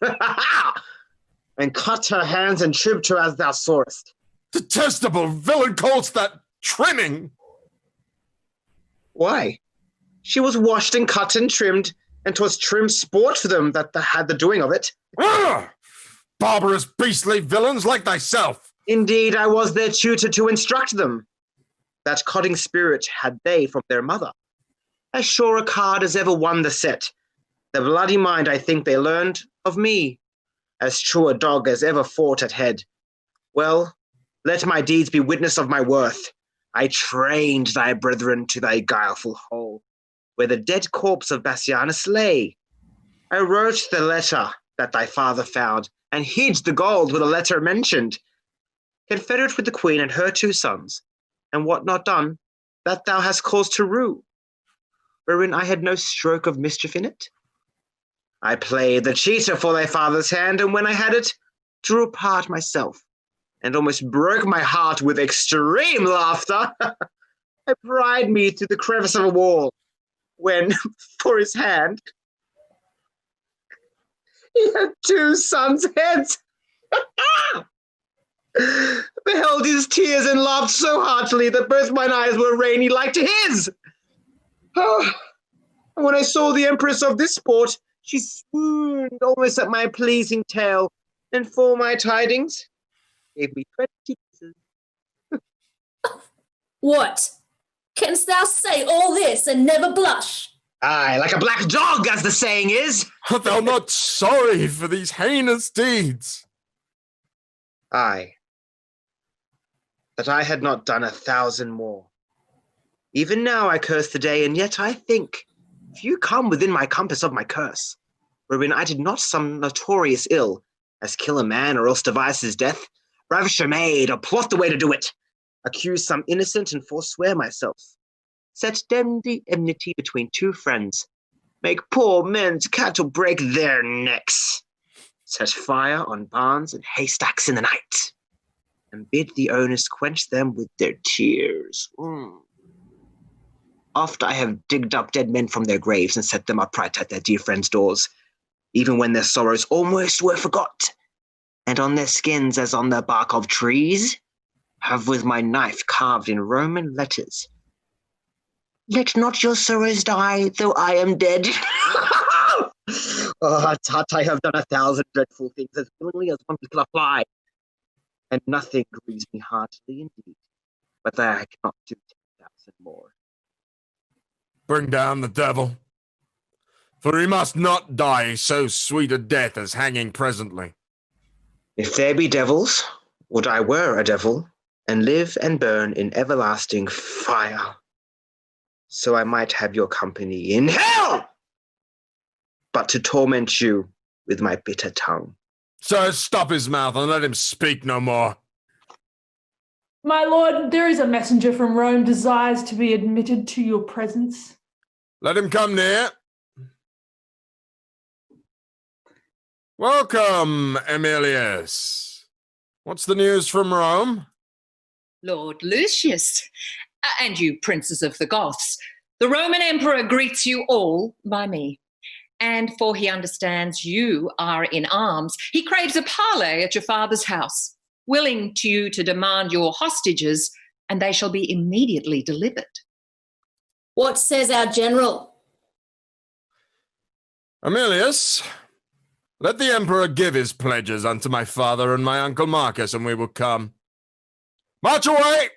and cut her hands and tribbed her as thou sawest. Detestable villain, callest that trimming? Why? She was washed and cut and trimmed, and 'twas trim sport for them that had the doing of it. Barbarous beastly villains like thyself. Indeed, I was their tutor to instruct them. That codding spirit had they from their mother. As sure a card as ever won the set. The bloody mind I think they learned of me, as true a dog as ever fought at head. Well, let my deeds be witness of my worth. I trained thy brethren to thy guileful hole, where the dead corpse of Bassianus lay. I wrote the letter that thy father found, and hid the gold where the letter mentioned. Confederate with the queen and her 2 sons, and what not done, that thou hast cause to rue, wherein I had no stroke of mischief in it. I played the cheater for thy father's hand, and when I had it, drew apart myself, and almost broke my heart with extreme laughter. I pried me through the crevice of a wall, when, for his hand, he had 2 sons' heads. Beheld his tears and laughed so heartily that both mine eyes were rainy like to his. Oh, and when I saw the Empress of this sport, she swooned almost at my pleasing tale, and for my tidings gave me 20 pieces. What? Canst thou say all this and never blush? Aye, like a black dog, as the saying is. Art thou not sorry for these heinous deeds? Aye, that I had not done 1,000 more. Even now I curse the day, and yet I think, few come within my compass of my curse, wherein I did not some notorious ill, as kill a man or else devise his death, ravish a maid, or plot the way to do it, accuse some innocent and forswear myself, set deadly enmity between 2 friends, make poor men's cattle break their necks, set fire on barns and haystacks in the night, and bid the owners quench them with their tears. Oft I have digged up dead men from their graves and set them upright at their dear friends' doors, even when their sorrows almost were forgot, and on their skins as on the bark of trees, have with my knife carved in Roman letters, "Let not your sorrows die, though I am dead." Oh, tut, I have done 1,000 dreadful things as willingly as one can fly, and nothing grieves me heartily indeed, but that I cannot do 10,000 more. Bring down the devil, for he must not die so sweet a death as hanging presently. If there be devils, would I were a devil, and live and burn in everlasting fire, so I might have your company in hell, but to torment you with my bitter tongue. Sir, stop his mouth and let him speak no more. My lord, there is a messenger from Rome desires to be admitted to your presence. Let him come near. Welcome, Emilius. What's the news from Rome? Lord Lucius, and you princes of the Goths, the Roman Emperor greets you all by me. And for he understands you are in arms, he craves a parley at your father's house, willing to you to demand your hostages, and they shall be immediately delivered. What says our general? Emilius, let the emperor give his pledges unto my father and my uncle Marcus, and we will come. March away!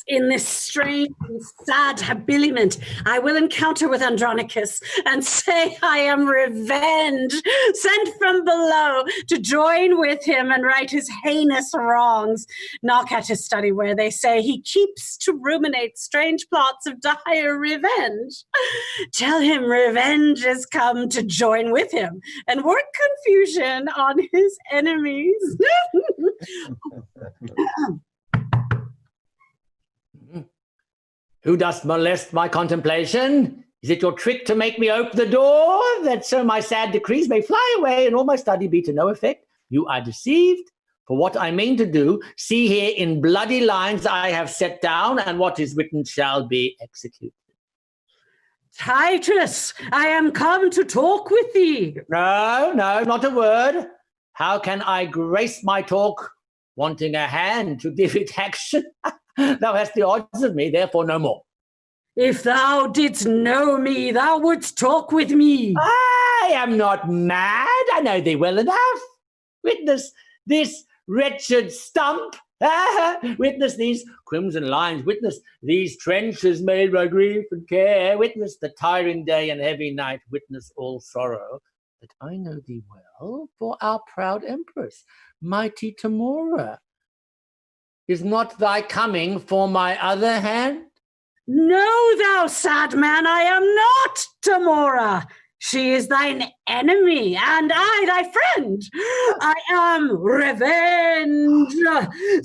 In this strange and sad habiliment, I will encounter with Andronicus and say I am revenge, sent from below to join with him and right his heinous wrongs. Knock at his study where they say he keeps to ruminate strange plots of dire revenge. Tell him revenge is come to join with him and work confusion on his enemies. Who dost molest my contemplation? Is it your trick to make me open the door, that so my sad decrees may fly away and all my study be to no effect? You are deceived. For what I mean to do, see here in bloody lines I have set down, and what is written shall be executed. Titus, I am come to talk with thee. No, not a word. How can I grace my talk, wanting a hand to give it action? Thou hast the odds of me, therefore no more. If thou didst know me, thou wouldst talk with me. I am not mad, I know thee well enough. Witness this wretched stump. Witness these crimson lines. Witness these trenches made by grief and care. Witness the tiring day and heavy night. Witness all sorrow. That I know thee well for our proud empress, mighty TAMORA. Is not thy coming for my other hand? No, thou sad man, I am not TAMORA. She is thine enemy, and I thy friend. I am Revenge,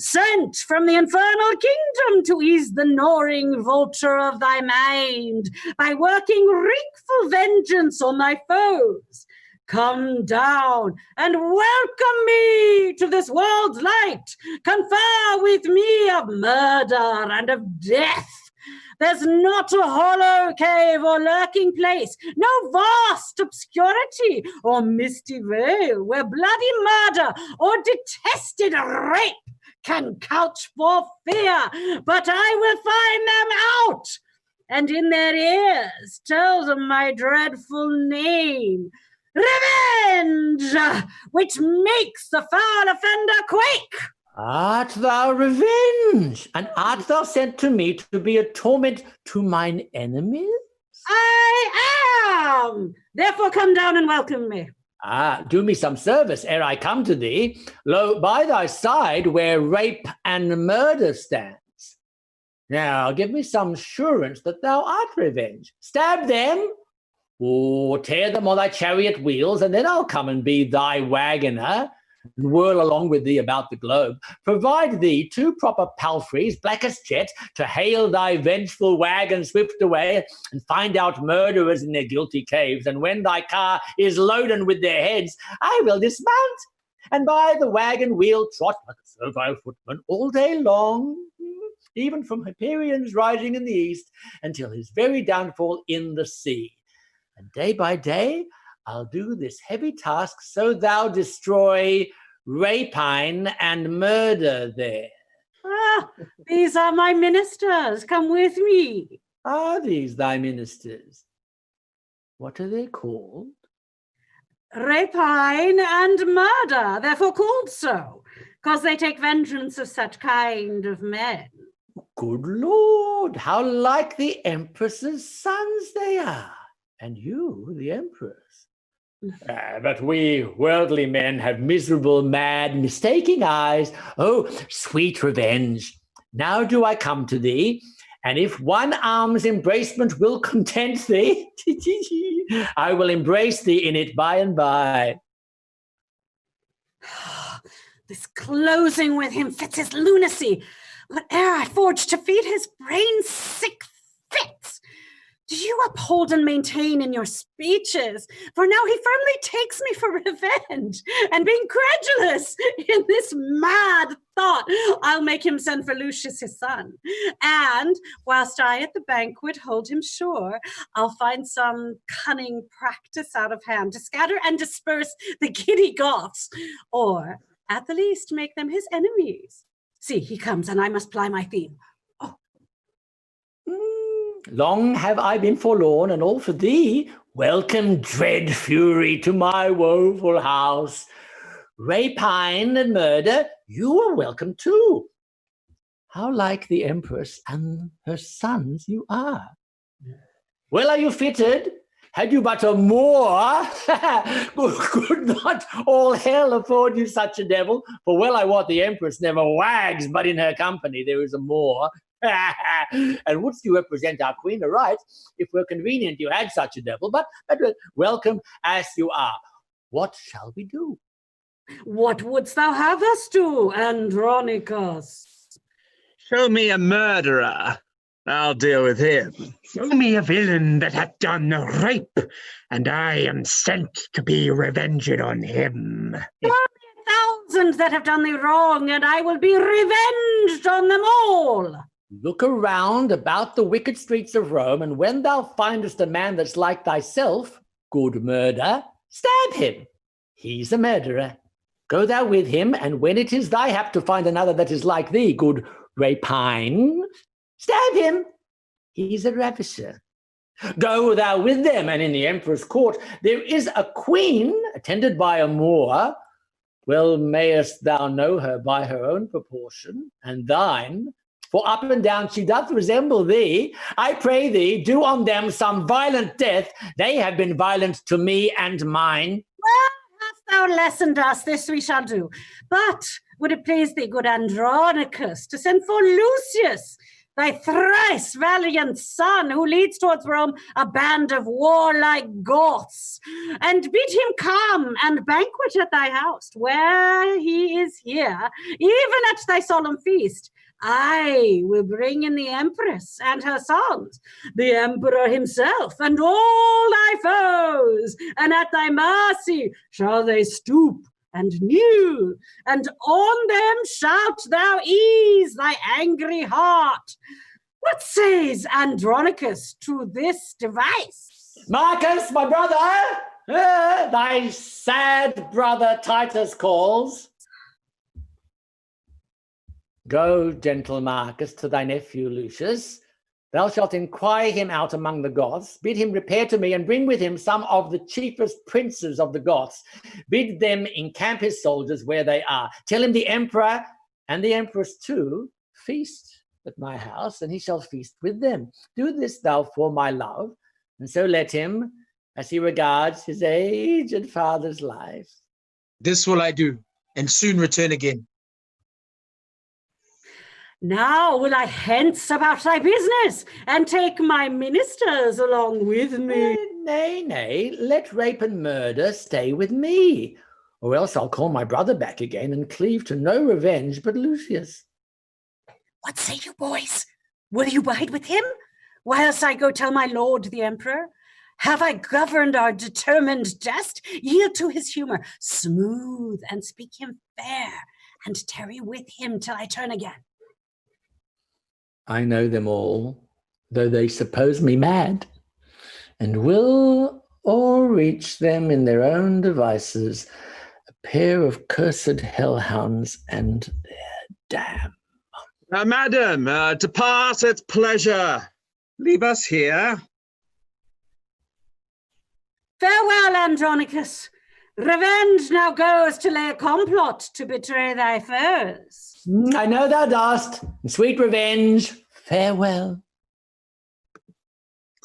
sent from the infernal kingdom to ease the gnawing vulture of thy mind by working wreakful vengeance on thy foes. Come down and welcome me to this world's light. Confer with me of murder and of death. There's not a hollow cave or lurking place, no vast obscurity or misty veil where bloody murder or detested rape can couch for fear, but I will find them out, and in their ears tell them my dreadful name. Revenge, which makes the foul offender quake. Art thou revenge? And art thou sent to me to be a torment to mine enemies? I am. Therefore come down and welcome me. Do me some service ere I come to thee. Lo, by thy side where rape and murder stands. Now give me some assurance that thou art revenge. Stab them, or tear them on thy chariot wheels, and then I'll come and be thy wagoner, and whirl along with thee about the globe. Provide thee 2 proper palfreys, black as jet, to hail thy vengeful wagon swift away, and find out murderers in their guilty caves. And when thy car is loaden with their heads, I will dismount, and by the wagon wheel trot like a servile footman all day long, even from Hyperion's rising in the east until his very downfall in the sea. And day by day, I'll do this heavy task, so thou destroy rapine and murder there. These are my ministers. Come with me. Are these thy ministers? What are they called? Rapine and murder, therefore called so, because they take vengeance of such kind of men. Good Lord, how like the Empress's sons they are, and you, the Empress. But we worldly men have miserable, mad, mistaking eyes. Oh, sweet revenge, now do I come to thee, And if one arm's embracement will content thee, I will embrace thee in it by and by. This closing with him fits his lunacy. Whate'er I forge to feed his brain sick fits, do you uphold and maintain in your speeches? For now he firmly takes me for revenge, and being credulous in this mad thought, I'll make him send for Lucius his son. And whilst I at the banquet hold him sure, I'll find some cunning practice out of hand to scatter and disperse the giddy Goths, or at the least make them his enemies. See, he comes, and I must ply my theme. Long have I been forlorn, and all for thee. Welcome, dread fury, to my woeful house. Rapine and murder, you are welcome too. How like the Empress and her sons you are. Well are you fitted? Had you but a Moor, could not all hell afford you such a devil? For well I wot the Empress never wags, but in her company there is a Moor. And wouldst you represent our queen aright, if were convenient you had such a devil, but welcome as you are. What shall we do? What wouldst thou have us do, Andronicus? Show me a murderer. I'll deal with him. Show me a villain that hath done a rape, and I am sent to be revenged on him. Show me 1,000 that have done thee wrong, and I will be revenged on them all. Look around about the wicked streets of Rome, and when thou findest a man that's like thyself, good murder, stab him. He's a murderer. Go thou with him, and when it is thy hap to find another that is like thee, good rapine, stab him. He's a ravisher. Go thou with them, and in the emperor's court there is a queen attended by a Moor. Well mayest thou know her by her own proportion, and thine, for up and down she doth resemble thee. I pray thee, do on them some violent death. They have been violent to me and mine. Well, hast thou lessoned us, this we shall do. But would it please thee, good Andronicus, to send for Lucius, thy thrice valiant son, who leads towards Rome a band of warlike Goths, and bid him come and banquet at thy house, where he is here, even at thy solemn feast. I will bring in the Empress and her sons, the Emperor himself, and all thy foes, and at thy mercy shall they stoop and kneel, and on them shalt thou ease thy angry heart. What says Andronicus to this device? Marcus, my brother, thy sad brother Titus calls. Go, gentle Marcus, to thy nephew Lucius. Thou shalt inquire him out among the Goths. Bid him repair to me, and bring with him some of the chiefest princes of the Goths. Bid them encamp his soldiers where they are. Tell him the emperor and the empress too feast at my house, and he shall feast with them. Do this thou for my love, and so let him, as he regards his aged father's life. This will I do, and soon return again. Now will I hence about thy business, and take my ministers along with me. Nay, let rape and murder stay with me, or else I'll call my brother back again and cleave to no revenge but Lucius. What say you, boys? Will you bide with him, whilst I go tell my lord the emperor? Have I governed our determined jest? Yield to his humour, smooth, and speak him fair, and tarry with him till I turn again. I know them all, though they suppose me mad, and will o'erreach them in their own devices, a pair of cursed hellhounds and their dam. Madam, depart at pleasure. Leave us here. Farewell, Andronicus. Revenge now goes to lay a complot to betray thy foes. I know thou dost. Sweet revenge, farewell.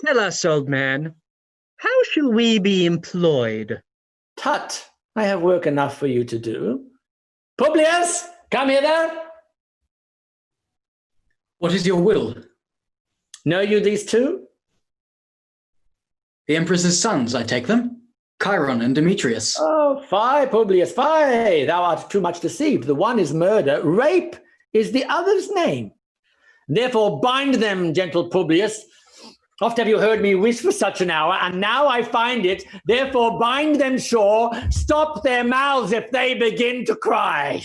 Tell us, old man, how shall we be employed? Tut, I have work enough for you to do. Publius, come hither. What is your will? Know you these two? The Empress's sons, I take them. Chiron and Demetrius. Oh, fie, Publius, fie! Thou art too much deceived. The one is murder. Rape is the other's name. Therefore bind them, gentle Publius. Oft have you heard me wish for such an hour, and now I find it. Therefore bind them sure. Stop their mouths if they begin to cry.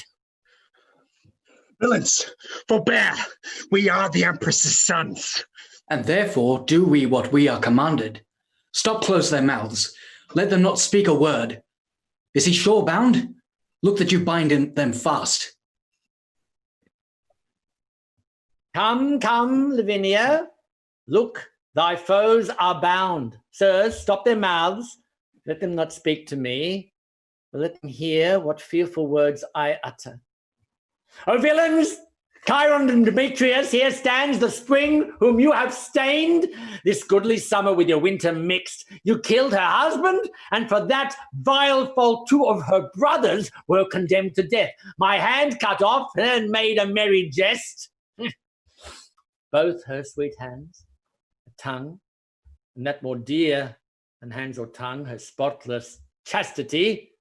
Villains, forbear. We are the Empress's sons. And therefore do we what we are commanded. Stop close their mouths. Let them not speak a word. Is he sure bound? Look that you bind them fast. Come, come, Lavinia. Look, thy foes are bound. Sirs, stop their mouths. Let them not speak to me, but let them hear what fearful words I utter. O villains, Chiron and Demetrius, here stands the spring whom you have stained. This goodly summer with your winter mixed. You killed her husband, and for that vile fault 2 of her brothers were condemned to death. My hand cut off and made a merry jest. Both her sweet hands, her tongue, and that more dear than hands or tongue, her spotless chastity.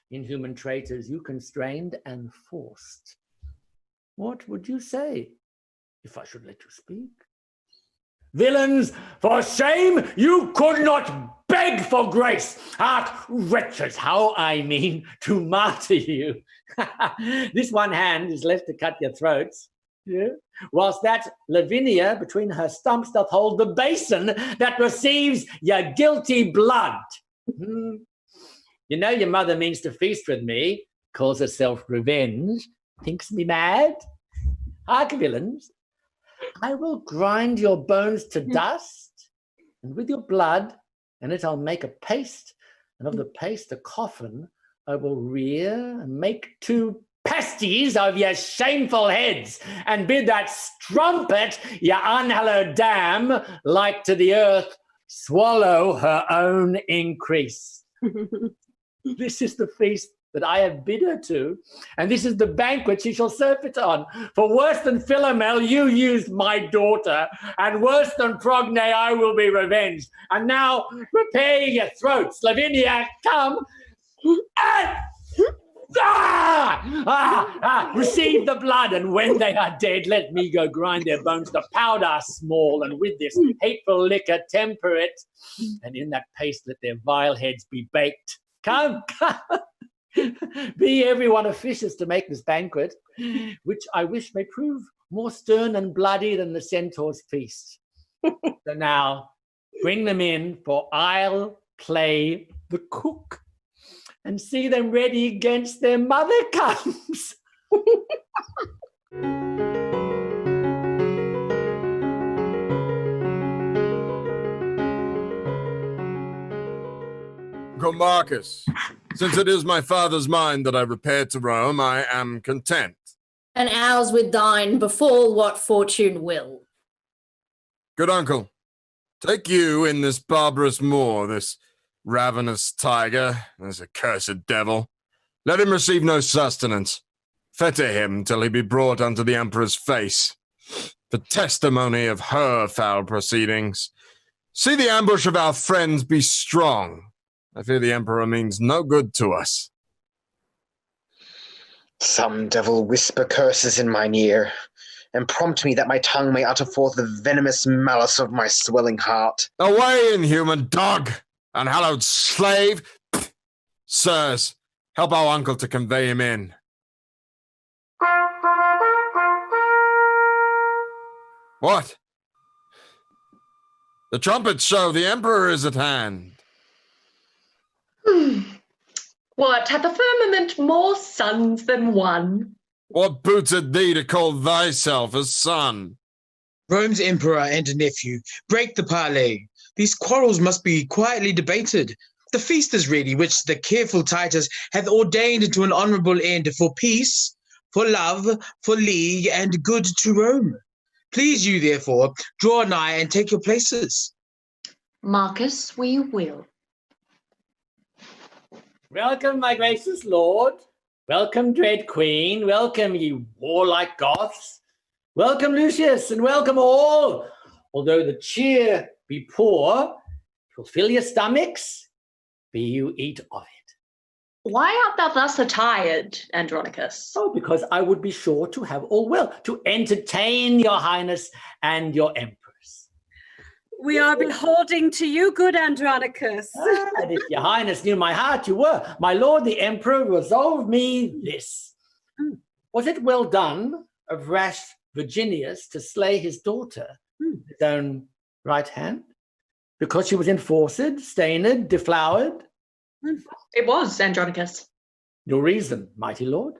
Inhuman traitors, you constrained and forced. What would you say if I should let you speak? Villains, for shame, you could not beg for grace. Wretches, how I mean to martyr you. This one hand is left to cut your throats. Yeah. Whilst that Lavinia between her stumps doth hold the basin that receives your guilty blood. You know your mother means to feast with me, calls herself revenge, thinks me mad. Hark, villains, I will grind your bones to dust, and with your blood, and it I'll make a paste, and of the paste a coffin I will rear, and make 2 pasties of your shameful heads, and bid that strumpet, your unhallowed dam, like to the earth, swallow her own increase. This is the feast that I have bid her to, and this is the banquet she shall surfeit on. For worse than Philomel, you used my daughter, and worse than Progne, I will be revenged. And now prepare your throats. Lavinia, come. Receive the blood, and when they are dead, let me go grind their bones to powder small, and with this hateful liquor temper it, and in that paste let their vile heads be baked. Come, come. Be everyone officious to make this banquet, which I wish may prove more stern and bloody than the centaur's feast. So now, bring them in, for I'll play the cook, and see them ready against their mother comes. Good Marcus, since it is my father's mind that I repair to Rome, I am content. And ours with thine befall what fortune will. Good uncle, take you in this barbarous Moor, this ravenous tiger, this accursed devil. Let him receive no sustenance. Fetter him till he be brought unto the emperor's face, for testimony of her foul proceedings. See the ambush of our friends be strong. I fear the emperor means no good to us. Some devil whisper curses in mine ear, and prompt me that my tongue may utter forth the venomous malice of my swelling heart. Away, inhuman dog, unhallowed slave! Sirs, help our uncle to convey him in. What? The trumpets show the emperor is at hand. What, hath the firmament more sons than one? What booted thee to call thyself a son? Rome's emperor and a nephew, break the parley. These quarrels must be quietly debated. The feast is ready, which the careful Titus hath ordained to an honourable end for peace, for love, for league, and good to Rome. Please you, therefore, draw nigh and take your places. Marcus, we will. Welcome, my gracious lord. Welcome, dread queen. Welcome, ye warlike Goths. Welcome, Lucius, and welcome all. Although the cheer be poor, twill fill your stomachs, be you eat of it. Why art thou thus attired, Andronicus? Oh, because I would be sure to have all will, to entertain your highness and your empress. We are beholding to you, good Andronicus. And if your highness knew my heart, you were. My lord the emperor resolved me this. Was it well done of rash Virginius to slay his daughter, his own right hand, because she was enforced, stained, deflowered? It was, Andronicus. Your reason, mighty lord?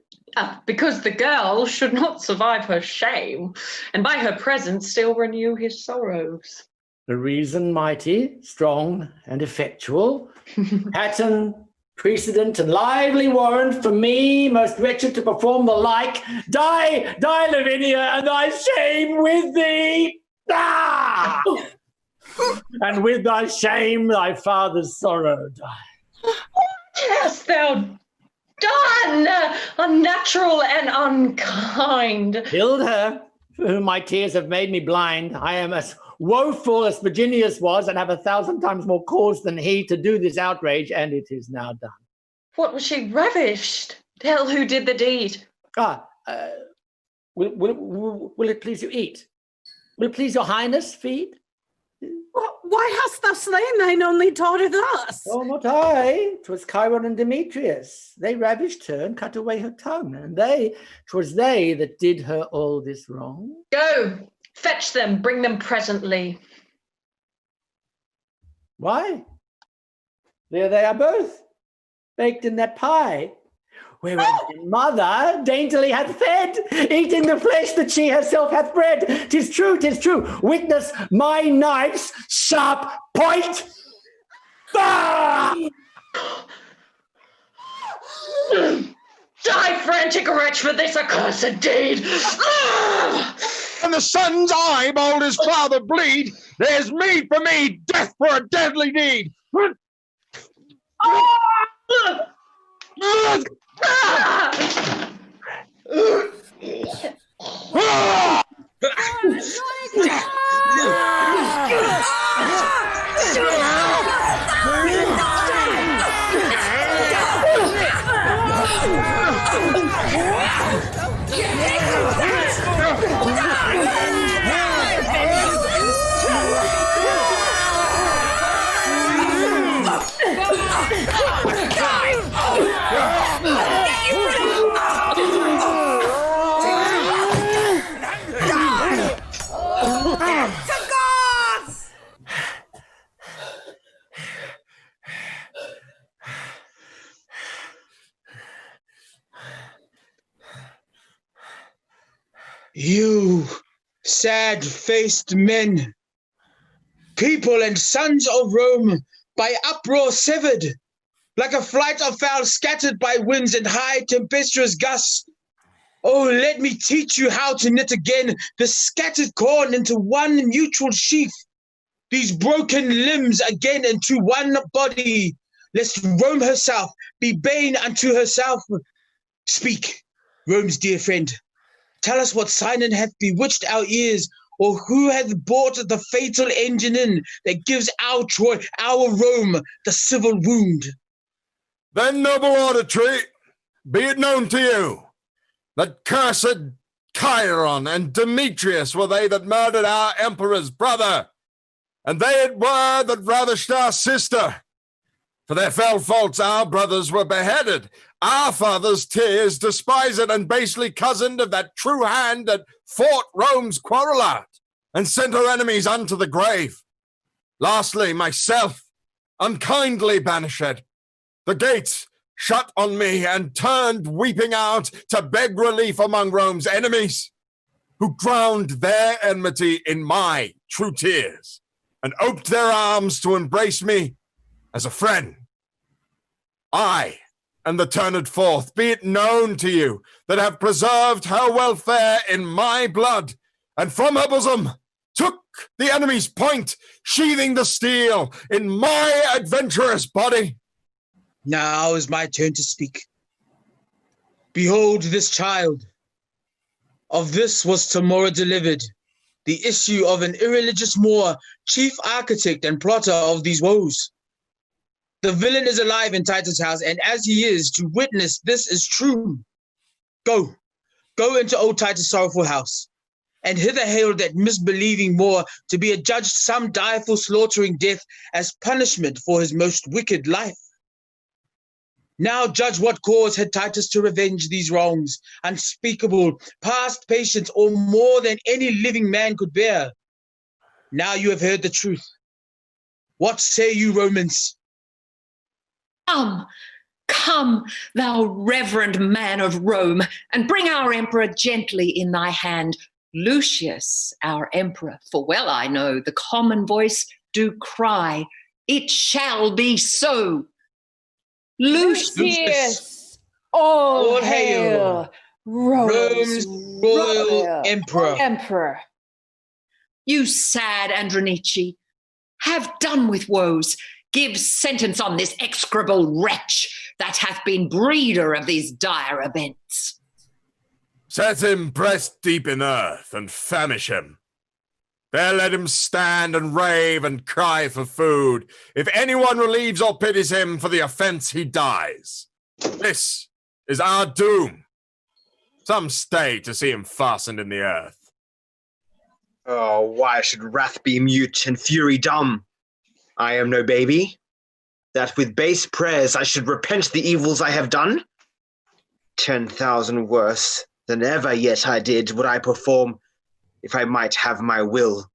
Because the girl should not survive her shame, and by her presence still renew his sorrows. The reason, mighty, strong, and effectual, pattern, precedent, and lively warrant for me, most wretched, to perform the like. Die, die, Lavinia, and thy shame with thee! Ah! And with thy shame, thy father's sorrow die. What hast thou done, unnatural and unkind? Killed her, for whom my tears have made me blind. I am as woeful as Virginius was, and have 1,000 times more cause than he to do this outrage, and it is now done. What was she ravished? Tell who did the deed. Will it please you eat? Will it please your highness feed? Why hast thou slain thine only daughter thus? Oh, not I. 'Twas Chiron and Demetrius. They ravished her and cut away her tongue, and 'twas they that did her all this wrong. Go, fetch them, bring them presently. Why? There they are both, baked in that pie, wherein your mother daintily hath fed, eating the flesh that she herself hath bred. 'Tis true, 'tis true. Witness my knife's sharp point. Ah! Die, frantic wretch, for this accursed deed. And the son's eyeball his father bleed. There's meed for me, death for a deadly deed. You sad-faced men, people and sons of Rome, by uproar severed, like a flight of fowl scattered by winds and high tempestuous gusts. Oh, let me teach you how to knit again the scattered corn into one mutual sheaf, these broken limbs again into one body, lest Rome herself be bane unto herself. Speak, Rome's dear friend. Tell us what sign hath bewitched our ears, or who hath brought the fatal engine in that gives our Troy, our Rome, the civil wound. Then, noble auditory, be it known to you that cursed Chiron and Demetrius were they that murdered our emperor's brother, and they it were that ravished our sister. For their fell faults our brothers were beheaded, our father's tears despised and basely cozened of that true hand that fought Rome's quarrel out, and sent her enemies unto the grave. Lastly, myself, unkindly banished, the gates shut on me, and turned weeping out to beg relief among Rome's enemies, who drowned their enmity in my true tears, and oped their arms to embrace me as a friend. I and the turned forth, be it known to you, that have preserved her welfare in my blood, and from her bosom took the enemy's point, sheathing the steel in my adventurous body. Now is my turn to speak. Behold this child. Of this was TAMORA delivered, the issue of an irreligious Moor, chief architect and plotter of these woes. The villain is alive in Titus' house, and as he is, to witness this is true. Go into old Titus' sorrowful house, and hither hail that misbelieving Moor to be adjudged some direful slaughtering death as punishment for his most wicked life. Now judge what cause had Titus to revenge these wrongs, unspeakable, past patience, or more than any living man could bear. Now you have heard the truth. What say you, Romans? Come, thou reverend man of Rome, and bring our emperor gently in thy hand. Lucius, our emperor, for well I know the common voice do cry, it shall be so. Lucius, all hail, Rome's royal emperor. You sad Andronici, have done with woes. Give sentence on this execrable wretch that hath been breeder of these dire events. Set him breast deep in earth and famish him. There let him stand and rave and cry for food. If anyone relieves or pities him for the offense, he dies. This is our doom. Some stay to see him fastened in the earth. Oh, why should wrath be mute and fury dumb? I am no baby, that with base prayers I should repent the evils I have done. 10,000 worse than ever yet I did would I perform, if I might have my will.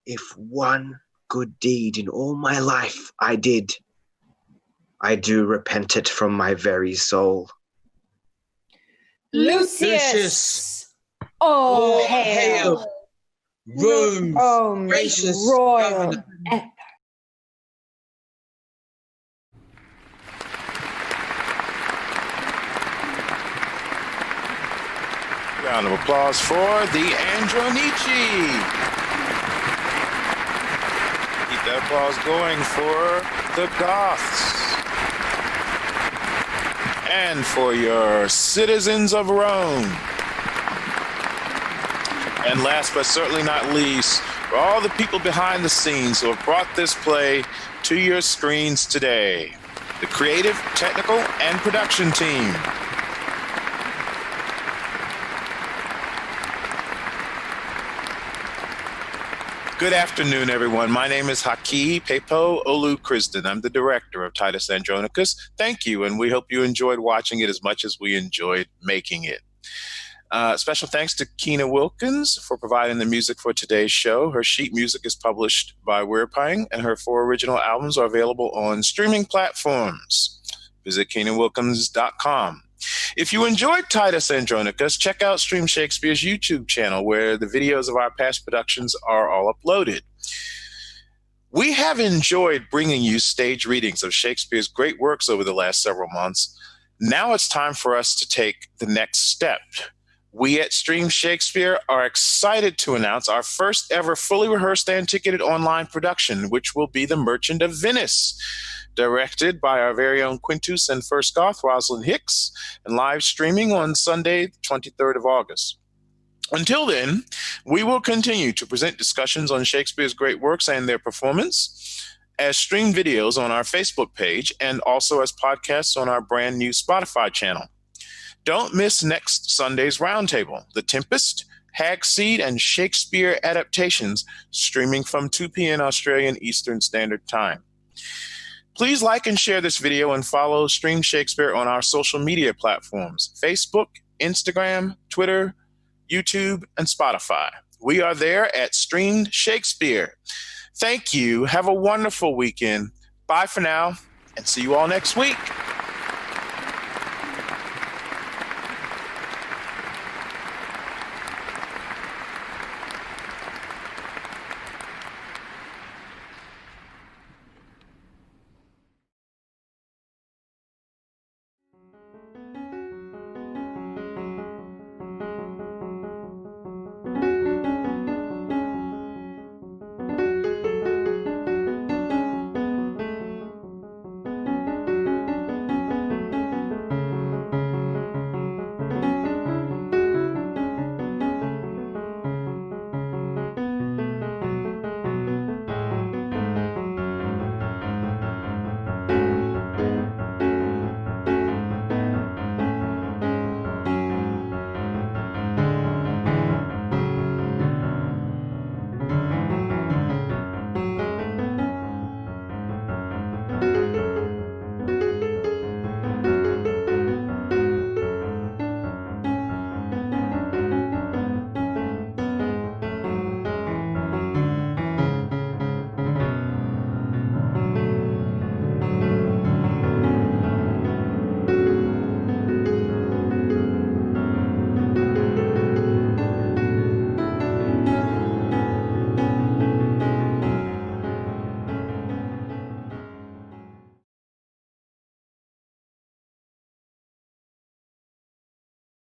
If one good deed in all my life I did, I do repent it from my very soul. Lucius, all hail, Rome's gracious royal emperor. Round of applause for the Andronici. Keep that applause going for the Goths. And for your citizens of Rome. And last but certainly not least, for all the people behind the scenes who have brought this play to your screens today. The creative, technical, and production team. Good afternoon, everyone. My name is Haki Pepo Olu Krisden. I'm the director of Titus Andronicus. Thank you, and we hope you enjoyed watching it as much as we enjoyed making it. Special thanks to Keena Wilkins for providing the music for today's show. Her sheet music is published by Weirpine, and her 4 original albums are available on streaming platforms. Visit KeenaWilkins.com. If you enjoyed Titus Andronicus, check out Streamed Shakespeare's YouTube channel, where the videos of our past productions are all uploaded. We have enjoyed bringing you stage readings of Shakespeare's great works over the last several months. Now it's time for us to take the next step. We at Streamed Shakespeare are excited to announce our first ever fully rehearsed and ticketed online production, which will be The Merchant of Venice, directed by our very own Quintus and First Goth, Roslyn Hicks, and live streaming on Sunday, the 23rd of August. Until then, we will continue to present discussions on Shakespeare's great works and their performance as streamed videos on our Facebook page and also as podcasts on our brand new Spotify channel. Don't miss next Sunday's Roundtable, The Tempest, Hagseed, and Shakespeare adaptations, streaming from 2 p.m. Australian Eastern Standard Time. Please like and share this video and follow Streamed Shakespeare on our social media platforms, Facebook, Instagram, Twitter, YouTube, and Spotify. We are there at Streamed Shakespeare. Thank you. Have a wonderful weekend. Bye for now, and see you all next week.